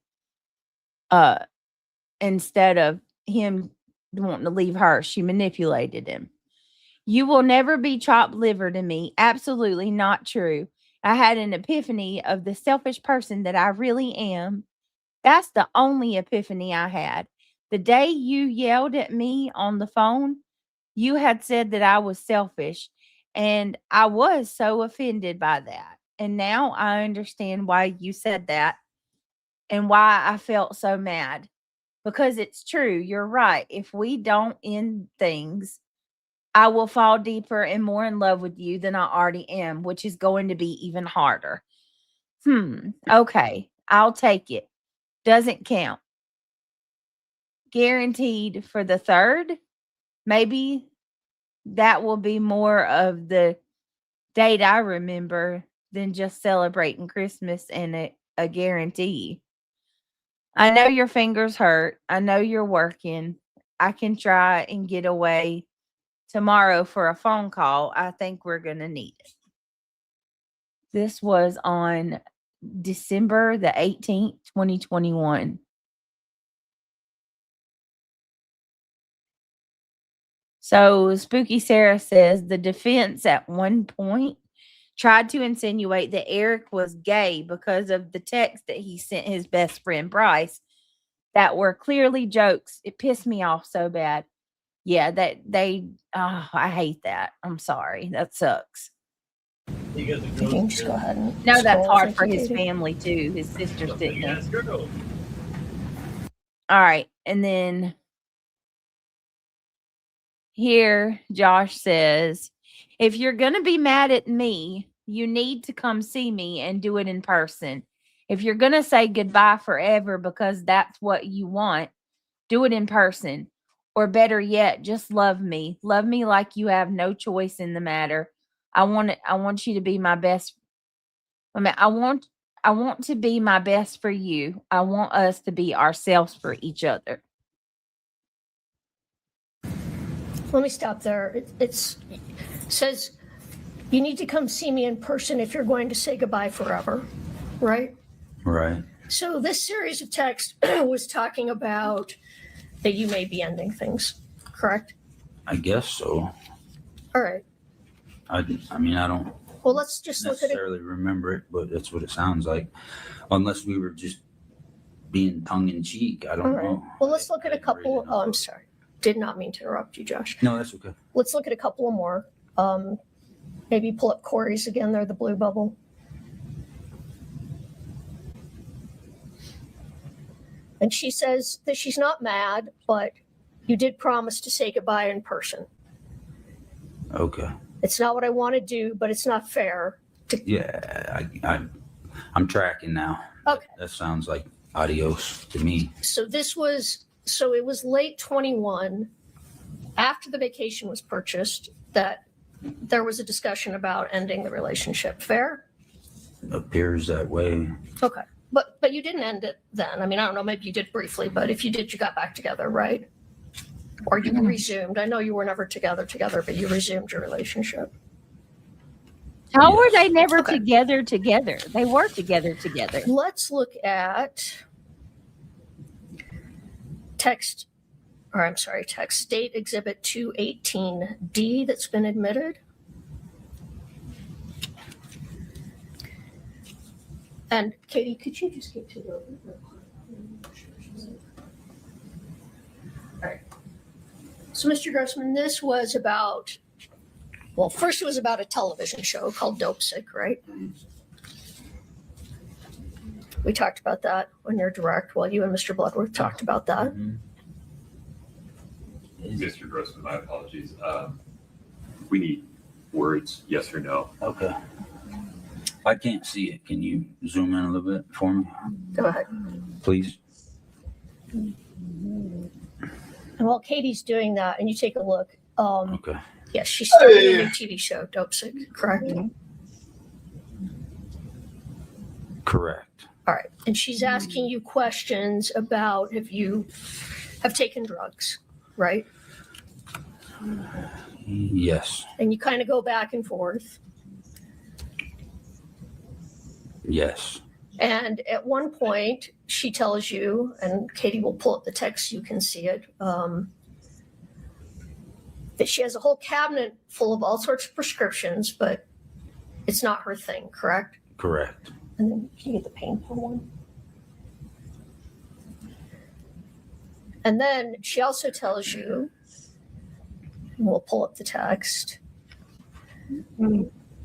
Speaker 1: Instead of him wanting to leave her, she manipulated him. You will never be chopped liver to me. Absolutely not true. I had an epiphany of the selfish person that I really am. That's the only epiphany I had. The day you yelled at me on the phone, you had said that I was selfish, and I was so offended by that. And now I understand why you said that and why I felt so mad. Because it's true. You're right. If we don't end things, I will fall deeper and more in love with you than I already am, which is going to be even harder. Okay. I'll take it. Doesn't count. Guaranteed for the 3rd. Maybe that will be more of the date I remember than just celebrating Christmas and a guarantee. I know your fingers hurt. I know you're working. I can try and get away tomorrow for a phone call. I think we're going to need it. This was on December the 18th, 2021. So Spooky Sarah says the defense at one point tried to insinuate that Eric was gay because of the text that he sent his best friend Bryce that were clearly jokes. It pissed me off so bad. Yeah, I hate that. I'm sorry. That sucks.
Speaker 7: You can just go ahead and
Speaker 1: no, that's hard for his family too. His sister's sitting there. All right. And then here Josh says, if you're going to be mad at me, you need to come see me and do it in person. If you're going to say goodbye forever because that's what you want, do it in person. Or better yet, just love me. Love me like you have no choice in the matter. I want you to be my best. I want to be my best for you. I want us to be ourselves for each other.
Speaker 7: Let me stop there. It says you need to come see me in person if you're going to say goodbye forever, right?
Speaker 6: Right.
Speaker 7: So this series of text was talking about that you may be ending things, correct?
Speaker 6: I guess so.
Speaker 7: All right.
Speaker 6: I mean, I don't
Speaker 7: Well, let's just look at it.
Speaker 6: necessarily remember it, but that's what it sounds like. Unless we were just being tongue in cheek. I
Speaker 7: All
Speaker 6: don't
Speaker 7: right.
Speaker 6: know.
Speaker 7: Well, let's look at a
Speaker 6: I really
Speaker 7: couple.
Speaker 6: don't
Speaker 7: Oh, I'm
Speaker 6: know.
Speaker 7: sorry. Did not mean to interrupt you, Josh.
Speaker 6: No, that's okay.
Speaker 7: Let's look at a couple of more. Maybe pull up Corey's again there, the blue bubble. And she says that she's not mad, but you did promise to say goodbye in person.
Speaker 6: Okay.
Speaker 7: It's not what I want to do, but it's not fair.
Speaker 6: Yeah, I'm tracking now.
Speaker 7: Okay.
Speaker 6: That sounds like adios to me.
Speaker 7: So it was late 21 after the vacation was purchased that there was a discussion about ending the relationship. Fair?
Speaker 6: Appears that way.
Speaker 7: Okay. But you didn't end it then. I mean, I don't know, maybe you did briefly, but if you did, you got back together, right? Or you resumed. I know you were never together, but you resumed your relationship.
Speaker 1: How
Speaker 6: Yes.
Speaker 1: were they never
Speaker 7: Okay.
Speaker 1: together? They were together.
Speaker 7: Let's look at text State Exhibit 218D that's been admitted. And Katie, could you just get to the. All right. So, Mr. Grossman, this was about, well, first it was about a television show called Dope Sick, right? We talked about that when you're direct. Well, you and Mr. Bloodworth talked about that.
Speaker 5: Mr. Grossman, my apologies. We need words, yes or no.
Speaker 6: Okay. I can't see it. Can you zoom in a little bit for me,
Speaker 7: Go ahead.
Speaker 6: please?
Speaker 7: And while Katie's doing that, and you take a look,
Speaker 6: Okay.
Speaker 7: yes, she's starting a new TV show, Dope Sick, correct?
Speaker 6: Correct.
Speaker 7: All right. And she's asking you questions about if you have taken drugs, right?
Speaker 6: Yes.
Speaker 7: And you kind of go back and forth.
Speaker 6: Yes.
Speaker 7: And at one point, she tells you, and Katie will pull up the text, you can see it, that she has a whole cabinet full of all sorts of prescriptions, but it's not her thing, correct?
Speaker 6: Correct.
Speaker 7: And then can you get the painful one? And then she also tells you, and we'll pull up the text,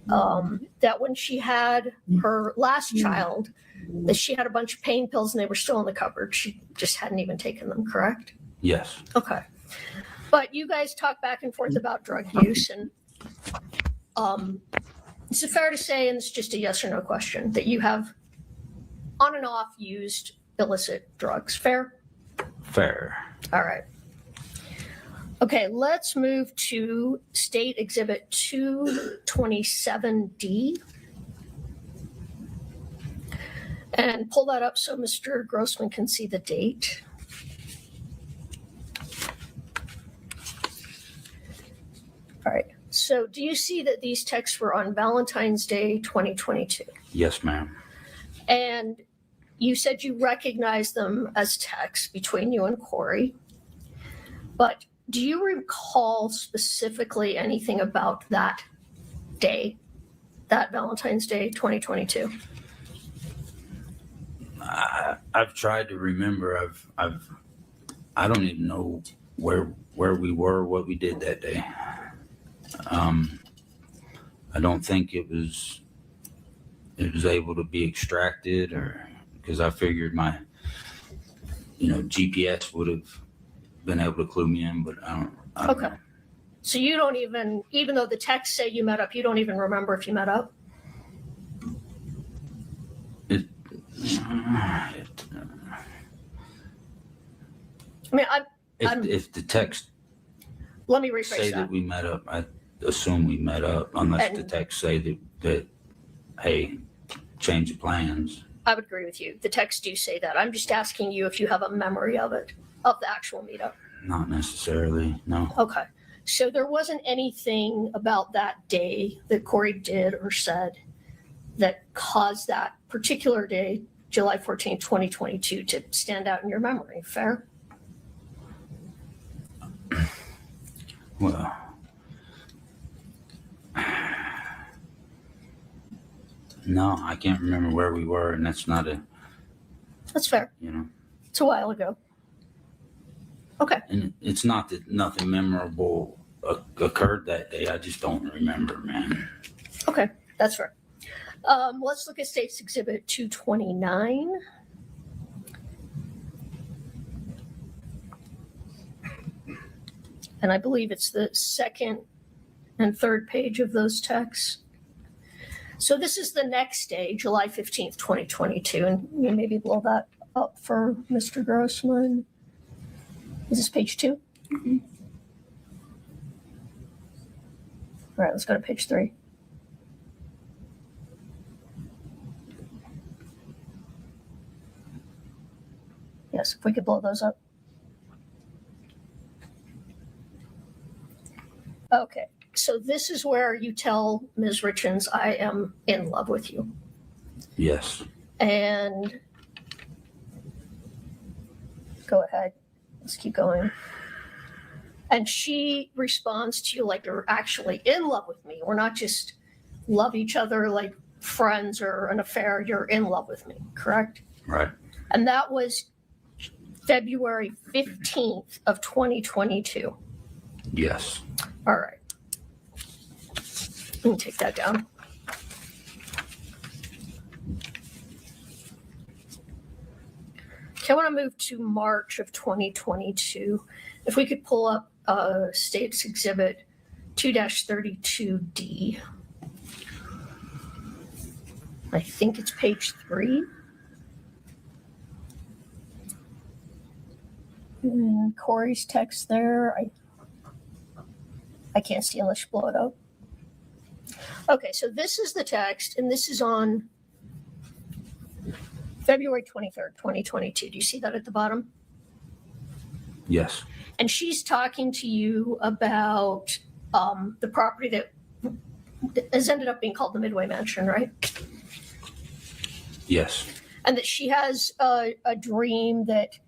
Speaker 7: that when she had her last child, that she had a bunch of pain pills and they were still in the cupboard. She just hadn't even taken them, correct?
Speaker 6: Yes.
Speaker 7: Okay. But you guys talk back and forth about drug use, and is it fair to say, and it's just a yes or no question, that you have on and off used illicit drugs? Fair?
Speaker 6: Fair.
Speaker 7: All right. Okay, let's move to State Exhibit 227D. And pull that up so Mr. Grossman can see the date. All right. So do you see that these texts were on Valentine's Day 2022?
Speaker 6: Yes, ma'am.
Speaker 7: And you said you recognized them as texts between you and Corey. But do you recall specifically anything about that day, that Valentine's Day 2022?
Speaker 6: I've tried to remember. I don't even know where we were, what we did that day. I don't think it was able to be extracted, or because I figured my GPS would have been able to clue me in, but I don't
Speaker 7: Okay.
Speaker 6: know.
Speaker 7: So you don't even though the texts say you met up, you don't even remember if you met up? I mean,
Speaker 6: If the text
Speaker 7: let me
Speaker 6: say
Speaker 7: rephrase
Speaker 6: that we met up, I assume we met up, unless the
Speaker 7: And-
Speaker 6: text say that, hey, change of plans.
Speaker 7: I would agree with you. The texts do say that. I'm just asking you if you have a memory of it, of the actual meetup.
Speaker 6: Not necessarily, no.
Speaker 7: Okay. So there wasn't anything about that day that Corey did or said that caused that particular day, July 14th, 2022, to stand out in your memory. Fair?
Speaker 6: Well, no, I can't remember where we were, and that's not
Speaker 7: That's fair. It's a while ago. Okay.
Speaker 6: And it's not that nothing memorable occurred that day. I just don't remember, man.
Speaker 7: Okay. That's fair. Let's look at State's Exhibit 229. And I believe it's the second and third page of those texts. So this is the next day, July 15th, 2022. And you maybe blow that up for Mr. Grossman. Is this page 2?
Speaker 1: Mhm.
Speaker 7: All right, let's go to page 3. Yes, if we could blow those up. Okay, so this is where you tell Ms. Richens, I am in love with you.
Speaker 6: Yes.
Speaker 7: And go ahead, let's keep going. And she responds to you like you're actually in love with me. We're not just love each other like friends or an affair. You're in love with me, correct?
Speaker 6: Right.
Speaker 7: And that was February 15th of 2022.
Speaker 6: Yes.
Speaker 7: All right. Let me take that down. Okay, I want to move to March of 2022. If we could pull up State's Exhibit 2-32D. I think it's page 3. And Corey's text there. I can't see unless you blow it up. Okay, so this is the text, and this is on February 23rd, 2022. Do you see that at the bottom?
Speaker 6: Yes.
Speaker 7: And she's talking to you about the property that has ended up being called the Midway Mansion, right?
Speaker 6: Yes.
Speaker 7: And that she has a dream that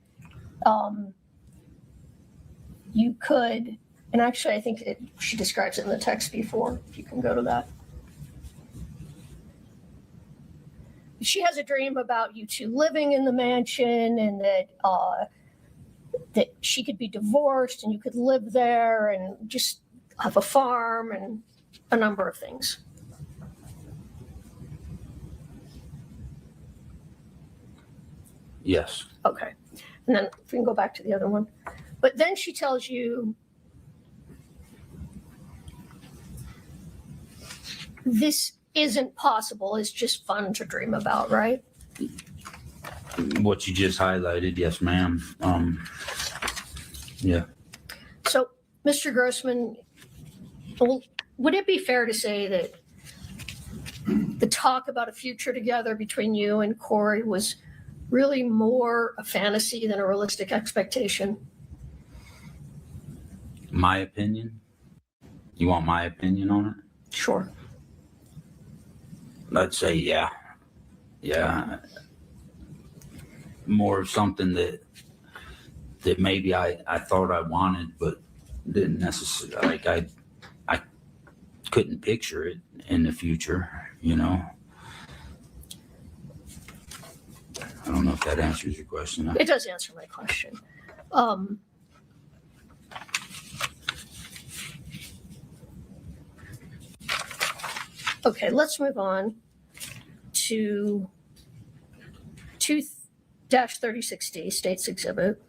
Speaker 7: you could, and actually I think she describes it in the text before, if you can go to that. She has a dream about you two living in the mansion, and that she could be divorced and you could live there and just have a farm and a number of things.
Speaker 6: Yes.
Speaker 7: Okay. And then if we can go back to the other one. But then she tells you this isn't possible. It's just fun to dream about, right?
Speaker 6: What you just highlighted, yes, ma'am. Yeah.
Speaker 7: So, Mr. Grossman, would it be fair to say that the talk about a future together between you and Corey was really more a fantasy than a realistic expectation?
Speaker 6: My opinion? You want my opinion on it?
Speaker 7: Sure.
Speaker 6: I'd say, yeah. Yeah. More of something that maybe I thought I wanted, but didn't necessarily, like I couldn't picture it in the future, you know? I don't know if that answers your question.
Speaker 7: It does answer my question. Okay, let's move on to 2-36D, State's Exhibit.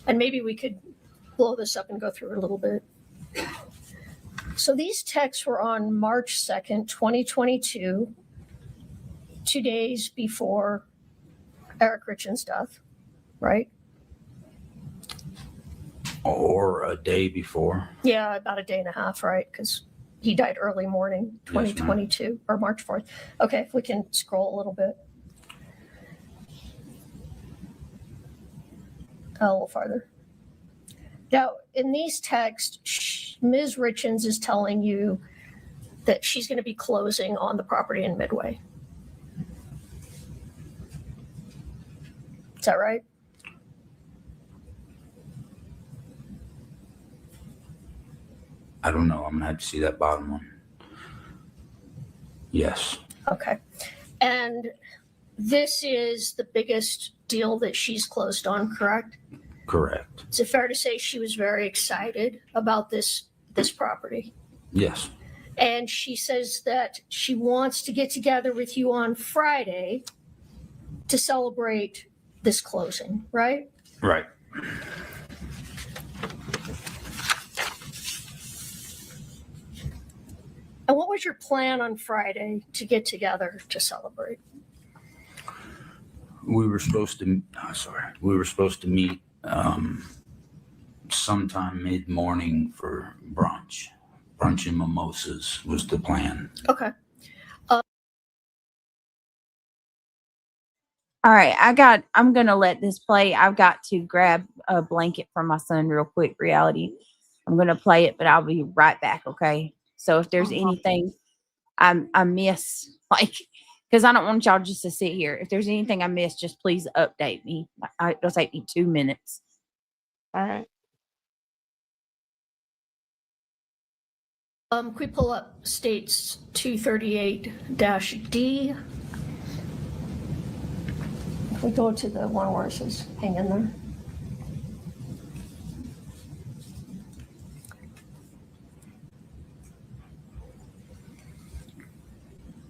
Speaker 7: And maybe we could blow this up and go through it a little bit. So these texts were on March 2nd, 2022 2 days before Eric Richens' death, right?
Speaker 6: Or a day before.
Speaker 7: Yeah, about a day and a half, right? Because he died early morning,
Speaker 6: Yes, ma'am.
Speaker 7: 2022, or March 4th. Okay, if we can scroll a little bit. A little farther. Now, in these texts, Ms. Richens is telling you that she's going to be closing on the property in Midway. Is that right?
Speaker 6: I don't know. I'm gonna have to see that bottom one. Yes.
Speaker 7: Okay. And this is the biggest deal that she's closed on, correct?
Speaker 6: Correct.
Speaker 7: Is it fair to say she was very excited about this property?
Speaker 6: Yes.
Speaker 7: And she says that she wants to get together with you on Friday to celebrate this closing, right?
Speaker 6: Right.
Speaker 7: And what was your plan on Friday to get together to celebrate?
Speaker 6: We were supposed to. We were supposed to meet sometime mid-morning for brunch. Brunch and mimosas was the plan.
Speaker 7: Okay.
Speaker 1: All right, I'm gonna let this play. I've got to grab a blanket from my son real quick, reality. I'm gonna play it, but I'll be right back, okay? So if there's anything I miss, like, because I don't want y'all just to sit here. If there's anything I miss, just please update me. It'll take me 2 minutes.
Speaker 3: All right.
Speaker 7: Can we pull up states 238-D? We go to the one where it says hang in there.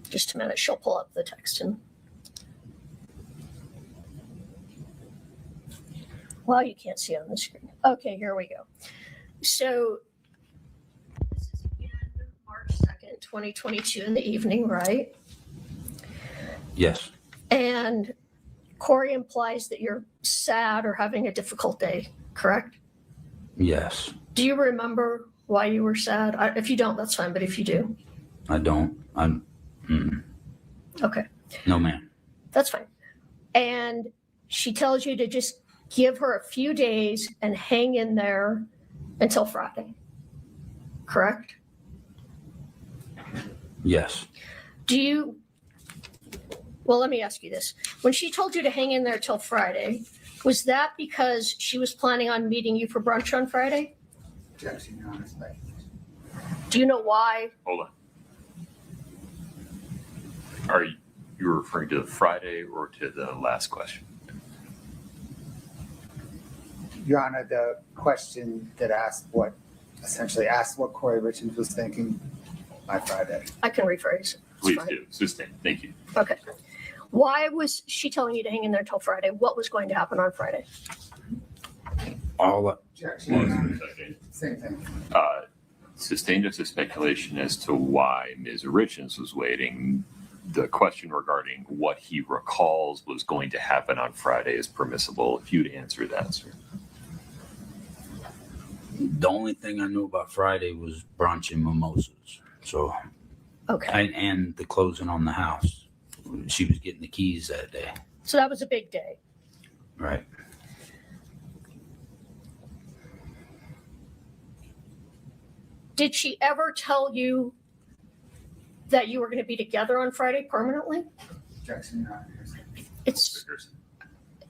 Speaker 7: Just a minute, she'll pull up the text and. Well, you can't see it on the screen. Okay, here we go. So this is again March 2nd, 2022 in the evening, right?
Speaker 6: Yes.
Speaker 7: And Corey implies that you're sad or having a difficult day, correct?
Speaker 6: Yes.
Speaker 7: Do you remember why you were sad? If you don't, that's fine, but if you do.
Speaker 6: I don't.
Speaker 7: Okay,
Speaker 6: No, ma'am.
Speaker 7: that's fine. And she tells you to just give her a few days and hang in there until Friday, correct?
Speaker 6: Yes.
Speaker 7: Well, let me ask you this. When she told you to hang in there till Friday, was that because she was planning on meeting you for brunch on Friday?
Speaker 4: Objection, Your Honor. Speculation.
Speaker 7: Do you know why?
Speaker 5: Hold on. Are you referring to Friday or to the last question?
Speaker 4: Your Honor, the question that essentially asked what Corey Richens was thinking by Friday.
Speaker 7: I can rephrase.
Speaker 5: Please do. Sustain. Thank you.
Speaker 7: Okay. Why was she telling you to hang in there till Friday? What was going to happen on Friday?
Speaker 4: Objection, Your Honor.
Speaker 5: Second.
Speaker 4: Same thing.
Speaker 5: Sustained as a speculation as to why Ms. Richens was waiting. The question regarding what he recalls was going to happen on Friday is permissible. If you'd answer that, sir.
Speaker 6: The only thing I knew about Friday was brunch and mimosas. So,
Speaker 7: Okay.
Speaker 6: and the closing on the house. She was getting the keys that day.
Speaker 7: So that was a big day.
Speaker 6: Right.
Speaker 7: Did she ever tell you that you were going to be together on Friday permanently?
Speaker 4: Objection, Your Honor.
Speaker 7: It's,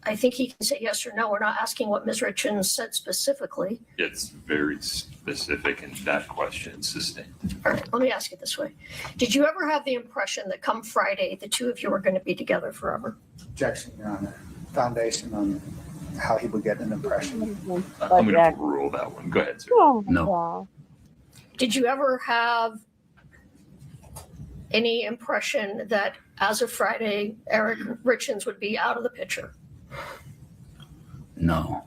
Speaker 7: I think he can say yes or no. We're not asking what Ms. Richens said specifically.
Speaker 5: It's very specific in that question. Sustained.
Speaker 7: All right, let me ask it this way. Did you ever have the impression that come Friday, the two of you were going to be together forever?
Speaker 4: Objection, Your Honor. Foundation on how he would get an impression.
Speaker 5: I'm going to rule that one. Go ahead, sir.
Speaker 6: No.
Speaker 7: Did you ever have any impression that as of Friday, Eric Richens would be out of the picture?
Speaker 6: No.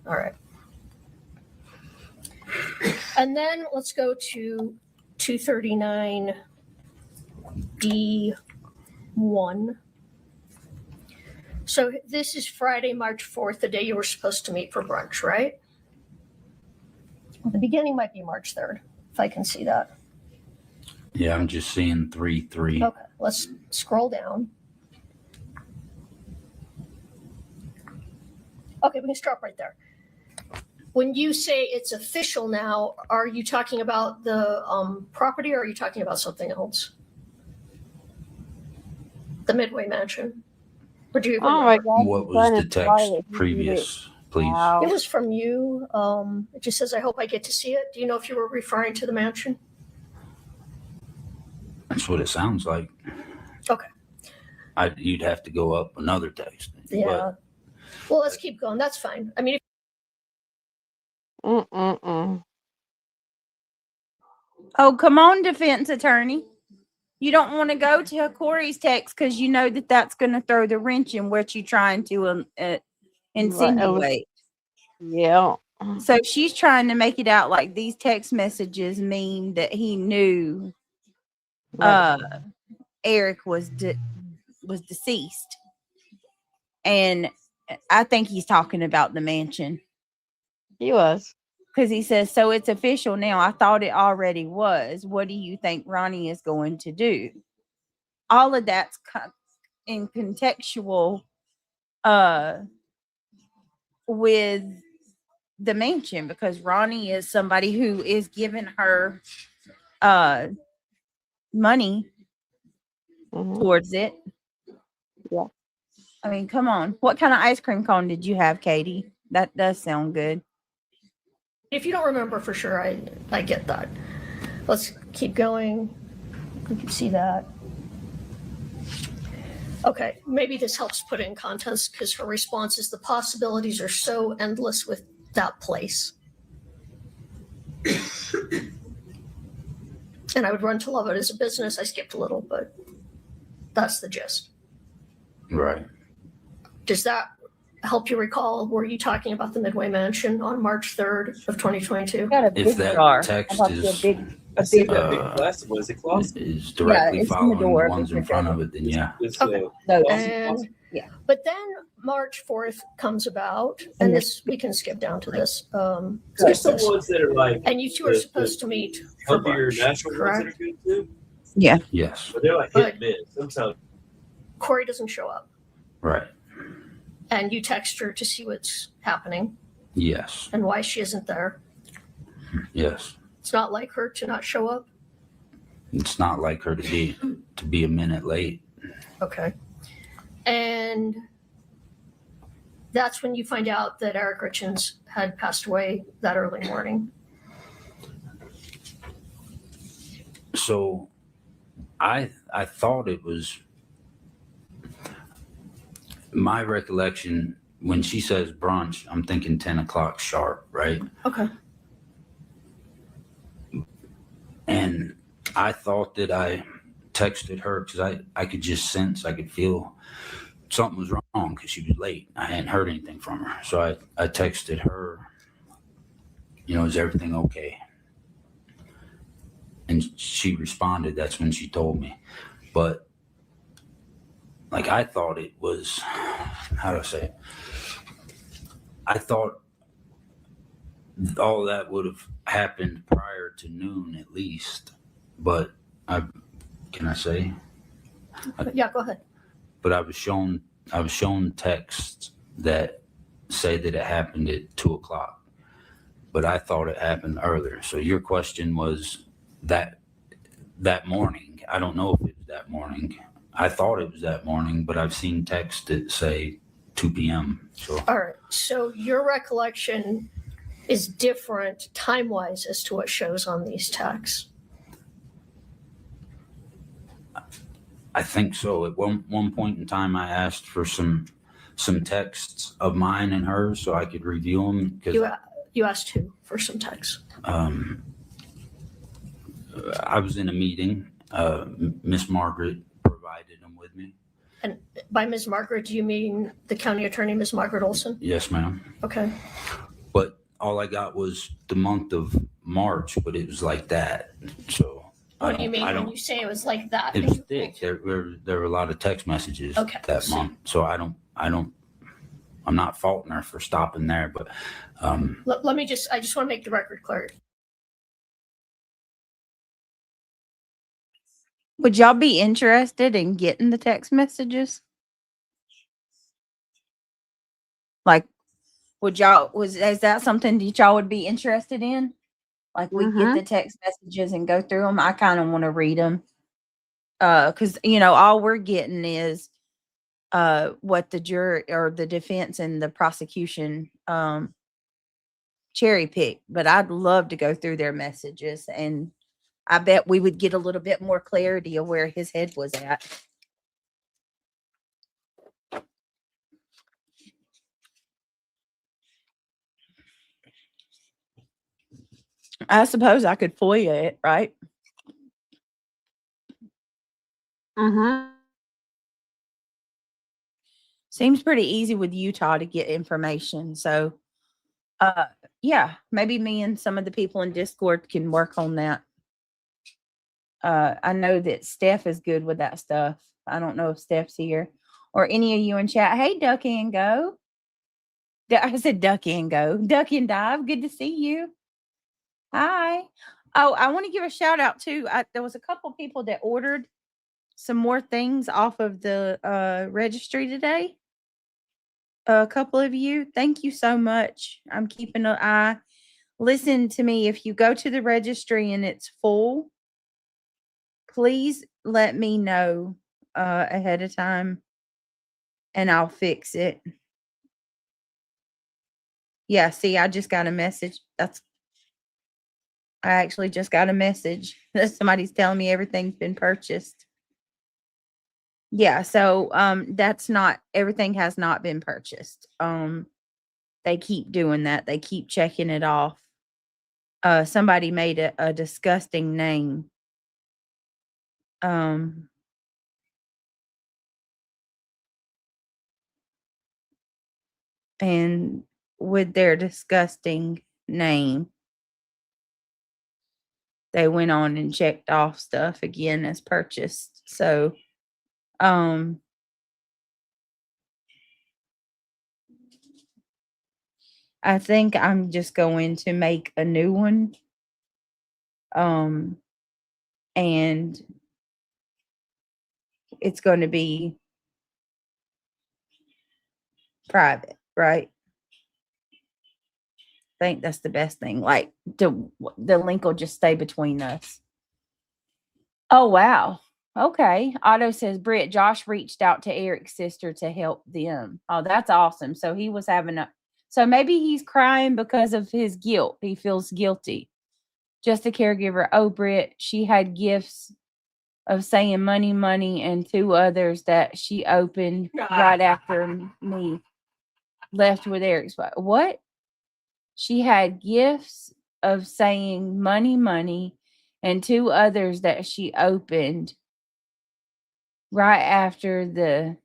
Speaker 7: All right. And then let's go to 239D1. So this is Friday, March 4th, the day you were supposed to meet for brunch, right? The beginning might be March 3rd, if I can see that.
Speaker 6: Yeah, I'm just seeing 3-3.
Speaker 7: Okay, let's scroll down. Okay, we can start right there. When you say it's official now, are you talking about the property or are you talking about something else? The Midway Mansion? Or do you
Speaker 3: Oh my
Speaker 7: remember?
Speaker 3: God.
Speaker 6: What
Speaker 3: he's
Speaker 6: was
Speaker 3: trying
Speaker 6: the
Speaker 3: to
Speaker 6: text
Speaker 3: fly it. He did it.
Speaker 6: previous, please?
Speaker 3: Wow.
Speaker 7: It was from you. It just says, I hope I get to see it. Do you know if you were referring to the mansion?
Speaker 6: That's what it sounds like.
Speaker 7: Okay.
Speaker 6: You'd have to go up another text.
Speaker 7: Yeah. Well, let's keep going. That's fine. I mean,
Speaker 3: Mm-mm-mm.
Speaker 1: Oh, come on, defense attorney. You don't want to go to Corey's text because you know that that's going to throw the wrench in what you're trying to insinuate.
Speaker 3: Yeah.
Speaker 1: So she's trying to make it out like these text messages mean that he knew
Speaker 3: Right.
Speaker 1: Eric was deceased. And I think he's talking about the mansion.
Speaker 3: He was.
Speaker 1: Because he says, so it's official now. I thought it already was. What do you think Ronnie is going to do? All of that's in contextual with the mansion, because Ronnie is somebody who is giving her money towards it.
Speaker 3: Yeah.
Speaker 1: I mean, come on. What kind of ice cream cone did you have, Katie? That does sound good.
Speaker 7: if you don't remember for sure, I get that. Let's keep going. You can see that. Okay, maybe this helps put it in context because her response is the possibilities are so endless with that place. And I would run to love it as a business. I skipped a little, but that's the gist.
Speaker 6: Right.
Speaker 7: Does that help you recall? Were you talking about the Midway Mansion on March 3rd of 2022?
Speaker 1: Got a big
Speaker 6: If that
Speaker 1: jar.
Speaker 6: text
Speaker 1: How about
Speaker 6: is-
Speaker 1: a big
Speaker 2: I see that
Speaker 6: Uh,
Speaker 2: big plastic one. Is it closet?
Speaker 6: Is directly
Speaker 1: it's in the
Speaker 6: following
Speaker 1: door,
Speaker 6: the ones
Speaker 1: but
Speaker 6: in front of it, then yeah.
Speaker 2: It's
Speaker 7: Okay.
Speaker 1: Those.
Speaker 7: And
Speaker 1: Yeah.
Speaker 7: But then March 4th comes about, and
Speaker 1: And
Speaker 7: this we can skip down to this.
Speaker 2: There's some ones that are like
Speaker 7: And you two are supposed to meet for
Speaker 2: healthier
Speaker 7: brunch,
Speaker 2: natural ones that
Speaker 7: correct?
Speaker 2: are good too.
Speaker 1: Yeah.
Speaker 6: Yes.
Speaker 2: But they're like hit and miss. Sometimes
Speaker 7: Corey doesn't show up,
Speaker 6: Right.
Speaker 7: and you text her to see what's happening
Speaker 6: Yes.
Speaker 7: and why she isn't there.
Speaker 6: Yes.
Speaker 7: It's not like her to not show up.
Speaker 6: It's not like her to be a minute late.
Speaker 7: Okay. And that's when you find out that Eric Richens had passed away that early morning.
Speaker 6: So I thought it was my recollection when she says brunch, I'm thinking 10 o'clock sharp, right?
Speaker 7: Okay.
Speaker 6: And I thought that I texted her because I could just sense, I could feel something was wrong because she was late. I hadn't heard anything from her. So I texted her, is everything okay? And she responded. That's when she told me. But like, I thought it was, how do I say it? I thought all that would have happened prior to noon at least. But can I say?
Speaker 7: Yeah, go ahead.
Speaker 6: But I was shown texts that say that it happened at 2 o'clock. But I thought it happened earlier. So your question was that morning. I don't know if it was that morning. I thought it was that morning, but I've seen texts that say 2 p.m. So
Speaker 7: All right. So your recollection is different time-wise as to what shows on these texts.
Speaker 6: I think so. At one point in time, I asked for some texts of mine and hers so I could review them. Because
Speaker 7: You asked who for some texts?
Speaker 6: I was in a meeting. Miss Margaret provided them with me.
Speaker 7: And by Ms. Margaret, do you mean the county attorney, Ms. Margaret Olson?
Speaker 6: Yes, ma'am.
Speaker 7: Okay.
Speaker 6: But all I got was the month of March, but it was like that. So
Speaker 7: What do you mean when you say it was like that?
Speaker 6: It was thick. There were a lot of text messages
Speaker 7: Okay.
Speaker 6: that month. So I don't I'm not faulting her for stopping there, but
Speaker 7: I just want to make the record clear.
Speaker 1: Would y'all be interested in getting the text messages? Like, is that something that y'all would be interested in? Like, we get the text messages and go through them. I kind of want to read them. Because, all we're getting is what the jury or the defense and the prosecution cherry pick. But I'd love to go through their messages, and I bet we would get a little bit more clarity of where his head was at. I suppose I could FOIA it, right? Seems pretty easy with Utah to get information. So, yeah, maybe me and some of the people in Discord can work on that. I know that Steph is good with that stuff. I don't know if Steph's here or any of you in chat. Hey, Duck and Go. I said Duck and Go. Duck and Dive. Good to see you. Hi. Oh, I want to give a shout out too. There was a couple people that ordered some more things off of the registry today. A couple of you. Thank you so much. I'm keeping an eye. Listen to me. If you go to the registry and it's full, please let me know ahead of time and I'll fix it. Yeah, see, I just got a message. I actually just got a message that somebody's telling me everything's been purchased. Yeah, so that's not, everything has not been purchased. They keep doing that. They keep checking it off. Somebody made a disgusting name. And with their disgusting name, they went on and checked off stuff again as purchased. So, I think I'm just going to make a new one. And it's going to be private, right? I think that's the best thing. Like, the link will just stay between us. Oh, wow. Okay. Otto says, Britt, Josh reached out to Eric's sister to help them. Oh, that's awesome. So he was so maybe he's crying because of his guilt. He feels guilty. Just a caregiver. Oh, Britt, she had gifts of saying money, money, and 2 others that she opened right after me left with Eric's. What? She had gifts of saying money, money, and 2 others that she opened right after the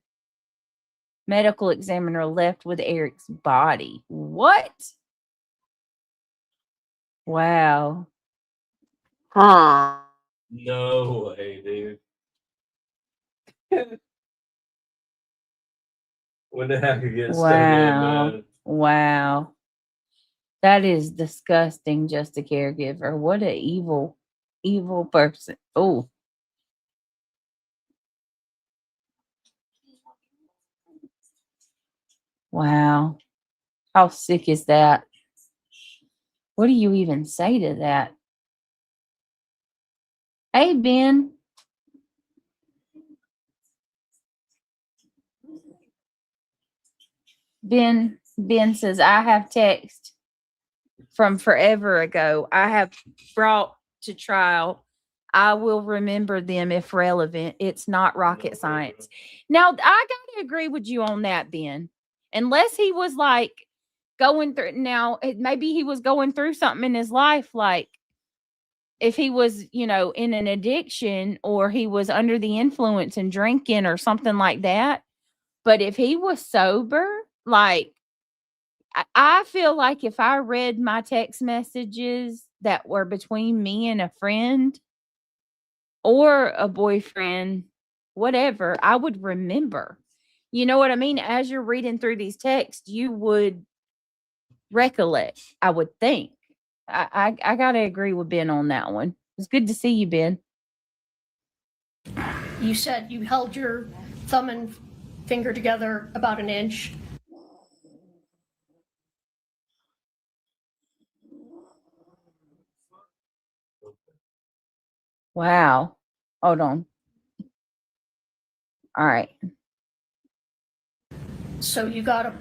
Speaker 1: medical examiner left with Eric's body. What? Wow.
Speaker 3: Huh.
Speaker 2: No way, dude. When the heck you get stuck in, man?
Speaker 1: Wow. That is disgusting, just a caregiver. What an evil, evil person. Oh. Wow. How sick is that? What do you even say to that? Hey, Ben. Ben says, I have text from forever ago. I have brought to trial. I will remember them if relevant. It's not rocket science. Now, I got to agree with you on that, Ben. Unless he was like going through, maybe he was going through something in his life, like if he was, in an addiction or he was under the influence and drinking or something like that. But if he was sober, like, I feel like if I read my text messages that were between me and a friend or a boyfriend, whatever, I would remember. You know what I mean? As you're reading through these texts, you would recollect, I would think. I got to agree with Ben on that one. It's good to see you, Ben.
Speaker 7: You said you held your thumb and finger together about an inch.
Speaker 1: Wow. Hold on. All right.
Speaker 7: So you got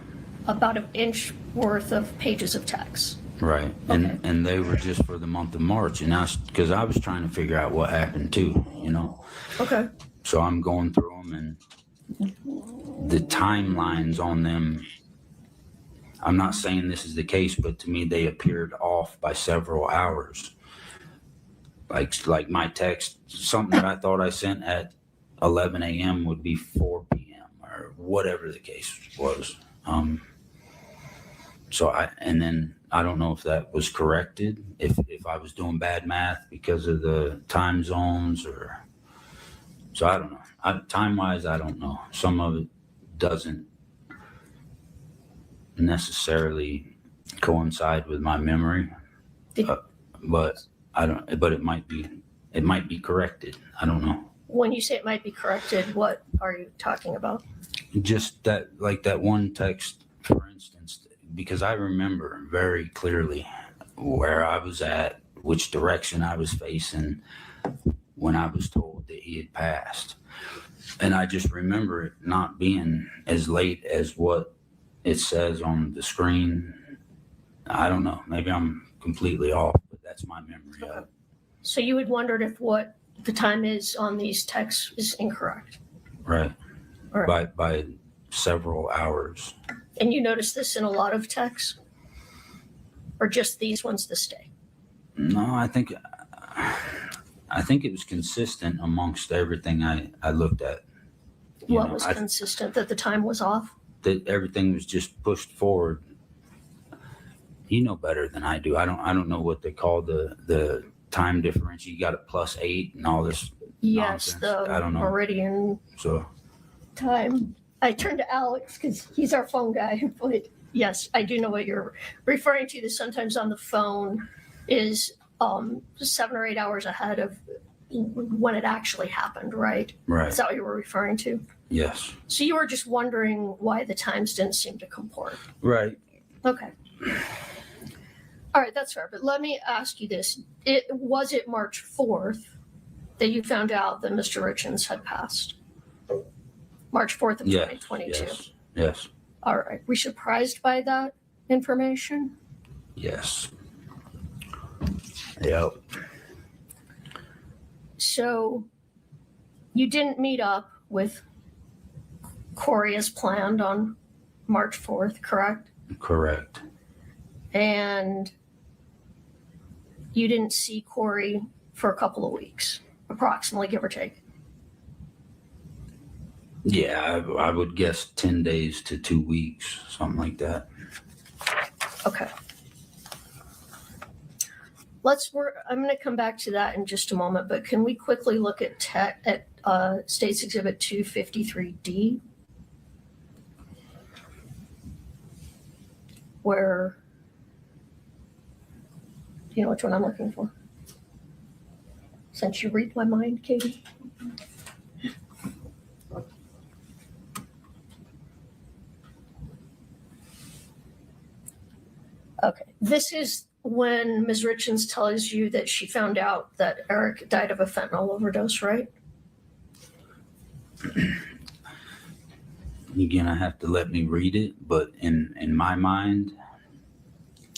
Speaker 7: about an inch worth of pages of text.
Speaker 6: Right.
Speaker 7: Okay.
Speaker 6: And they were just for the month of March. And because I was trying to figure out what happened too, you know.
Speaker 7: Okay.
Speaker 6: So I'm going through them, and the timelines on them, I'm not saying this is the case, but to me, they appeared off by several hours. Like my text, something that I thought I sent at 11 a.m. would be 4 p.m. or whatever the case was. And then I don't know if that was corrected, if I was doing bad math because of the time zones, or so I don't know. Time wise, I don't know. Some of it doesn't necessarily coincide with my memory, but I don't. But it might be corrected. I don't know.
Speaker 7: When you say it might be corrected, what are you talking about?
Speaker 6: Just that, like that one text, for instance, because I remember very clearly where I was at, which direction I was facing when I was told that he had passed. And I just remember it not being as late as what it says on the screen. I don't know. Maybe I'm completely off, but that's my memory of it.
Speaker 7: So you had wondered if what the time is on these texts is incorrect.
Speaker 6: Right.
Speaker 7: All right.
Speaker 6: By several hours.
Speaker 7: And you noticed this in a lot of texts? Or just these ones this day?
Speaker 6: No, I think it was consistent amongst everything I looked at.
Speaker 7: What was consistent? That the time was off?
Speaker 6: That everything was just pushed forward. You know better than I do. I don't know what they call the time difference. You got it +8 and all this.
Speaker 7: Yes,
Speaker 6: nonsense. I don't know.
Speaker 7: meridian
Speaker 6: So
Speaker 7: time. I turned to Alex because he's our phone guy. But yes, I do know what you're referring to. That sometimes on the phone is 7 or 8 hours ahead of when it actually happened, right?
Speaker 6: Right.
Speaker 7: Is that what you were referring to?
Speaker 6: Yes.
Speaker 7: So you were just wondering why the times didn't seem to comport.
Speaker 6: Right.
Speaker 7: Okay. All right, that's fair. But let me ask you this. Was it March 4th that you found out that Mr. Richens had passed? March 4th of 2022?
Speaker 6: Yes.
Speaker 7: All right. Were you surprised by that information?
Speaker 6: Yes. Yep.
Speaker 7: So you didn't meet up with Corey as planned on March 4th, correct?
Speaker 6: Correct.
Speaker 7: And you didn't see Corey for a couple of weeks, approximately, give or take.
Speaker 6: Yeah, I would guess 10 days to 2 weeks, something like that.
Speaker 7: Okay. I'm going to come back to that in just a moment, but can we quickly look at State's Exhibit 253D? Where, do you know which one I'm looking for? Since you read my mind, Katie. Okay, this is when Ms. Richens tells you that she found out that Eric died of a fentanyl overdose, right?
Speaker 6: You're gonna have to let me read it, but in my mind.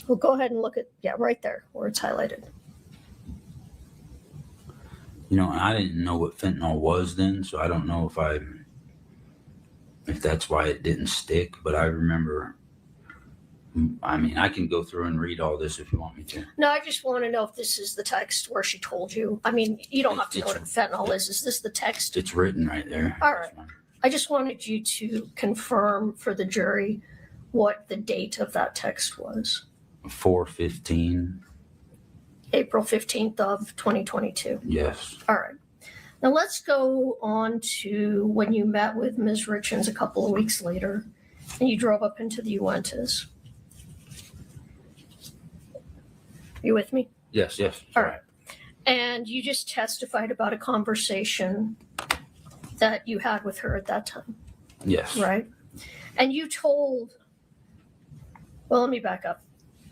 Speaker 7: Well, go ahead and look at, right there where it's highlighted.
Speaker 6: You know, I didn't know what fentanyl was then, so I don't know if that's why it didn't stick, but I remember. I mean, I can go through and read all this if you want me to.
Speaker 7: No, I just want to know if this is the text where she told you. I mean, you don't have to know what fentanyl is. Is this the text?
Speaker 6: It's written right there.
Speaker 7: All right. I just wanted you to confirm for the jury what the date of that text was.
Speaker 6: 4/15.
Speaker 7: April 15th of 2022.
Speaker 6: Yes.
Speaker 7: All right. Now let's go on to when you met with Ms. Richens a couple of weeks later and you drove up into the Uintas. You with me?
Speaker 6: Yes.
Speaker 7: All right. And you just testified about a conversation that you had with her at that time.
Speaker 6: Yes.
Speaker 7: Right. And you told, well, let me back up.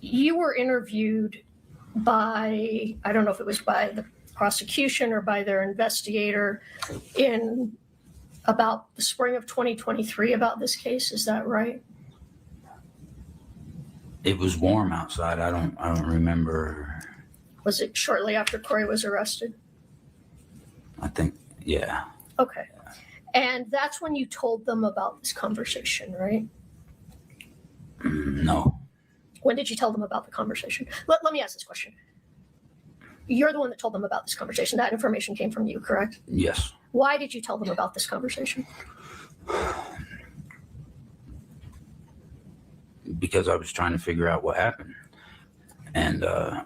Speaker 7: You were interviewed by, I don't know if it was by the prosecution or by their investigator in about the spring of 2023 about this case. Is that right?
Speaker 6: It was warm outside. I don't remember.
Speaker 7: Was it shortly after Corey was arrested?
Speaker 6: I think, yeah.
Speaker 7: Okay. And that's when you told them about this conversation, right?
Speaker 6: No.
Speaker 7: When did you tell them about the conversation? Let me ask this question. You're the one that told them about this conversation. That information came from you, correct?
Speaker 6: Yes.
Speaker 7: Why did you tell them about this conversation?
Speaker 6: Because I was trying to figure out what happened. And, man.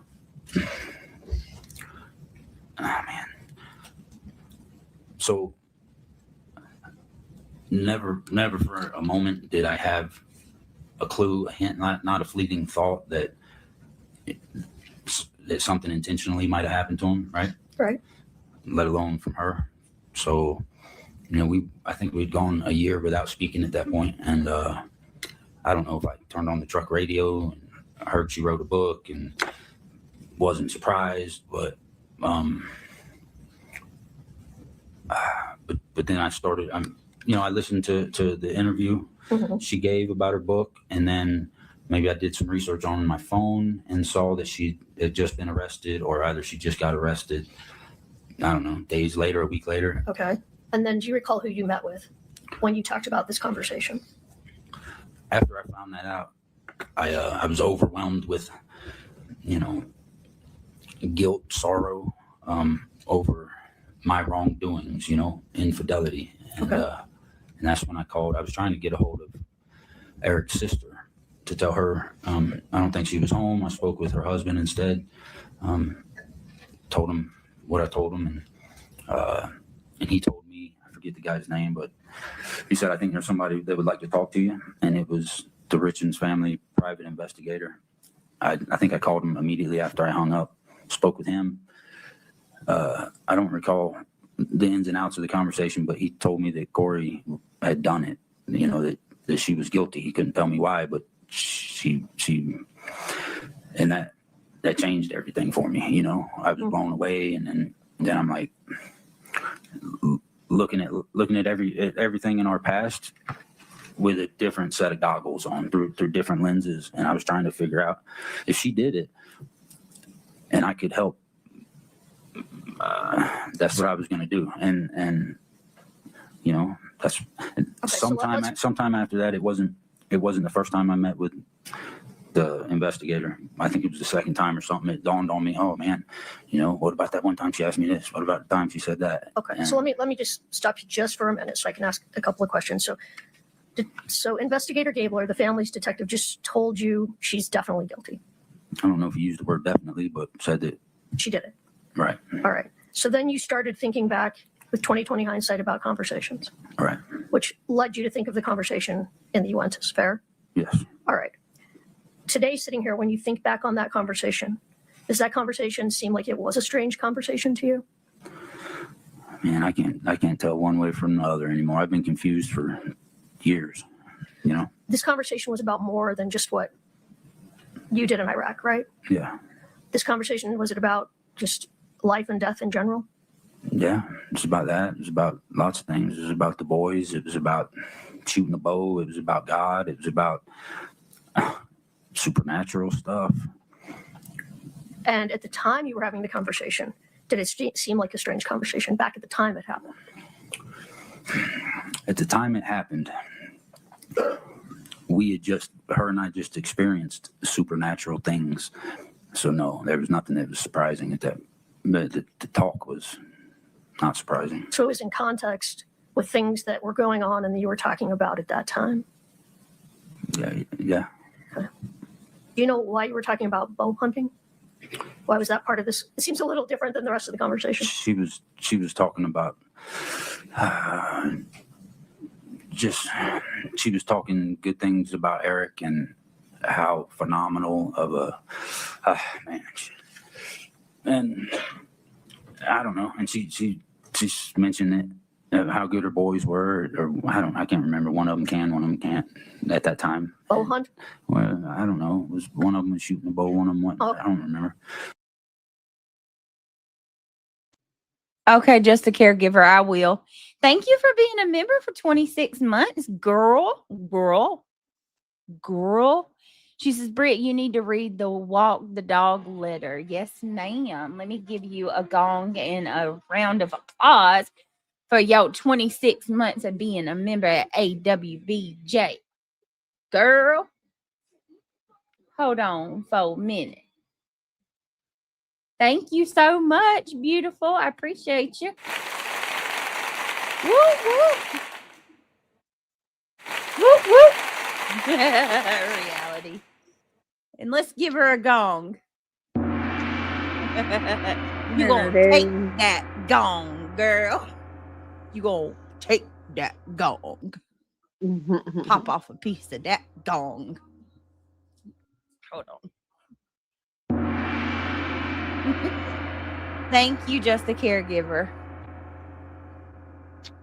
Speaker 6: So, never for a moment did I have a clue, a hint, not a fleeting thought that something intentionally might have happened to him, right?
Speaker 7: Right.
Speaker 6: Let alone from her. So, I think we'd gone a year without speaking at that point, and I don't know if I turned on the truck radio and I heard she wrote a book and wasn't surprised, but then I started. I listened to the interview she gave about her book, and then maybe I did some research on my phone and saw that she had just been arrested, or either she just got arrested. I don't know, days later, a week later.
Speaker 7: Okay. And then do you recall who you met with when you talked about this conversation?
Speaker 6: After I found that out, I was overwhelmed with, guilt, sorrow over my wrongdoings, infidelity. And, and that's when I called. I was trying to get a hold of Eric's sister to tell her I don't think she was home. I spoke with her husband instead, told him what I told him, and he told me, I forget the guy's name, but he said, I think there's somebody that would like to talk to you. And it was the Richens family private investigator. I think I called him immediately after I hung up, spoke with him. I don't recall the ins and outs of the conversation, but he told me that Corey had done it, that she was guilty. He couldn't tell me why, but she and that changed everything for me. I was blown away. And then I'm like looking at everything in our past with a different set of goggles on through different lenses. And I was trying to figure out if she did it and I could help, that's what I was going to do. And that's sometime after that, it wasn't the first time I met with the investigator. I think it was the second time or something. It dawned on me, oh man, what about that one time she asked me this? What about the time she said that?
Speaker 7: Okay.
Speaker 6: And
Speaker 7: so let me just stop you just for a minute so I can ask a couple of questions. So Investigator Gabler, the family's detective, just told you she's definitely guilty.
Speaker 6: I don't know if he used the word definitely, but said that
Speaker 7: She did it.
Speaker 6: right.
Speaker 7: All right. So then you started thinking back with 20/20 hindsight about conversations,
Speaker 6: Right.
Speaker 7: which led you to think of the conversation in the Uintas. Fair?
Speaker 6: Yes.
Speaker 7: All right. Today, sitting here, when you think back on that conversation, does that conversation seem like it was a strange conversation to you?
Speaker 6: Man, I can't tell one way from the other anymore. I've been confused for years,
Speaker 7: This conversation was about more than just what you did in Iraq, right?
Speaker 6: Yeah.
Speaker 7: This conversation, was it about just life and death in general?
Speaker 6: Yeah. It's about that. It was about lots of things. It was about the boys. It was about shooting a bow. It was about God. It was about supernatural stuff.
Speaker 7: And at the time you were having the conversation, did it seem like a strange conversation back at the time it happened?
Speaker 6: At the time it happened, her and I just experienced supernatural things. So no, there was nothing that was surprising at that. But the talk was not surprising.
Speaker 7: So it was in context with things that were going on and that you were talking about at that time?
Speaker 6: Yeah.
Speaker 7: Okay. Do you know why you were talking about bow hunting? Why was that part of this? It seems a little different than the rest of the conversation.
Speaker 6: She was talking about she was talking good things about Eric and how phenomenal of a man. And I don't know. And she mentioned it. How good her boys were, or I can't remember. One of them can, one of them can't at that time.
Speaker 7: Bow hunt?
Speaker 6: Well, I don't know. It was one of them was shooting a bow, one of them wasn't.
Speaker 7: Oh.
Speaker 6: I don't remember.
Speaker 1: Okay, just a caregiver. I will. Thank you for being a member for 26 months, girl. She says, Britt, you need to read the walk the dog letter. Yes, ma'am. Let me give you a gong and a round of applause for your 26 months of being a member at AWBJ. Girl, hold on for a minute. Thank you so much, beautiful. I appreciate you. Woo, woo. Woo, woo. Reality. And let's give her a gong. You gonna take that gong, girl. You gonna take that gong. Pop off a piece of that gong. Hold on. Thank you, just a caregiver.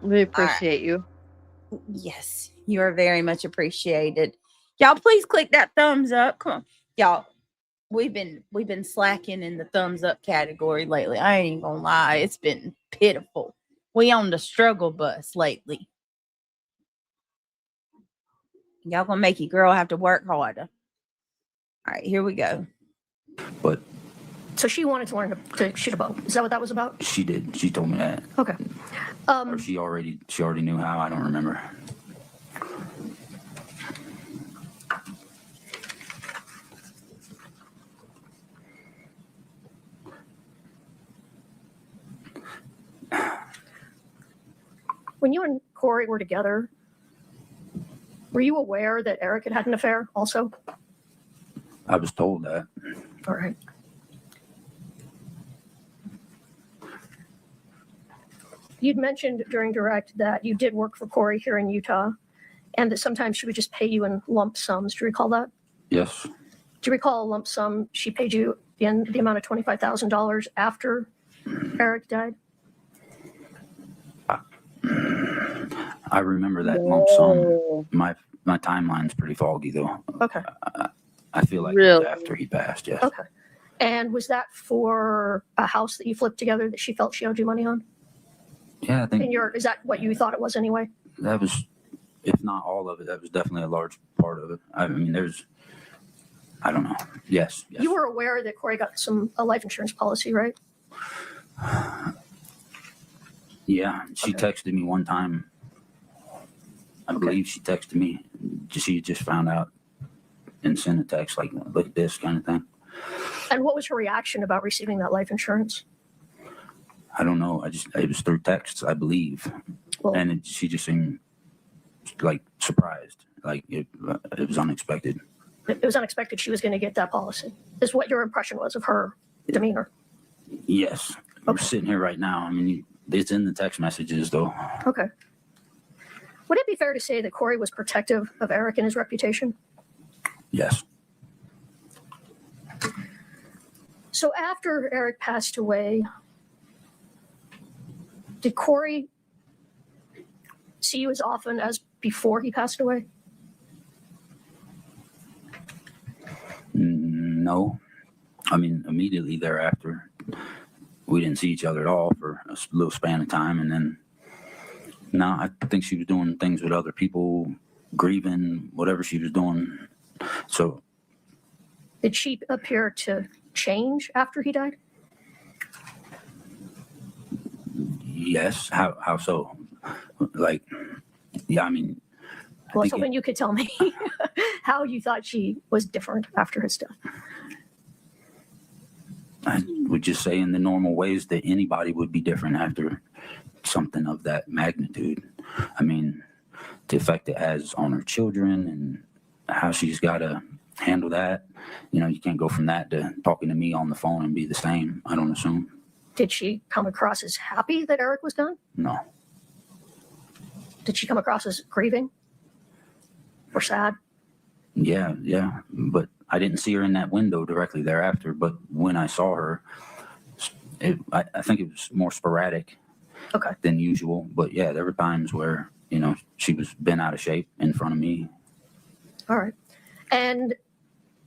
Speaker 3: We appreciate you.
Speaker 1: Yes, you are very much appreciated. Y'all, please click that thumbs up. Come on, y'all. We've been slacking in the thumbs up category lately. I ain't even gonna lie, it's been pitiful. We on the struggle bus lately. Y'all gonna make your girl have to work harder. All right, here we go.
Speaker 6: But
Speaker 7: So she wanted to learn to shoot a bow. Is that what that was about?
Speaker 6: she did. She told me that.
Speaker 7: Okay.
Speaker 6: Or she already knew how. I don't remember.
Speaker 7: When you and Corey were together, were you aware that Eric had an affair also?
Speaker 6: I was told that.
Speaker 7: All right. You'd mentioned during direct that you did work for Corey here in Utah and that sometimes she would just pay you in lump sums. Do you recall that?
Speaker 6: Yes.
Speaker 7: Do you recall a lump sum she paid you in the amount of $25,000 after Eric died?
Speaker 6: I remember that lump sum. My timeline's pretty foggy though.
Speaker 7: Okay.
Speaker 6: I feel like
Speaker 3: Really?
Speaker 6: it was after he passed. Yes.
Speaker 7: Okay. And was that for a house that you flipped together that she felt she owed you money on?
Speaker 6: Yeah, I think
Speaker 7: Is that what you thought it was anyway?
Speaker 6: that was, if not all of it, that was definitely a large part of it. I mean, I don't know. Yes.
Speaker 7: You were aware that Corey got a life insurance policy, right?
Speaker 6: Yeah, she
Speaker 7: Okay.
Speaker 6: texted me one time. I believe she texted me. She just found out and sent a text like, look at this kind of thing.
Speaker 7: And what was her reaction about receiving that life insurance?
Speaker 6: I don't know. It was through texts, I believe.
Speaker 7: Well,
Speaker 6: And she just seemed like surprised. Like it was unexpected.
Speaker 7: it was unexpected she was going to get that policy, is what your impression was of her demeanor.
Speaker 6: Yes. We're
Speaker 7: Okay.
Speaker 6: sitting here right now. I mean, it's in the text messages though.
Speaker 7: Okay. Would it be fair to say that Corey was protective of Eric and his reputation?
Speaker 6: Yes.
Speaker 7: So after Eric passed away, did Corey see you as often as before he passed away?
Speaker 6: No. I mean, immediately thereafter, we didn't see each other at all for a little span of time. And then, no, I think she was doing things with other people, grieving, whatever she was doing. So,
Speaker 7: Did she appear to change after he died?
Speaker 6: yes. How so? Like, yeah, I mean,
Speaker 7: Well, I was
Speaker 6: think
Speaker 7: hoping you could tell me how you thought she was different after his death.
Speaker 6: I would just say in the normal ways that anybody would be different after something of that magnitude. I mean, the effect it has on her children and how she's got to handle that. You can't go from that to talking to me on the phone and be the same. I don't assume.
Speaker 7: Did she come across as happy that Eric was gone?
Speaker 6: No.
Speaker 7: Did she come across as grieving or sad?
Speaker 6: Yeah. But I didn't see her in that window directly thereafter. But when I saw her, I think it was more sporadic than usual. But yeah, there were times where, she was bent out of shape in front of me.
Speaker 7: All right. And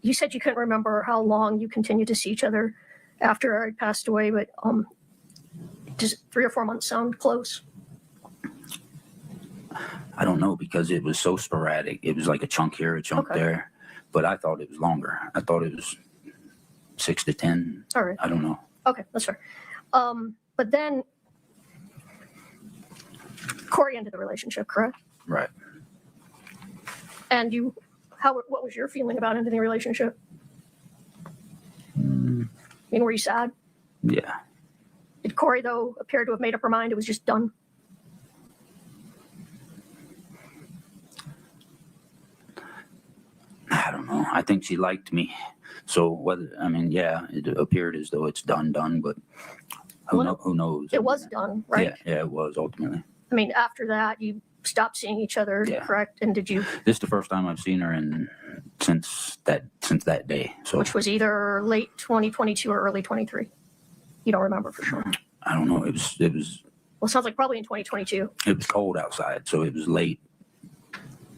Speaker 7: you said you couldn't remember how long you continued to see each other after Eric passed away, but does 3 or 4 months sound close?
Speaker 6: I don't know, because it was so sporadic. It was like a chunk here, a chunk there. But I thought it was longer. I thought it was 6 to 10.
Speaker 7: All right.
Speaker 6: I don't know.
Speaker 7: Okay, that's fair. But then Corey ended the relationship, correct?
Speaker 6: Right.
Speaker 7: And what was your feeling about ending the relationship? Were you sad?
Speaker 6: Yeah.
Speaker 7: Did Corey, though, appear to have made up her mind? It was just done?
Speaker 6: I don't know. I think she liked me. So it appeared as though it's done, but who knows?
Speaker 7: It was done, right?
Speaker 6: Yeah, it was ultimately.
Speaker 7: After that, you stopped seeing each other, correct? And did you?
Speaker 6: This is the first time I've seen her since that day. So,
Speaker 7: which was either late 2022 or early 23. You don't remember for sure.
Speaker 6: I don't know. It was.
Speaker 7: Well, it sounds like probably in 2022.
Speaker 6: It was cold outside, so it was late.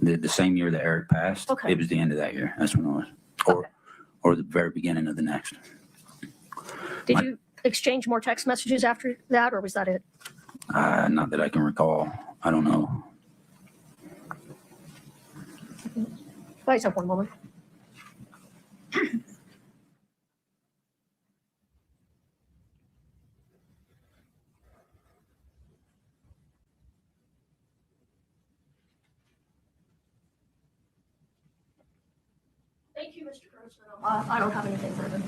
Speaker 6: The same year that Eric passed.
Speaker 7: Okay.
Speaker 6: It was the end of that year. That's when it was, or the very beginning of the next.
Speaker 7: Did you exchange more text messages after that, or was that it?
Speaker 6: Not that I can recall. I don't know.
Speaker 7: Guys, have one moment. Thank you, Mr. Grossman. I don't have anything further.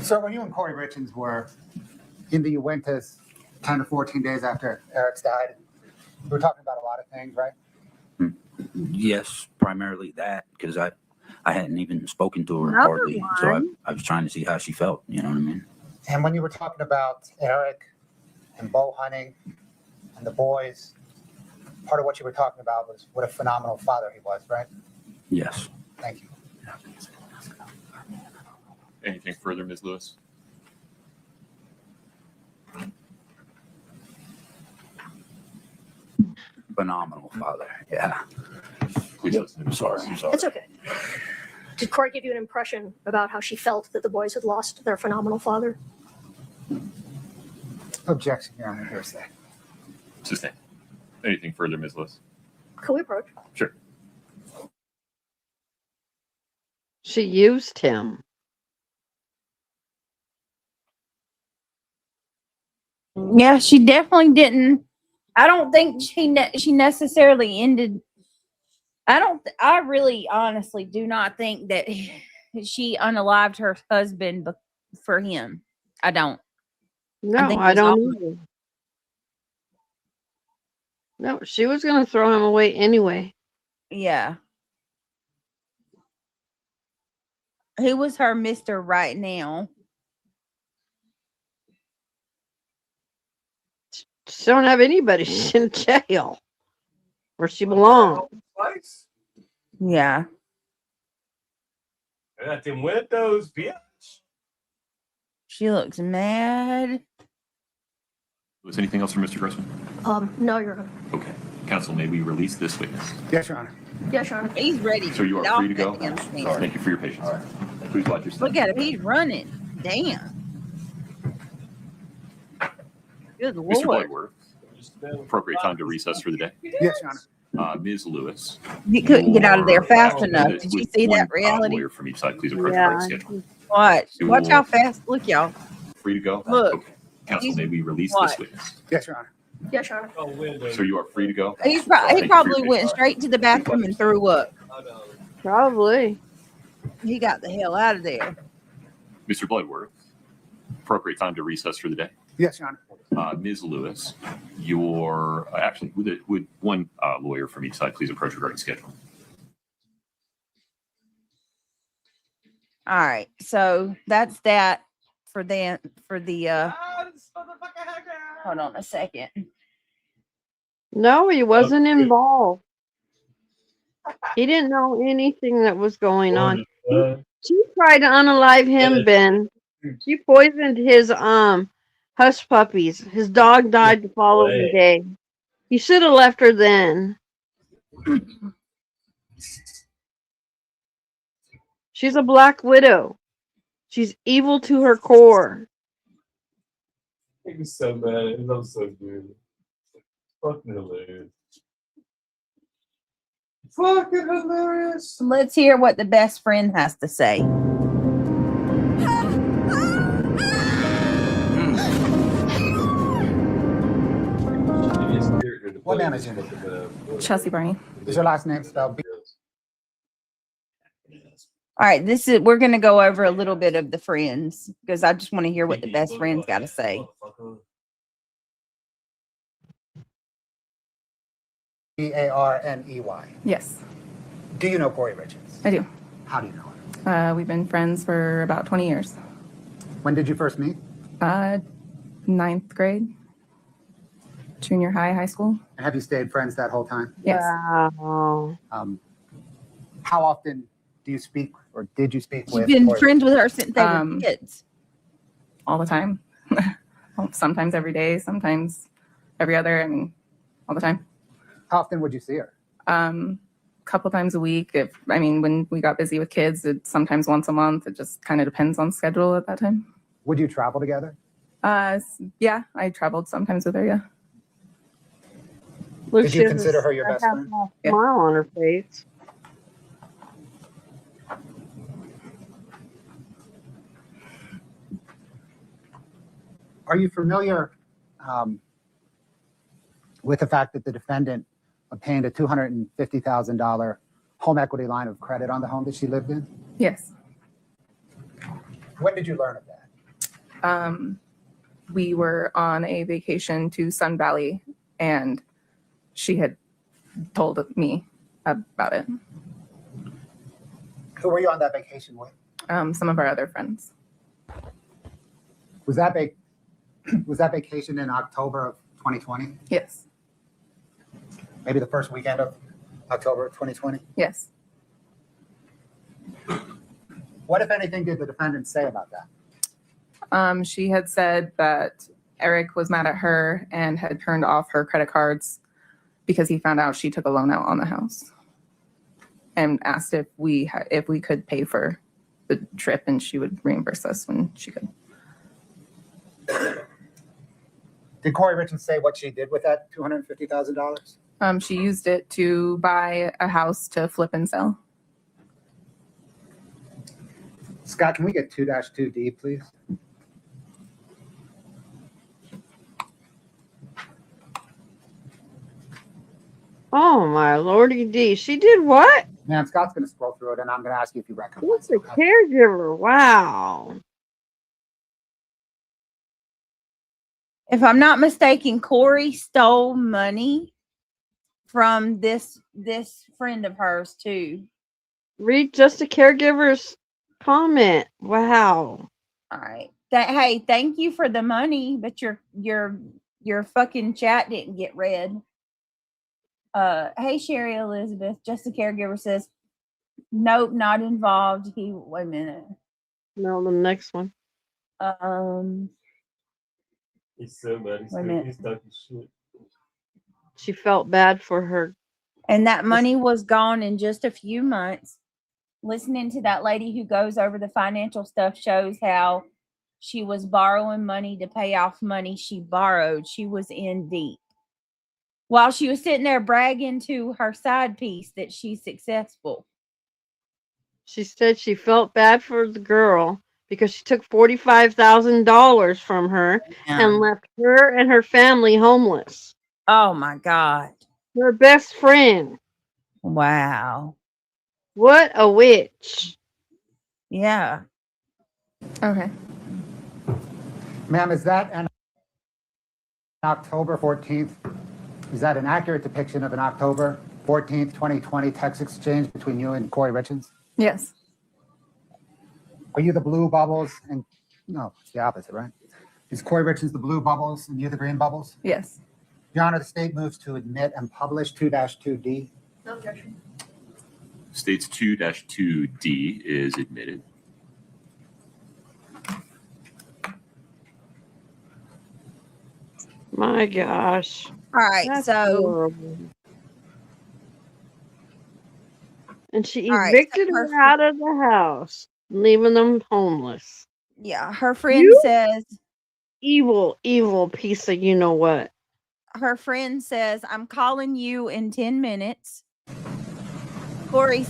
Speaker 4: So when you and Corey Richards were in the Uintas 10 to 14 days after Eric's died, we were talking about a lot of things, right?
Speaker 6: Yes, primarily that, because I hadn't even spoken to her
Speaker 1: Another
Speaker 6: hardly.
Speaker 1: one.
Speaker 6: So I was trying to see how she felt. You know what I mean?
Speaker 4: And when you were talking about Eric and bow hunting and the boys, part of what you were talking about was what a phenomenal father he was, right?
Speaker 6: Yes.
Speaker 4: Thank you.
Speaker 5: Anything further, Ms. Lewis?
Speaker 6: Phenomenal father. Yeah.
Speaker 5: Please listen to me.
Speaker 6: I'm sorry.
Speaker 7: It's okay. Did Corey give you an impression about how she felt that the boys had lost their phenomenal father?
Speaker 4: Objection, Your Honor, hearsay.
Speaker 5: Sustain. Anything further, Ms. Lewis?
Speaker 7: Can we approach?
Speaker 5: Sure.
Speaker 3: She used him.
Speaker 1: Yeah, she definitely didn't. I don't think she necessarily ended. I really honestly do not think that she unalived her husband for him. I don't.
Speaker 3: No,
Speaker 1: think
Speaker 3: I
Speaker 1: it was
Speaker 3: don't either. No, she was going to throw him away anyway.
Speaker 1: Yeah. He was her Mr. Right Now.
Speaker 3: She don't have anybody. She's in jail where she belongs.
Speaker 1: Yeah.
Speaker 2: I got them windows, bitch.
Speaker 1: She looks mad.
Speaker 5: Was anything else from Mr. Grossman?
Speaker 7: No, Your Honor.
Speaker 5: Okay. Counsel, may we release this witness?
Speaker 4: Yes, Your Honor.
Speaker 7: Yes, Your Honor.
Speaker 1: He's ready.
Speaker 5: So you
Speaker 1: get
Speaker 5: are free to
Speaker 1: off
Speaker 5: go?
Speaker 1: that damn stand.
Speaker 5: Thank you for your patience. Please watch your step.
Speaker 1: Look at him. He's running. Damn. Good
Speaker 5: Mr.
Speaker 1: Lord.
Speaker 5: Bloodworth, appropriate time to recess for the day.
Speaker 4: Yes, Your Honor.
Speaker 5: Ms. Lewis.
Speaker 1: He couldn't get out of there fast
Speaker 5: Actually,
Speaker 1: enough. Did you see that reality?
Speaker 5: Lawyer from each side, please approach
Speaker 3: Yeah.
Speaker 5: the right schedule.
Speaker 1: Watch how fast. Look, y'all.
Speaker 5: Free to go?
Speaker 1: Look.
Speaker 5: Okay. Counsel, may we release
Speaker 1: What?
Speaker 5: this witness?
Speaker 4: Yes, Your Honor.
Speaker 7: Yes, Your Honor.
Speaker 5: So you are free to go?
Speaker 1: He
Speaker 5: Thank you for your
Speaker 1: probably went
Speaker 5: patience.
Speaker 1: straight to the bathroom and threw up.
Speaker 3: Probably.
Speaker 1: He got the hell out of there.
Speaker 5: Mr. Bloodworth, appropriate time to recess for the day.
Speaker 4: Yes, Your Honor.
Speaker 5: Ms. Lewis, would one lawyer from each side please approach regarding schedule?
Speaker 1: All right. So that's that for the hold on a second.
Speaker 3: No, he wasn't involved. He didn't know anything that was going on. She tried to unalive him, Ben. She poisoned his hush puppies. His dog died the following day. He should have left her then. She's a black widow. She's evil to her core.
Speaker 2: It's so bad. It was so good. Fucking hilarious. Fucking hilarious.
Speaker 1: Let's hear what the best friend has to say.
Speaker 4: What name is your
Speaker 8: Chelsea Barney.
Speaker 4: Is your last name spelled B?
Speaker 1: All right, we're gonna go over a little bit of the friends because I just want to hear what the best friend's got to say.
Speaker 4: Barney.
Speaker 8: Yes,
Speaker 4: Do you know Corey Richards?
Speaker 8: I do.
Speaker 4: How do you know him?
Speaker 8: We've been friends for about 20 years.
Speaker 4: When did you first meet?
Speaker 8: 9th grade, junior high school.
Speaker 4: And have you stayed friends that whole time?
Speaker 8: Yes.
Speaker 3: Wow.
Speaker 4: How often do you speak or did you speak
Speaker 1: You've
Speaker 4: with
Speaker 1: been
Speaker 4: Corey?
Speaker 1: friends with her since they were kids.
Speaker 8: All the time. Sometimes every day, sometimes every other. I mean, all the time.
Speaker 4: How often would you see her?
Speaker 8: Couple times a week. When we got busy with kids, it's sometimes once a month. It just kind of depends on schedule at that time.
Speaker 4: Would you travel together?
Speaker 8: Yeah, I traveled sometimes with her. Yeah.
Speaker 3: Look,
Speaker 4: Did
Speaker 3: she
Speaker 4: you
Speaker 3: has
Speaker 4: consider
Speaker 3: a-
Speaker 4: her your best
Speaker 3: a
Speaker 4: friend?
Speaker 8: Yeah.
Speaker 3: Smile on her face.
Speaker 4: Are you familiar with the fact that the defendant obtained a $250,000 home equity line of credit on the home that she lived in?
Speaker 8: Yes.
Speaker 4: When did you learn of that?
Speaker 8: We were on a vacation to Sun Valley, and she had told me about it.
Speaker 4: Who were you on that vacation with?
Speaker 8: Some of our other friends.
Speaker 4: Was that vacation in October of 2020?
Speaker 8: Yes.
Speaker 4: Maybe the first weekend of October of 2020?
Speaker 8: Yes.
Speaker 4: What, if anything, did the defendant say about that?
Speaker 8: She had said that Eric was mad at her and had turned off her credit cards because he found out she took a loan out on the house, and asked if we could pay for the trip, and she would reimburse us when she could.
Speaker 4: Did Corey Richards say what she did with that $250,000?
Speaker 8: She used it to buy a house to flip and sell.
Speaker 4: Scott, can we get 2-2D, please?
Speaker 3: Oh my lordy D. She did what?
Speaker 4: Man, Scott's going to scroll through it, and I'm going to ask you if you recognize
Speaker 3: What's a
Speaker 4: it.
Speaker 3: caregiver? Wow.
Speaker 1: If I'm not mistaken, Corey stole money from this friend of hers too.
Speaker 3: Read just a caregiver's comment. Wow.
Speaker 1: All right. Hey, thank you for the money, but your fucking chat didn't get read. Hey, Sherry Elizabeth, just a caregiver says, nope, not involved. Wait a minute.
Speaker 3: No, the next one.
Speaker 2: He's so mad.
Speaker 1: Wait a minute.
Speaker 2: He's talking shit.
Speaker 3: She felt bad for her.
Speaker 1: And that money was gone in just a few months. Listening to that lady who goes over the financial stuff shows how she was borrowing money to pay off money she borrowed. She was in deep. While she was sitting there bragging to her side piece that she's successful.
Speaker 3: She said she felt bad for the girl because she took $45,000 from her and left her and her family homeless.
Speaker 1: Oh my God.
Speaker 3: Her best friend.
Speaker 1: Wow.
Speaker 3: What a witch.
Speaker 1: Yeah.
Speaker 8: Okay.
Speaker 4: Ma'am, is that an October 14th? Is that an accurate depiction of an October 14th, 2020 text exchange between you and Corey Richards?
Speaker 8: Yes.
Speaker 4: Are you the blue bubbles? And no, it's the opposite, right? Is Corey Richards the blue bubbles and you the green bubbles?
Speaker 8: Yes.
Speaker 4: Your Honor, the state moves to admit and publish 2-2D.
Speaker 7: No objection.
Speaker 5: States 2-2D is admitted.
Speaker 3: My gosh.
Speaker 1: All right,
Speaker 3: That's
Speaker 1: so
Speaker 3: horrible. And she
Speaker 1: All right, so
Speaker 3: evicted
Speaker 1: her
Speaker 3: her out of the house, leaving them homeless.
Speaker 1: yeah, her friend
Speaker 3: You
Speaker 1: says
Speaker 3: evil, evil piece of you know what.
Speaker 1: her friend says, I'm calling you in 10 minutes. Corey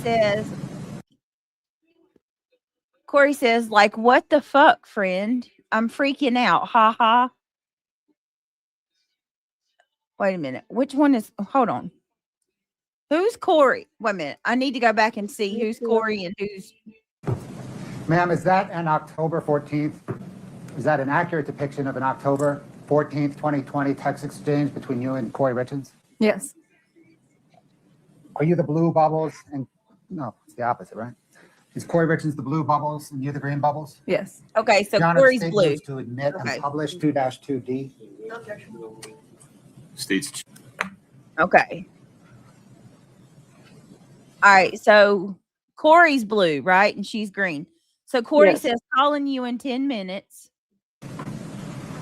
Speaker 1: says, like, what the fuck, friend? I'm freaking out. Ha ha. Wait a minute. Which one is, hold on. Who's Corey? Wait a minute. I need to go back and see who's Corey and who's.
Speaker 4: Ma'am, is that an October 14th? Is that an accurate depiction of an October 14th, 2020 text exchange between you and Corey Richards?
Speaker 8: Yes.
Speaker 4: Are you the blue bubbles? And no, it's the opposite, right? Is Corey Richards the blue bubbles and you the green bubbles?
Speaker 8: Yes.
Speaker 1: Okay, so
Speaker 4: Your Honor, the
Speaker 1: Corey's
Speaker 4: state
Speaker 1: blue.
Speaker 4: moves to admit
Speaker 1: Okay.
Speaker 4: and publish 2-2D.
Speaker 7: No objection.
Speaker 5: States
Speaker 1: Okay. All right, so Corey's blue, right? And she's green. So Corey
Speaker 3: Yes.
Speaker 1: says, calling you in 10 minutes.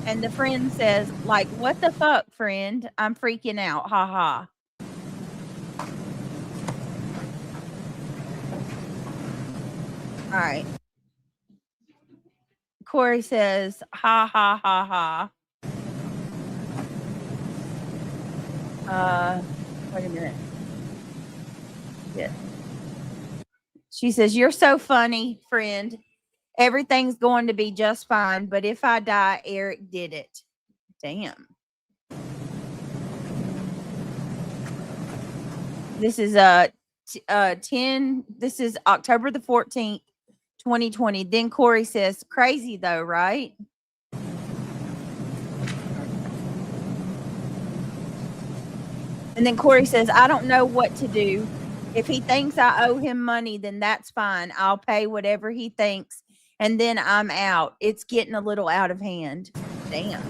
Speaker 1: And the friend says, like, what the fuck, friend? I'm freaking out. Ha ha. All right. Corey says, ha ha ha ha. Wait a minute. Yeah. She says, you're so funny, friend. Everything's going to be just fine, but if I die, Eric did it. Damn. This is 10. This is October the 14th, 2020. Then Corey says, crazy though, right? And then Corey says, I don't know what to do. If he thinks I owe him money, then that's fine. I'll pay whatever he thinks. And then I'm out. It's getting a little out of hand. Damn.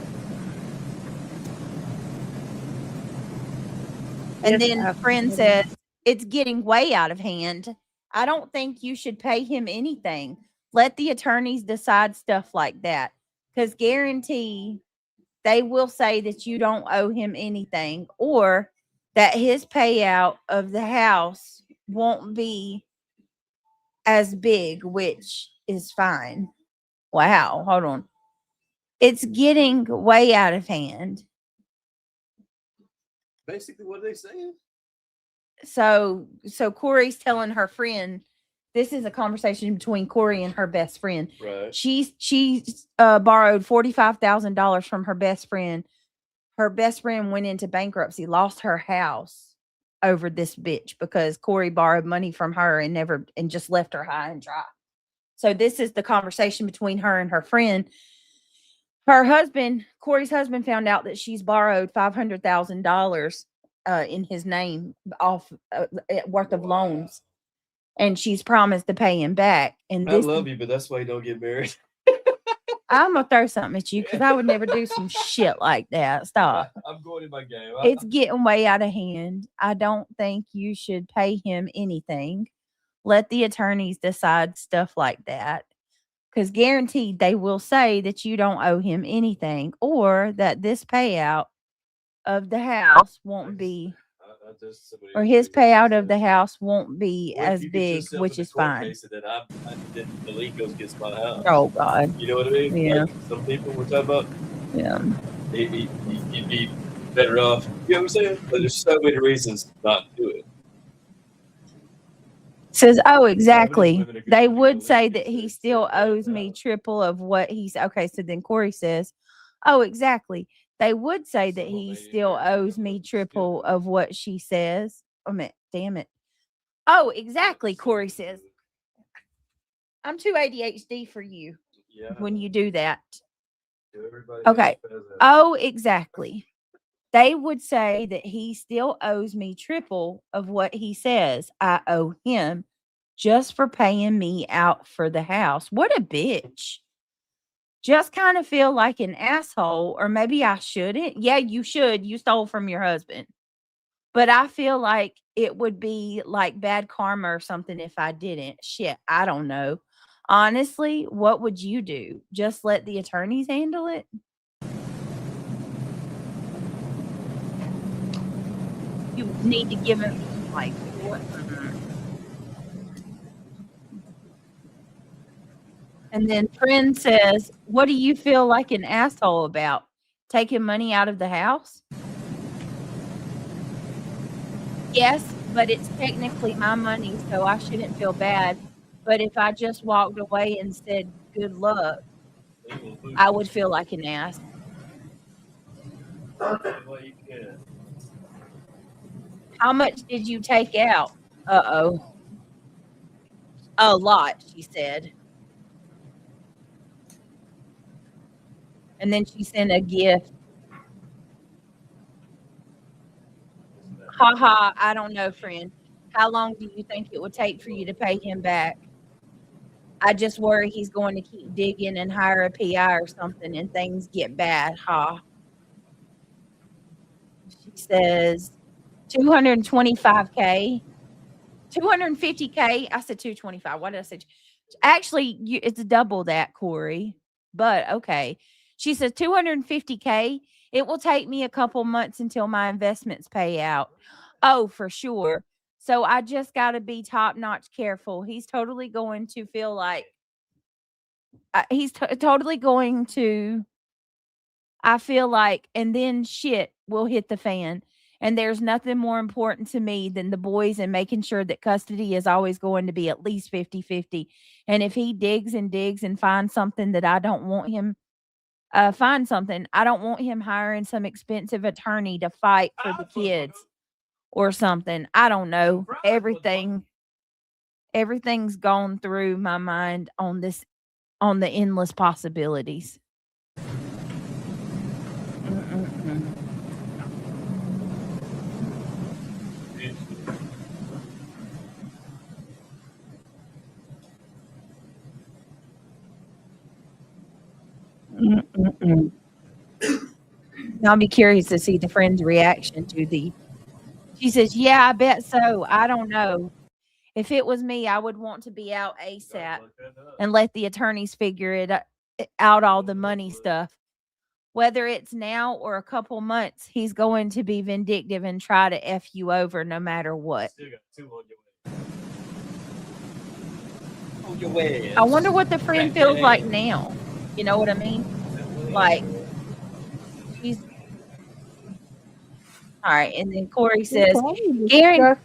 Speaker 1: And
Speaker 3: Yes,
Speaker 1: then a friend
Speaker 3: absolutely.
Speaker 1: says, it's getting way out of hand. I don't think you should pay him anything. Let the attorneys decide stuff like that. Because guarantee they will say that you don't owe him anything or that his payout of the house won't be as big, which is fine. Wow, hold on. It's getting way out of hand.
Speaker 2: Basically, what are they saying?
Speaker 1: So Corey's telling her friend, this is a conversation between Corey and her best friend.
Speaker 2: Right.
Speaker 1: She borrowed $45,000 from her best friend. Her best friend went into bankruptcy, lost her house over this bitch because Corey borrowed money from her and just left her high and dry. So this is the conversation between her and her friend. Her husband, Corey's husband, found out that she's borrowed $500,000 in his name off worth of loans, and she's promised to pay him back. And
Speaker 2: I love you, but that's why you don't get married.
Speaker 1: I'm gonna throw something at you because I would never do some shit like that. Stop.
Speaker 2: I'm going in my game.
Speaker 1: It's getting way out of hand. I don't think you should pay him anything. Let the attorneys decide stuff like that. Because guaranteed they will say that you don't owe him anything or that this payout of the house won't be, or his payout of the house won't be
Speaker 2: What if
Speaker 1: as
Speaker 2: you get
Speaker 1: big,
Speaker 2: yourself
Speaker 1: which
Speaker 2: in a
Speaker 1: is
Speaker 2: court
Speaker 1: fine.
Speaker 2: case and then the lien goes against my house.
Speaker 1: Oh, God.
Speaker 2: You know what I mean?
Speaker 1: Yeah.
Speaker 2: Like some people we're talking about,
Speaker 1: Yeah.
Speaker 2: you'd be better off. You know what I'm saying? But there's so many reasons not to do it.
Speaker 1: Says, oh, exactly. They would say that he still owes me triple of what he's. Okay, so then Corey says, oh, exactly. They would say that he still owes me triple of what she says. Oh, man, damn it. Oh, exactly, Corey says. I'm too ADHD for you
Speaker 2: Yeah.
Speaker 1: when you do that.
Speaker 2: Everybody
Speaker 1: Okay.
Speaker 2: does that.
Speaker 1: Oh, exactly. They would say that he still owes me triple of what he says I owe him. just for paying me out for the house. What a bitch. Just kind of feel like an asshole, or maybe I shouldn't. Yeah, you should. You stole from your husband. But I feel like it would be like bad karma or something if I didn't. Shit, I don't know. Honestly, what would you do? Just let the attorneys handle it? You need to give him like what? And then friend says, "What do you feel like an asshole about? Taking money out of the house?" Yes, but it's technically my money, so I shouldn't feel bad. But if I just walked away and said good luck, I would feel like an ass. How much did you take out? Uh-oh. A lot, she said. And then she sent a gift. Ha ha, I don't know, friend. How long do you think it would take for you to pay him back? I just worry he's going to keep digging and hire a PI or something and things get bad. Ha. She says 225K. 250K. I said 225. Why did I say? Actually, it's double that, Corey. But okay. She says 250K. It will take me a couple months until my investments pay out. Oh, for sure. So I just got to be top notch careful. He's totally going to feel like totally going to. I feel like, and then shit will hit the fan. And there's nothing more important to me than the boys and making sure that custody is always going to be at least 50-50. And if he digs and finds something that I don't want him, I don't want him hiring some expensive attorney to fight for the kids or something. I don't know. Everything's gone through my mind on the endless possibilities. I'll be curious to see the friend's reaction to she says, yeah, I bet so. I don't know. If it was me, I would want to be out ASAP and let the attorneys figure it out, all the money stuff. Whether it's now or a couple months, he's going to be vindictive and try to F you over no matter what. I wonder what the friend feels like now. You know what I mean? Like, she's all right. And then Corey says, Gary,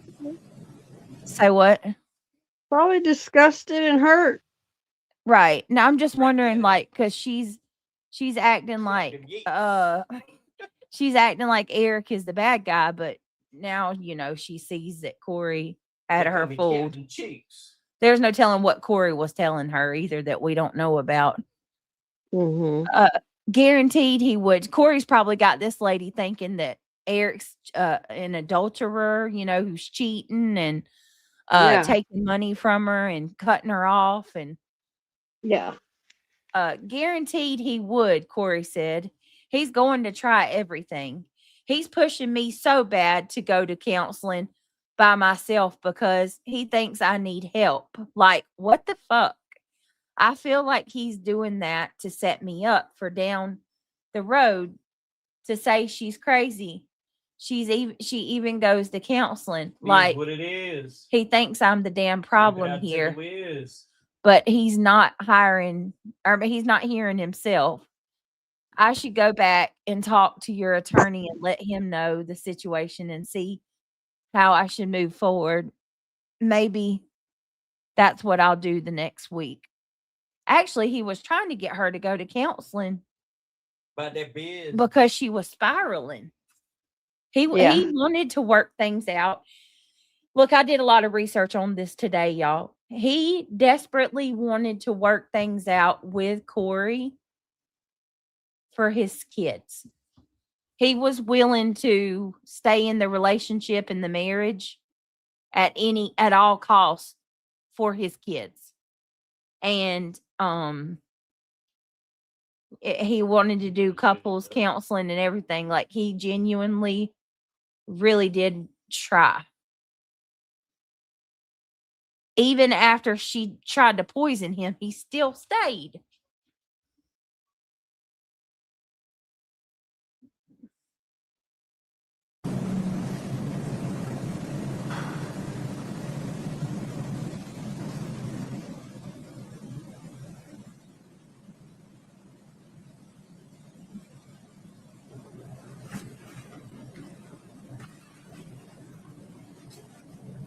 Speaker 1: say what?
Speaker 3: Probably disgusted and hurt.
Speaker 1: Right. Now I'm just wondering, like, because she's acting like she's acting like Eric is the bad guy, but now she sees that Corey had her fooled. There's no telling what Corey was telling her either that we don't know about. Guaranteed he would. Corey's probably got this lady thinking that Eric's an adulterer, who's cheating and taking money from her and cutting her off. And guaranteed he would, Corey said. He's going to try everything. He's pushing me so bad to go to counseling by myself because he thinks I need help. Like, what the fuck? I feel like he's doing that to set me up for down the road to say she's crazy. She even goes to counseling. Like, what it is. He thinks I'm the damn problem here. But he's not hearing himself. I should go back and talk to your attorney and let him know the situation and see how I should move forward. Maybe that's what I'll do the next week. Actually, he was trying to get her to go to counseling because she was spiraling. He wanted to work things out. Look, I did a lot of research on this today, y'all. He desperately wanted to work things out with Corey for his kids. He was willing to stay in the relationship and the marriage at all costs for his kids. And he wanted to do couples counseling and everything. Like, he genuinely really did try. Even after she tried to poison him, he still stayed.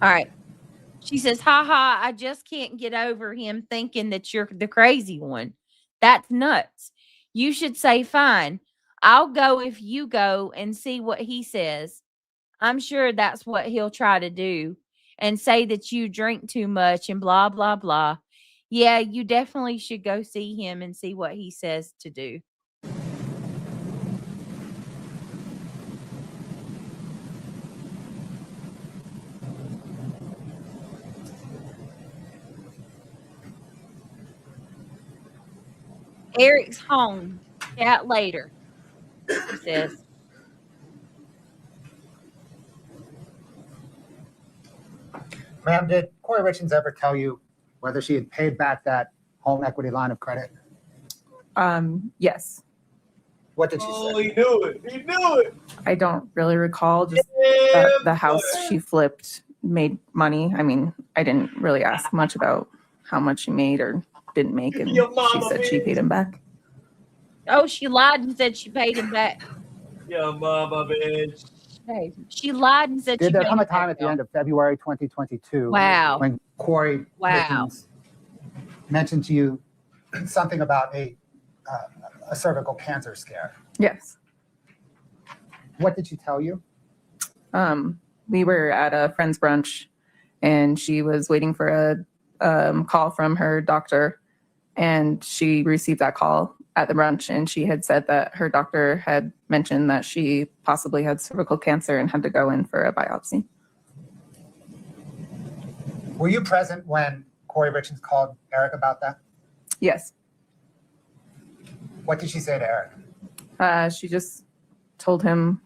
Speaker 1: All right. She says, ha ha, I just can't get over him thinking that you're the crazy one. That's nuts. You should say, fine, I'll go if you go and see what he says. I'm sure that's what he'll try to do and say that you drink too much and blah, blah, blah. Yeah, you definitely should go see him and see what he says to do. Eric's home. Chat later, he says.
Speaker 4: Ma'am, did Corey Richards ever tell you whether she had paid back that home equity line of credit?
Speaker 8: Yes.
Speaker 4: What did she say?
Speaker 2: Oh, he knew it. He knew it.
Speaker 8: I don't really recall. Just that the house she flipped made money. I mean, I didn't really ask much about how much she made or didn't make, and
Speaker 2: Your
Speaker 8: she
Speaker 2: mama,
Speaker 8: said she
Speaker 2: bitch.
Speaker 8: paid him back.
Speaker 1: Oh, she lied and said she paid him back.
Speaker 2: Your mama, bitch.
Speaker 1: Hey, she lied and said she
Speaker 4: Did there
Speaker 1: paid
Speaker 4: come a
Speaker 1: him
Speaker 4: time
Speaker 1: back,
Speaker 4: at the
Speaker 1: y'all.
Speaker 4: end of February 2022
Speaker 1: Wow.
Speaker 4: when Corey
Speaker 1: Wow.
Speaker 4: Richards mentioned to you something about a cervical cancer scare?
Speaker 8: Yes.
Speaker 4: What did she tell you?
Speaker 8: We were at a friend's brunch, and she was waiting for a call from her doctor, and she received that call at the brunch, and she had said that her doctor had mentioned that she possibly had cervical cancer and had to go in for a biopsy.
Speaker 4: Were you present when Corey Richards called Eric about that?
Speaker 8: Yes.
Speaker 4: What did she say to Eric?
Speaker 8: She just told him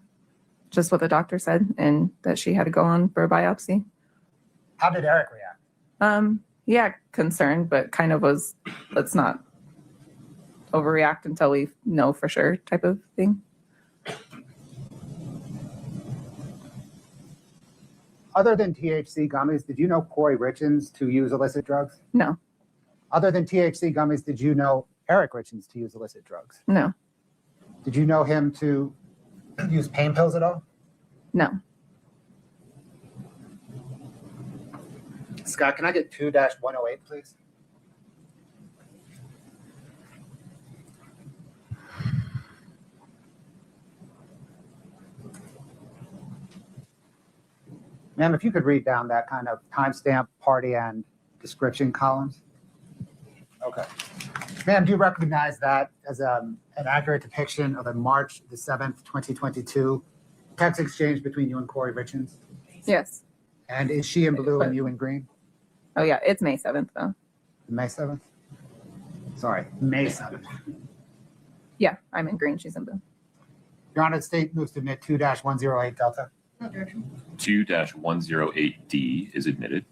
Speaker 8: just what the doctor said and that she had to go on for a biopsy.
Speaker 4: How did Eric react?
Speaker 8: Yeah, concerned, but kind of was, let's not overreact until we know for sure type of thing.
Speaker 4: Other than THC gummies, did you know Corey Richards to use illicit drugs?
Speaker 8: No.
Speaker 4: Other than THC gummies, did you know Eric Richards to use illicit drugs?
Speaker 8: No.
Speaker 4: Did you know him to use pain pills at all?
Speaker 8: No.
Speaker 4: Scott, can I get 2-108, please? Ma'am, if you could read down that kind of timestamp, party, and description columns. Okay. Ma'am, do you recognize that as an accurate depiction of a March the 7th, 2022 text exchange between you and Corey Richards?
Speaker 8: Yes.
Speaker 4: And is she in blue and you in green?
Speaker 8: Oh, yeah. It's May 7th, though.
Speaker 4: May 7th? Sorry, May 7th.
Speaker 8: Yeah, I'm in green. She's in blue.
Speaker 4: Your Honor, the state moves to admit 2-108 Delta.
Speaker 5: 2-108D is admitted.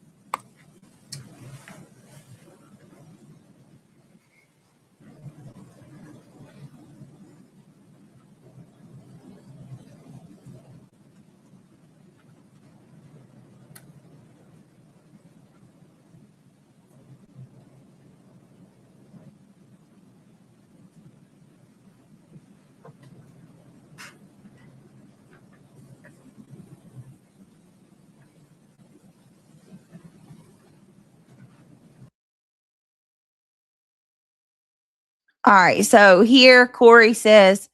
Speaker 1: All right. So here Corey says,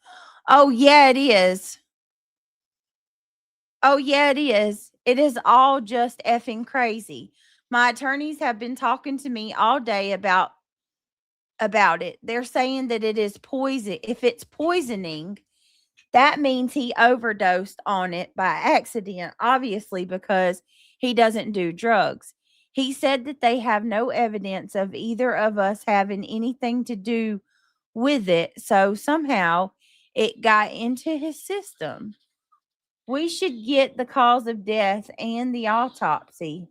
Speaker 1: oh, yeah, it is. Oh, yeah, it is. It is all just effing crazy. My attorneys have been talking to me all day about it. They're saying that it is poison. If it's poisoning, that means he overdosed on it by accident, obviously, because he doesn't do drugs. He said that they have no evidence of either of us having anything to do with it, so somehow it got into his system. We should get the cause of death and the autopsy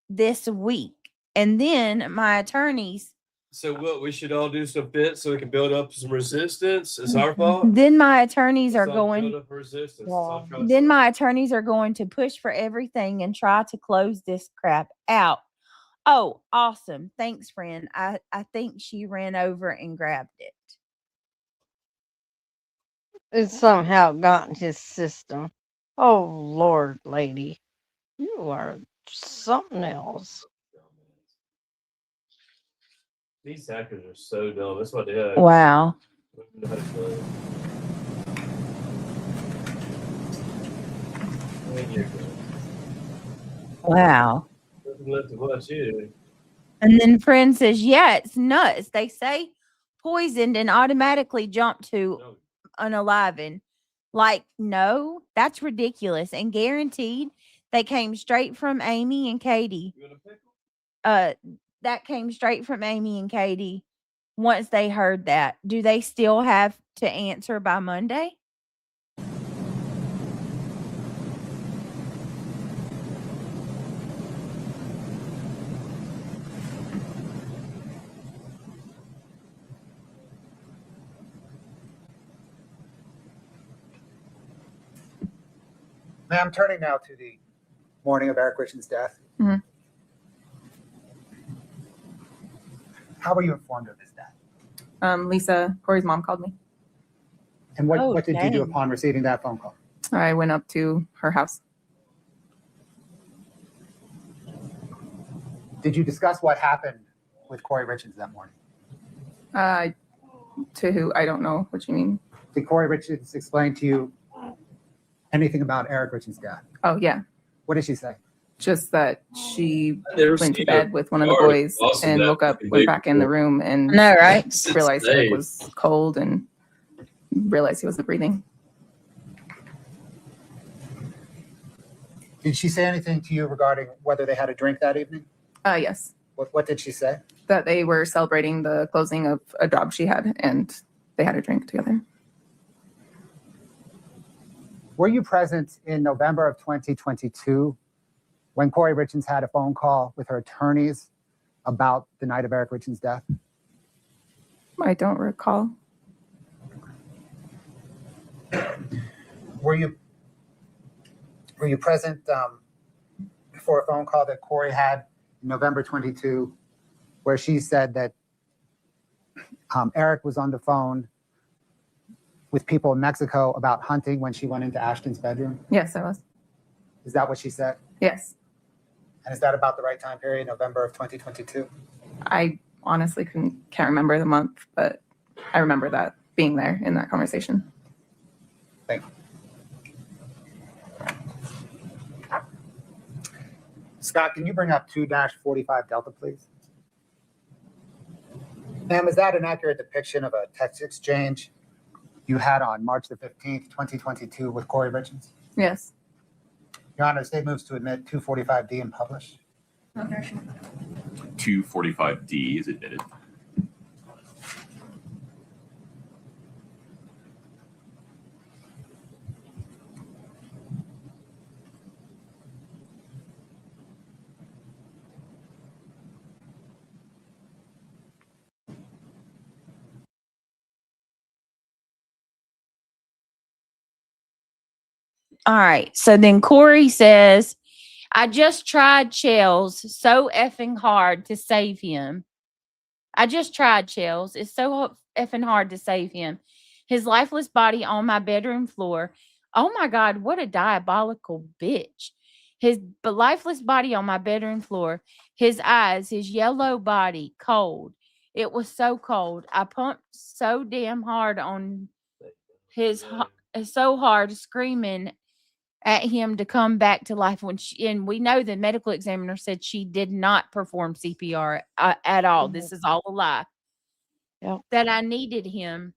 Speaker 1: this week. And then my attorneys.
Speaker 2: So what? We should all do some bits so we can build up some resistance. It's our fault.
Speaker 1: Then my attorneys are
Speaker 2: Let's all
Speaker 1: going.
Speaker 2: build up resistance. Let's all try
Speaker 1: Then
Speaker 2: something.
Speaker 1: my attorneys are going to push for everything and try to close this crap out. Oh, awesome. Thanks, friend. I think she ran over and grabbed it.
Speaker 3: It somehow got in his system. Oh, Lord, lady. You are something else.
Speaker 2: These hackers are so dumb. That's what they are.
Speaker 1: Wow.
Speaker 2: They don't know how to play.
Speaker 1: Wow.
Speaker 2: Nothing left to watch here.
Speaker 1: And then friend says, yeah, it's nuts. They say poisoned and automatically jump to
Speaker 2: No.
Speaker 1: unaliven. Like, no, that's ridiculous. And guaranteed they came straight from Amy and Katie.
Speaker 2: You want a pickle?
Speaker 1: That came straight from Amy and Katie once they heard that. Do they still have to answer by Monday?
Speaker 4: Ma'am, turning now to the morning of Eric Richard's death.
Speaker 8: Mhm.
Speaker 4: How were you informed of his death?
Speaker 8: Lisa, Corey's mom, called me.
Speaker 4: And what,
Speaker 1: Oh,
Speaker 4: what did you do
Speaker 1: dang.
Speaker 4: upon receiving that phone call?
Speaker 8: I went up to her house.
Speaker 4: Did you discuss what happened with Corey Richards that morning?
Speaker 8: To who? I don't know what you mean.
Speaker 4: Did Corey Richards explain to you anything about Eric Richards' death?
Speaker 8: Oh, yeah.
Speaker 4: What did she say?
Speaker 8: Just that she
Speaker 2: I never
Speaker 8: went to
Speaker 2: seen
Speaker 8: bed
Speaker 2: her
Speaker 8: with one of the
Speaker 2: yard.
Speaker 8: boys
Speaker 2: Awesome,
Speaker 8: and
Speaker 2: that
Speaker 8: woke up,
Speaker 2: fucking
Speaker 8: went
Speaker 2: big
Speaker 8: back in the
Speaker 2: before.
Speaker 8: room and
Speaker 1: No, right?
Speaker 2: Since
Speaker 8: realized
Speaker 2: day.
Speaker 8: Eric was cold and realized he wasn't breathing.
Speaker 4: Did she say anything to you regarding whether they had a drink that evening?
Speaker 8: Yes.
Speaker 4: What did she say?
Speaker 8: That they were celebrating the closing of a job she had and they had a drink together.
Speaker 4: Were you present in November of 2022 when Corey Richards had a phone call with her attorneys about the night of Eric Richards' death?
Speaker 8: I don't recall.
Speaker 4: Were you present for a phone call that Corey had in November 22 where she said that Eric was on the phone with people in Mexico about hunting when she went into Ashton's bedroom?
Speaker 8: Yes, I was.
Speaker 4: Is that what she said?
Speaker 8: Yes.
Speaker 4: And is that about the right time period, November of 2022?
Speaker 8: I honestly can't remember the month, but I remember that being there in that conversation.
Speaker 4: Thank you. Scott, can you bring up 2-45 Delta, please? Ma'am, is that an accurate depiction of a text exchange you had on March the 15th, 2022 with Corey Richards?
Speaker 8: Yes.
Speaker 4: Your Honor, the state moves to admit 245D and publish.
Speaker 5: 245D is admitted.
Speaker 1: All right. So then Corey says, I just tried Chels so effing hard to save him. I just tried Chels. It's so effing hard to save him. His lifeless body on my bedroom floor. Oh my God, what a diabolical bitch. His lifeless body on my bedroom floor. His eyes, his yellow body, cold. It was so cold. I pumped so damn hard on his, so hard, screaming at him to come back to life when and we know the medical examiner said she did not perform CPR at all. This is all a lie.
Speaker 3: Yep.
Speaker 1: That I needed him.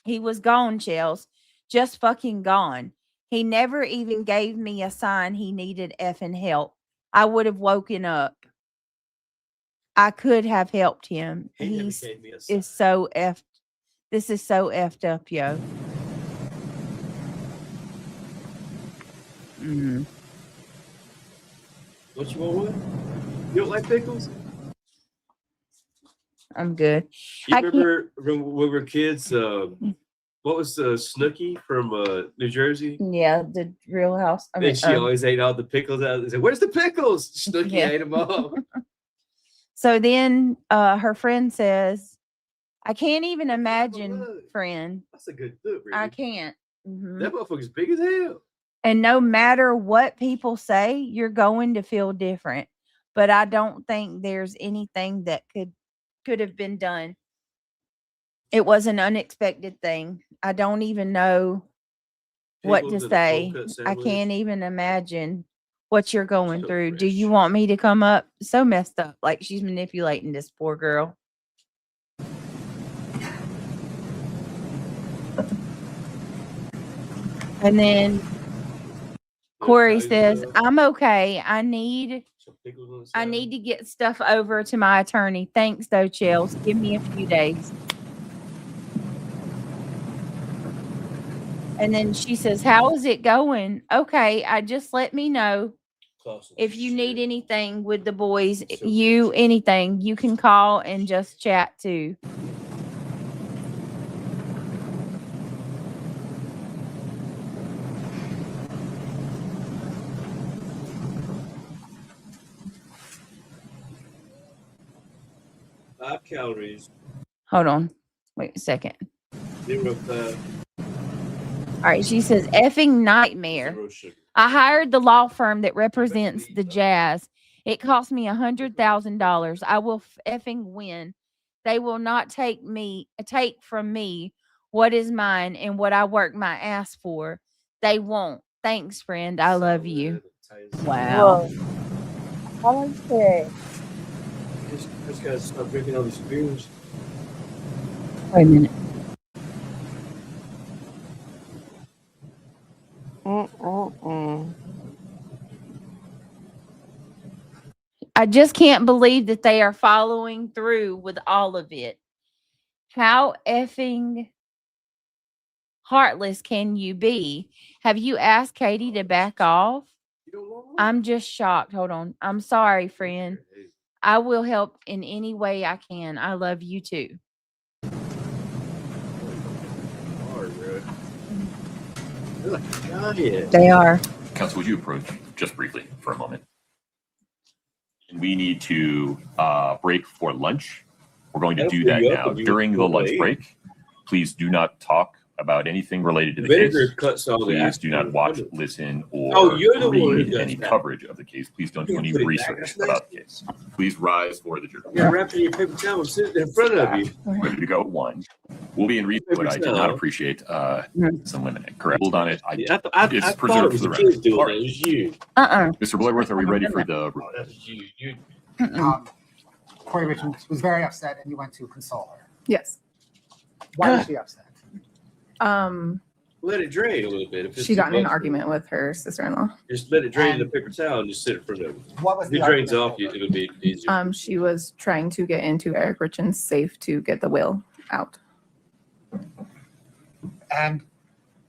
Speaker 1: He was gone, Chels. Just fucking gone. He never even gave me a sign he needed effing help. I would have woken up. I could have helped him.
Speaker 2: He never
Speaker 1: He's
Speaker 2: gave me a
Speaker 1: is
Speaker 2: sign.
Speaker 1: so effed. This is so effed up, yo. Mm.
Speaker 2: What you want with? You don't like pickles?
Speaker 1: I'm good.
Speaker 2: You
Speaker 1: I can't-
Speaker 2: remember when we were kids? What was Snooky from New Jersey?
Speaker 1: Yeah, the Real House. I mean,
Speaker 2: And she always ate all the pickles out. Said, "Where's the pickles?" Snooky
Speaker 1: Yeah.
Speaker 2: ate them all.
Speaker 1: So then her friend says, I can't even imagine,
Speaker 2: look.
Speaker 1: friend.
Speaker 2: That's a good look,
Speaker 1: I
Speaker 2: Brittany.
Speaker 1: can't. Mhm.
Speaker 2: That motherfucker's big as hell.
Speaker 1: And no matter what people say, you're going to feel different. But I don't think there's anything that could have been done. It was an unexpected thing. I don't even know what
Speaker 2: Pickles
Speaker 1: to
Speaker 2: and a
Speaker 1: say.
Speaker 2: cold cut
Speaker 1: I
Speaker 2: sandwich.
Speaker 1: can't even imagine what you're going
Speaker 2: So
Speaker 1: through. Do
Speaker 2: fresh.
Speaker 1: you want me to come up? So messed up. Like she's manipulating this poor girl. And then Corey says, I'm okay. I need to get stuff over to my attorney. Thanks though, Chels. Give me a few days. And then she says, how is it going? Okay, just let me know if you need anything with the boys, anything, you can call and just chat too.
Speaker 2: Five calories.
Speaker 1: Hold on. Wait a second.
Speaker 2: 0 fat.
Speaker 1: All right. She says, effing nightmare.
Speaker 2: 0 sugar.
Speaker 1: I hired the law firm that represents the Jazz. It cost me $100,000. I will effing win. They will not take from me what is mine and what I work my ass for. They won't. Thanks, friend. I love you. Wow.
Speaker 3: How much say?
Speaker 2: Just gotta stop drinking all these beers.
Speaker 1: Wait a minute. I just can't believe that they are following through with all of it. How effing heartless can you be? Have you asked Katie to back off? I'm just shocked. Hold on. I'm sorry, friend. I will help in any way I can. I love you too. They are.
Speaker 5: Council, would you approach just briefly for a moment? We need to break for lunch. We're going to do that now. During the lunch break, please do not talk about anything related to the case. Please do not watch, listen, or read any coverage of the case. Please don't do any research about the case. Please rise for the jury.
Speaker 2: You're wrapping your paper towel sitting in front of you.
Speaker 5: Ready to go. One. We'll be in recess, but I did not appreciate some limiting. Correct. Hold on it.
Speaker 2: I thought it was the kids doing it. It was you.
Speaker 5: Mr. Bloodworth, are we ready for the...
Speaker 2: That was you.
Speaker 4: Corey Richards was very upset and you went to console her.
Speaker 8: Yes.
Speaker 4: Why was she upset?
Speaker 2: Let it drain a little bit. If it's
Speaker 8: She got in an
Speaker 2: too
Speaker 8: argument with her sister-in-law.
Speaker 2: Just let it drain in the paper towel and just sit in front of it.
Speaker 4: What was
Speaker 2: If
Speaker 4: the
Speaker 2: it drains
Speaker 4: argument
Speaker 2: off,
Speaker 4: over?
Speaker 2: it'll be easier.
Speaker 8: She was trying to get into Eric Richan's safe to get the will out.
Speaker 4: And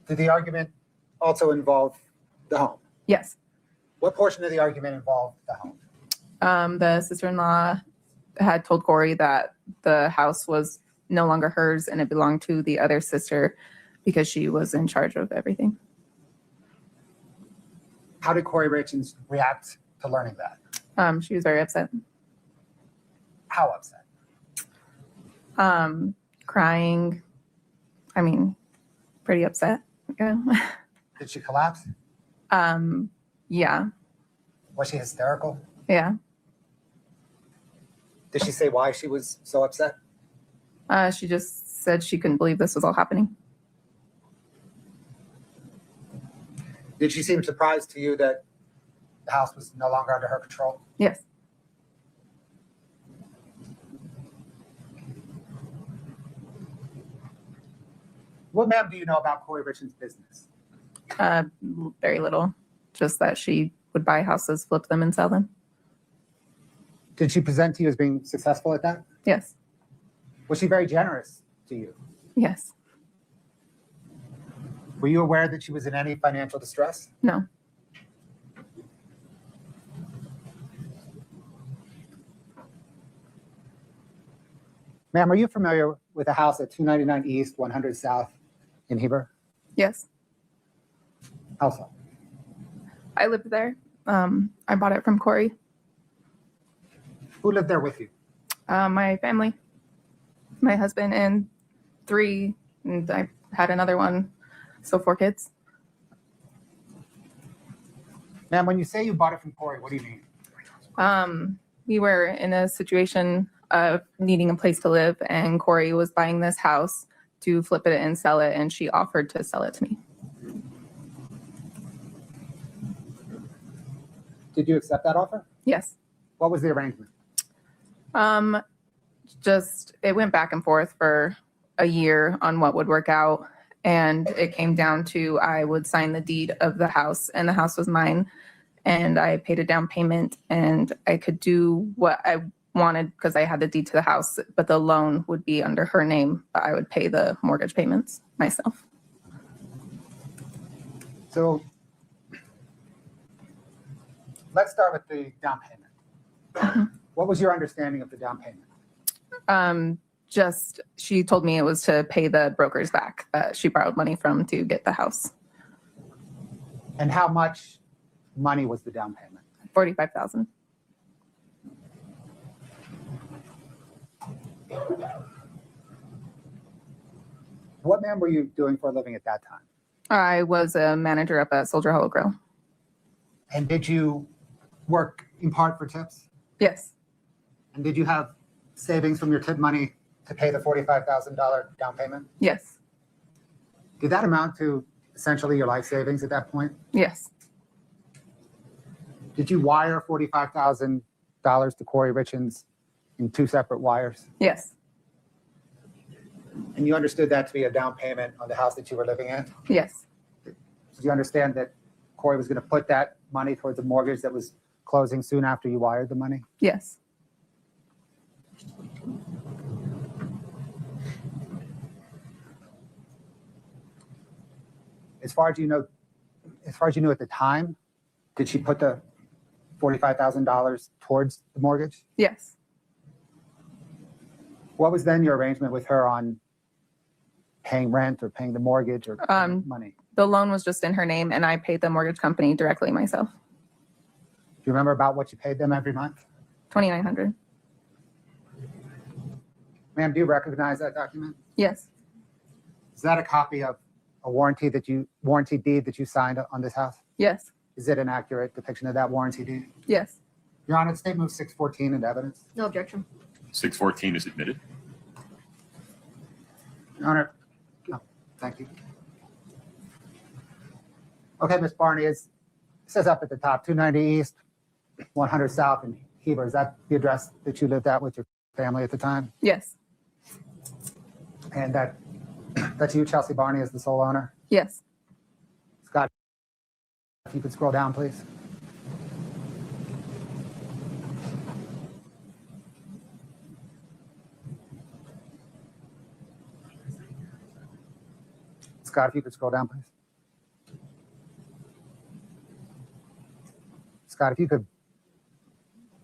Speaker 4: did the argument also involve the home?
Speaker 8: Yes.
Speaker 4: What portion of the argument involved the home?
Speaker 8: The sister-in-law had told Corey that the house was no longer hers and it belonged to the other sister because she was in charge of everything.
Speaker 4: How did Corey Richards react to learning that?
Speaker 8: She was very upset.
Speaker 4: How upset?
Speaker 8: Crying. I mean, pretty upset. Yeah.
Speaker 4: Did she collapse?
Speaker 8: Yeah.
Speaker 4: Was she hysterical?
Speaker 8: Yeah.
Speaker 4: Did she say why she was so upset?
Speaker 8: She just said she couldn't believe this was all happening.
Speaker 4: Did she seem surprised to you that the house was no longer under her control?
Speaker 8: Yes.
Speaker 4: What, ma'am, do you know about Corey Richards' business?
Speaker 8: Very little. Just that she would buy houses, flip them, and sell them.
Speaker 4: Did she present to you as being successful at that?
Speaker 8: Yes.
Speaker 4: Was she very generous to you?
Speaker 8: Yes.
Speaker 4: Were you aware that she was in any financial distress?
Speaker 8: No.
Speaker 4: Ma'am, are you familiar with a house at 299 East, 100 South in Heber?
Speaker 8: Yes.
Speaker 4: How so?
Speaker 8: I lived there. I bought it from Corey.
Speaker 4: Who lived there with you?
Speaker 8: My family, my husband, and 3, and I had another one, so 4 kids.
Speaker 4: Ma'am, when you say you bought it from Corey, what do you mean?
Speaker 8: We were in a situation of needing a place to live, and Corey was buying this house to flip it and sell it, and she offered to sell it to me.
Speaker 4: Did you accept that offer?
Speaker 8: Yes.
Speaker 4: What was the arrangement?
Speaker 8: Just it went back and forth for a year on what would work out, and it came down to I would sign the deed of the house, and the house was mine, and I paid a down payment, and I could do what I wanted because I had the deed to the house, but the loan would be under her name, but I would pay the mortgage payments myself.
Speaker 4: So let's start with the down payment. What was your understanding of the down payment?
Speaker 8: Just she told me it was to pay the brokers back that she borrowed money from to get the house.
Speaker 4: And how much money was the down payment?
Speaker 8: $45,000.
Speaker 4: What, ma'am, were you doing for a living at that time?
Speaker 8: I was a manager up at Soldier Hollow Grill.
Speaker 4: And did you work in part for tips?
Speaker 8: Yes.
Speaker 4: And did you have savings from your tip money to pay the $45,000 down payment?
Speaker 8: Yes.
Speaker 4: Did that amount to essentially your life savings at that point?
Speaker 8: Yes.
Speaker 4: Did you wire $45,000 to Corey Richens in 2 separate wires?
Speaker 8: Yes.
Speaker 4: And you understood that to be a down payment on the house that you were living in?
Speaker 8: Yes.
Speaker 4: Did you understand that Corey was going to put that money towards a mortgage that was closing soon after you wired the money?
Speaker 8: Yes.
Speaker 4: As far as you know at the time, did she put the $45,000 towards the mortgage?
Speaker 8: Yes.
Speaker 4: What was then your arrangement with her on paying rent or paying the mortgage or money?
Speaker 8: The loan was just in her name, and I paid the mortgage company directly myself.
Speaker 4: Do you remember about what you paid them every month?
Speaker 8: $2,900.
Speaker 4: Ma'am, do you recognize that document?
Speaker 8: Yes.
Speaker 4: Is that a copy of a warranty deed that you signed on this house?
Speaker 8: Yes.
Speaker 4: Is it an accurate depiction of that warranty deed?
Speaker 8: Yes.
Speaker 4: Your Honor, State Move 614 into evidence.
Speaker 7: No objection.
Speaker 5: 614 is admitted.
Speaker 4: Your Honor, no, thank you. Okay, Ms. Barney, it says up at the top, 290 East, 100 South in Heber. Is that the address that you lived at with your family at the time?
Speaker 8: Yes.
Speaker 4: And that's you, Chelsea Barney, as the sole owner?
Speaker 8: Yes.
Speaker 4: Scott, if you could scroll down, please. Scott, if you could scroll down, please. Scott, if you could,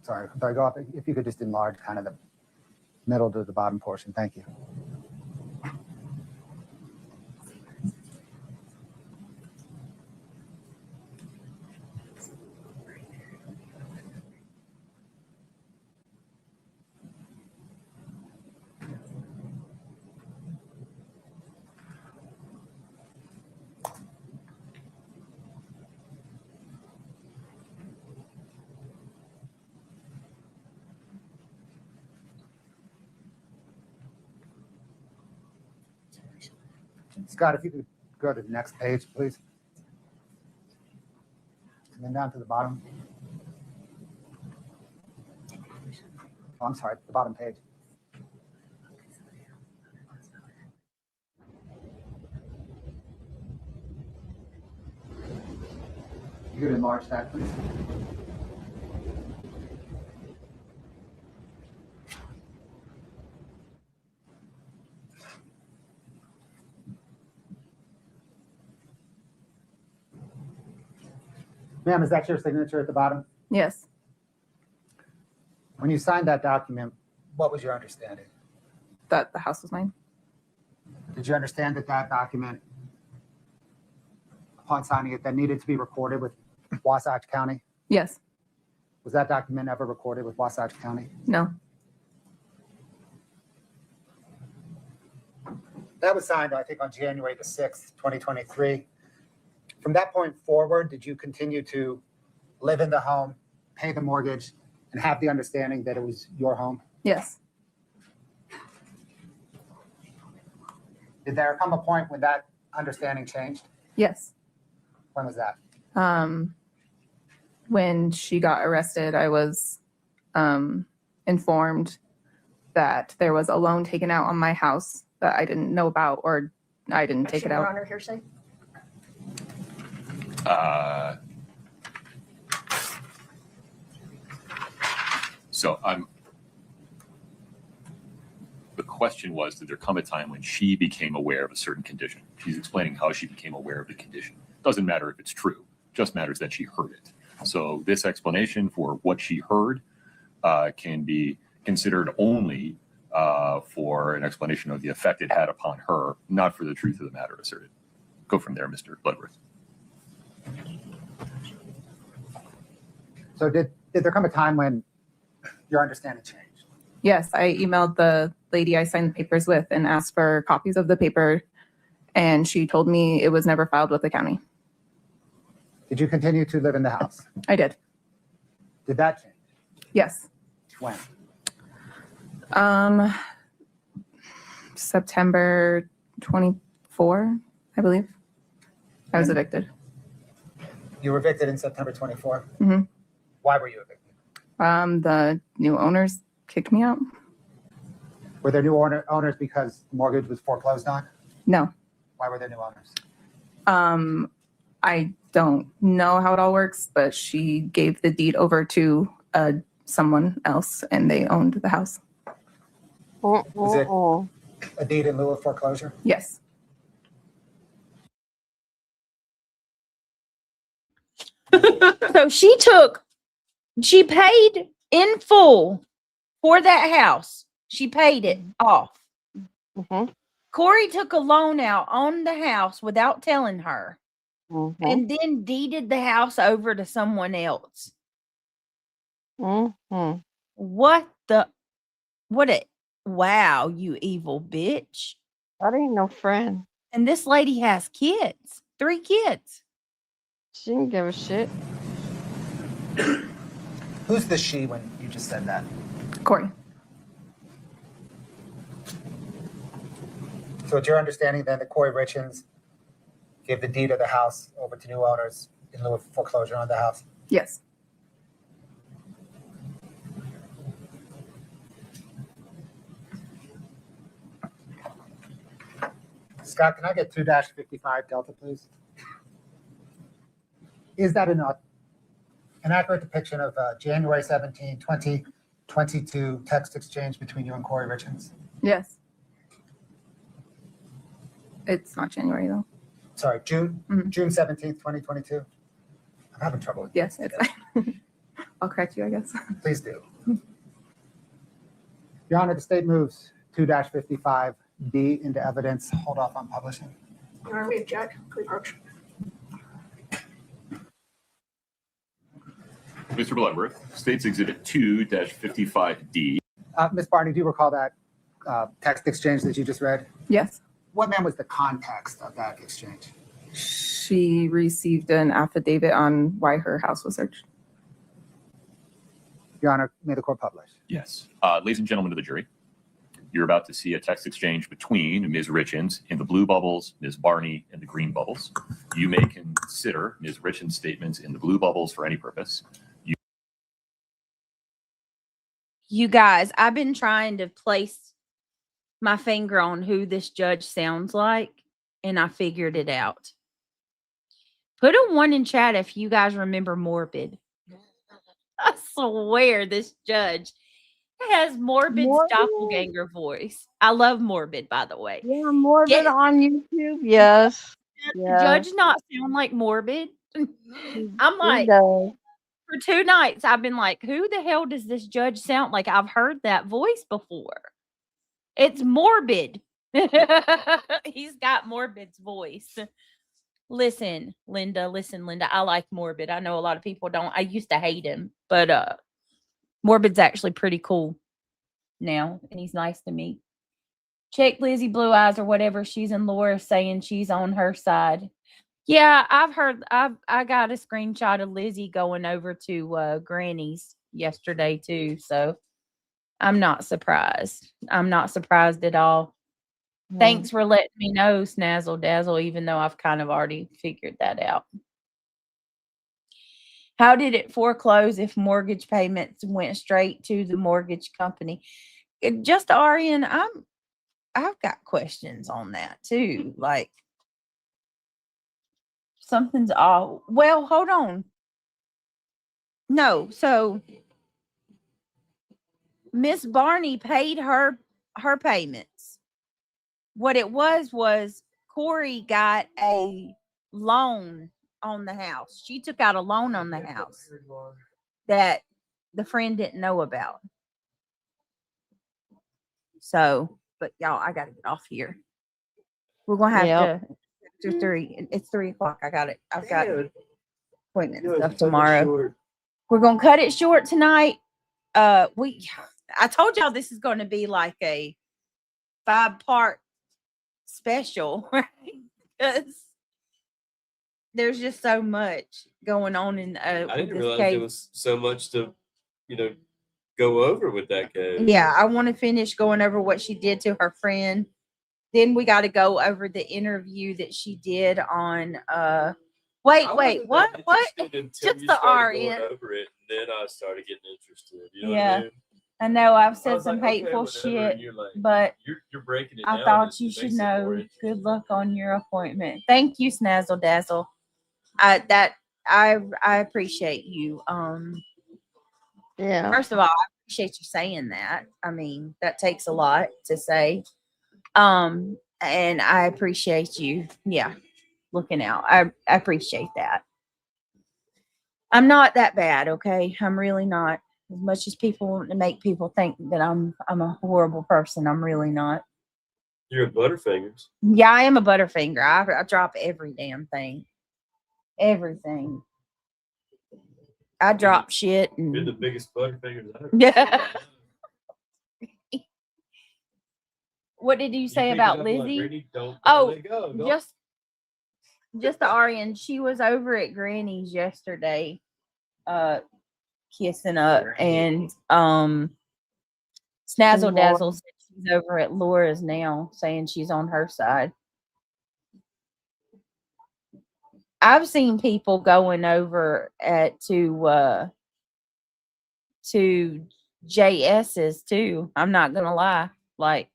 Speaker 4: sorry, if I go up, if you could just enlarge kind of the middle to the bottom portion. Thank you. Scott, if you could go to the next page, please. And then down to the bottom. Oh, I'm sorry, the bottom page. You could enlarge that, please. Ma'am, is that your signature at the bottom?
Speaker 8: Yes.
Speaker 4: When you signed that document, what was your understanding?
Speaker 8: That the house was mine.
Speaker 4: Did you understand that that document, upon signing it, that needed to be recorded with Wasatch County?
Speaker 8: Yes.
Speaker 4: Was that document ever recorded with Wasatch County?
Speaker 8: No.
Speaker 4: That was signed, I think, on January the 6th, 2023. From that point forward, did you continue to live in the home, pay the mortgage, and have the understanding that it was your home?
Speaker 8: Yes.
Speaker 4: Did there come a point when that understanding changed?
Speaker 8: Yes.
Speaker 4: When was that?
Speaker 8: When she got arrested, I was informed that there was a loan taken out on my house that I didn't know about, or I didn't take it
Speaker 7: Your
Speaker 8: out.
Speaker 7: Honor, hearsay.
Speaker 5: So the question was, did there come a time when she became aware of a certain condition? She's explaining how she became aware of the condition. Doesn't matter if it's true, just matters that she heard it. So this explanation for what she heard can be considered only for an explanation of the effect it had upon her, not for the truth of the matter asserted. Go from there, Mr. Bloodworth.
Speaker 4: So did there come a time when your understanding changed?
Speaker 8: Yes, I emailed the lady I signed the papers with and asked for copies of the paper, and she told me it was never filed with the county.
Speaker 4: Did you continue to live in the house?
Speaker 8: I did.
Speaker 4: Did that change?
Speaker 8: Yes.
Speaker 4: When?
Speaker 8: September 24, I believe. I was evicted.
Speaker 4: You were evicted in September 24?
Speaker 8: Mm-hmm.
Speaker 4: Why were you evicted?
Speaker 8: The new owners kicked me out.
Speaker 4: Were there new owners because the mortgage was foreclosed on?
Speaker 8: No.
Speaker 4: Why were there new owners?
Speaker 8: I don't know how it all works, but she gave the deed over to someone else, and they owned the house.
Speaker 4: Was it a deed in lieu of foreclosure?
Speaker 8: Yes.
Speaker 1: So she paid in full for that house. She paid it off.
Speaker 3: Mm-hmm.
Speaker 1: Corey took a loan out on the house without telling her,
Speaker 3: Mm-hmm.
Speaker 1: and then deeded the house over to someone else.
Speaker 3: Mm-hmm.
Speaker 1: Wow, you evil bitch.
Speaker 3: That ain't no friend.
Speaker 1: And this lady has kids, 3 kids.
Speaker 3: She didn't give a shit.
Speaker 4: Who's the she when you just said that?
Speaker 8: Corey.
Speaker 4: So it's your understanding then that Corey Richens gave the deed of the house over to new owners in lieu of foreclosure on the house?
Speaker 8: Yes.
Speaker 4: Scott, can I get 2-55 Delta, please? Is that an accurate depiction of January 17, 2022 text exchange between you and Corey Richens?
Speaker 8: Yes. It's not January, though.
Speaker 4: Sorry, June 17th, 2022? I'm having trouble with
Speaker 8: Yes, it's fine. I'll correct you, I guess.
Speaker 4: Please do. Your Honor, the state moves 2-55D into evidence. Hold off on publishing.
Speaker 7: Your Honor, we object. Please approach.
Speaker 5: Mr. Bloodworth, State's Exhibit 2-55D.
Speaker 4: Ms. Barney, do you recall that text exchange that you just read?
Speaker 8: Yes.
Speaker 4: What, ma'am, was the context of that exchange?
Speaker 8: She received an affidavit on why her house was searched.
Speaker 4: Your Honor, may the court publish.
Speaker 5: Yes. Ladies and gentlemen of the jury, you're about to see a text exchange between Ms. Richens in the blue bubbles, Ms. Barney in the green bubbles. You may consider Ms. Richens' statements in the blue bubbles for any purpose.
Speaker 1: You guys, I've been trying to place my finger on who this judge sounds like, and I figured it out. Put a 1 in chat if you guys remember Morbid. I swear this judge has Morbid's
Speaker 3: Morbid?
Speaker 1: doppelganger voice. I love Morbid, by the way.
Speaker 3: Yeah, Morbid
Speaker 1: Get-
Speaker 3: on YouTube. Yes.
Speaker 1: the judge not sound like Morbid? I'm
Speaker 3: He
Speaker 1: like,
Speaker 3: does.
Speaker 1: for 2 nights, I've been like, who the hell does this judge sound like? I've heard that voice before. It's Morbid. He's got Morbid's voice. Listen, Linda. I like Morbid. I know a lot of people don't. I used to hate him, but Morbid's actually pretty cool now, and he's nice to me. Check Lizzie Blue Eyes or whatever. She's in Laura saying she's on her side. Yeah, I've heard. I got a screenshot of Lizzie going over to Granny's yesterday too. So I'm not surprised. I'm not surprised at all. Thanks for letting me know, Snazzle Dazzle, even though I've kind of already figured that out. How did it foreclose if mortgage payments went straight to the mortgage company? Just Arian, I've got questions on that too. Like something's off. Well, hold on. No, so Miss Barney paid her payments. What it was Corey got a loan on the house. She took out a loan on the house that the friend didn't know about. So, but y'all, I gotta get off here. We're gonna have to 3. It's 3 o'clock. I've got appointment stuff tomorrow. We're gonna cut it short tonight. I told y'all this is gonna be like a 5-part special, right? Because there's just so much going on in
Speaker 2: I
Speaker 1: with
Speaker 2: didn't
Speaker 1: this
Speaker 2: realize
Speaker 1: case.
Speaker 2: there was so much to, go over with that case.
Speaker 1: Yeah, I want to finish going over what she did to her friend. Then we got to go over the interview that she did on wait, what? Just the RN.
Speaker 2: Over it, and then I started getting interested. You know
Speaker 1: Yeah.
Speaker 2: what I mean?
Speaker 1: I know I've said
Speaker 2: was
Speaker 1: some
Speaker 2: like, okay,
Speaker 1: hateful
Speaker 2: whatever,
Speaker 1: shit,
Speaker 2: and you're like,
Speaker 1: but
Speaker 2: you're breaking it
Speaker 1: I
Speaker 2: down.
Speaker 1: thought you should know. Good luck on your appointment. Thank you, Snazzle Dazzle. I appreciate you.
Speaker 3: Yeah.
Speaker 1: First of all, I appreciate you saying that. I mean, that takes a lot to say. And I appreciate you. Yeah, looking out. I appreciate that. I'm not that bad, okay? I'm really not. As much as people want to make people think that I'm a horrible person, I'm really not.
Speaker 2: You're a Butterfingers.
Speaker 1: Yeah, I am a Butterfinger. I drop every damn thing. Everything. I drop shit.
Speaker 2: You're the biggest Butterfingers I've ever
Speaker 1: Yeah.
Speaker 2: seen.
Speaker 1: What did you say
Speaker 2: pick
Speaker 1: about
Speaker 2: it up
Speaker 1: Lizzie?
Speaker 2: like, Brittany, don't
Speaker 1: Oh,
Speaker 2: let it go.
Speaker 1: just the Arian. She was over at Granny's yesterday, kissing up, and Snazzle Dazzle said she's over at Laura's now, saying she's on her side. I've seen people going over to JS's too. I'm not gonna lie. Like,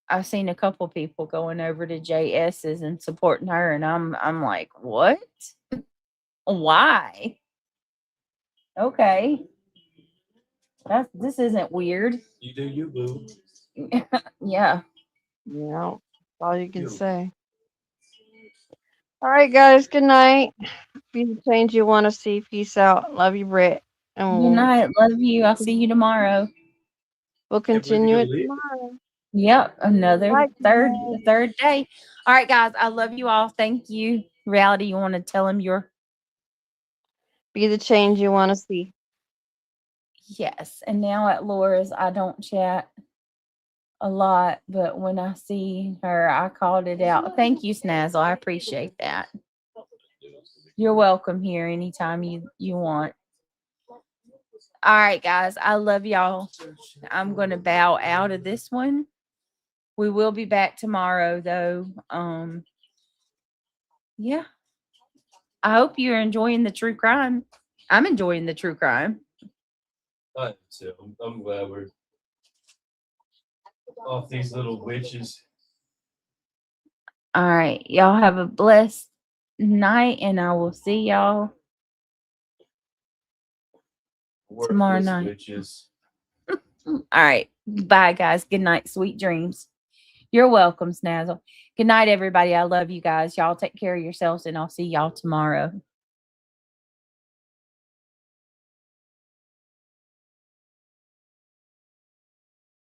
Speaker 1: I've seen a couple people going over to JS's and supporting her, and I'm like, what? Why? Okay. This isn't weird.
Speaker 2: You do you, boo.
Speaker 1: Yeah.
Speaker 3: Yeah. That's all you can say. All right, guys. Good night. Be the change you want to see. Peace out. Love you, Britt. And
Speaker 1: Good night. Love you. I'll see you tomorrow.
Speaker 3: we'll continue it tomorrow.
Speaker 1: Yep. Another
Speaker 3: Bye,
Speaker 1: third day. All right, guys. I love you all. Thank you. Reality, you want to tell them your
Speaker 3: Be the change you want to see.
Speaker 1: yes. And now at Laura's, I don't chat a lot, but when I see her, I called it out. Thank you, Snazzle. I appreciate that. You're welcome here anytime you want. All right, guys. I love y'all. I'm going to bow out of this one. We will be back tomorrow, though. Yeah. I hope you're enjoying the true crime. I'm enjoying the true crime.
Speaker 2: I am too. I'm glad we're off these little witches.
Speaker 1: All right. Y'all have a blessed night, and I will see y'all tomorrow night.
Speaker 2: Bitches.
Speaker 1: All right. Bye, guys. Good night. Sweet dreams. You're welcome, Snazzle. Good night, everybody. I love you guys. Y'all take care of yourselves, and I'll see y'all tomorrow.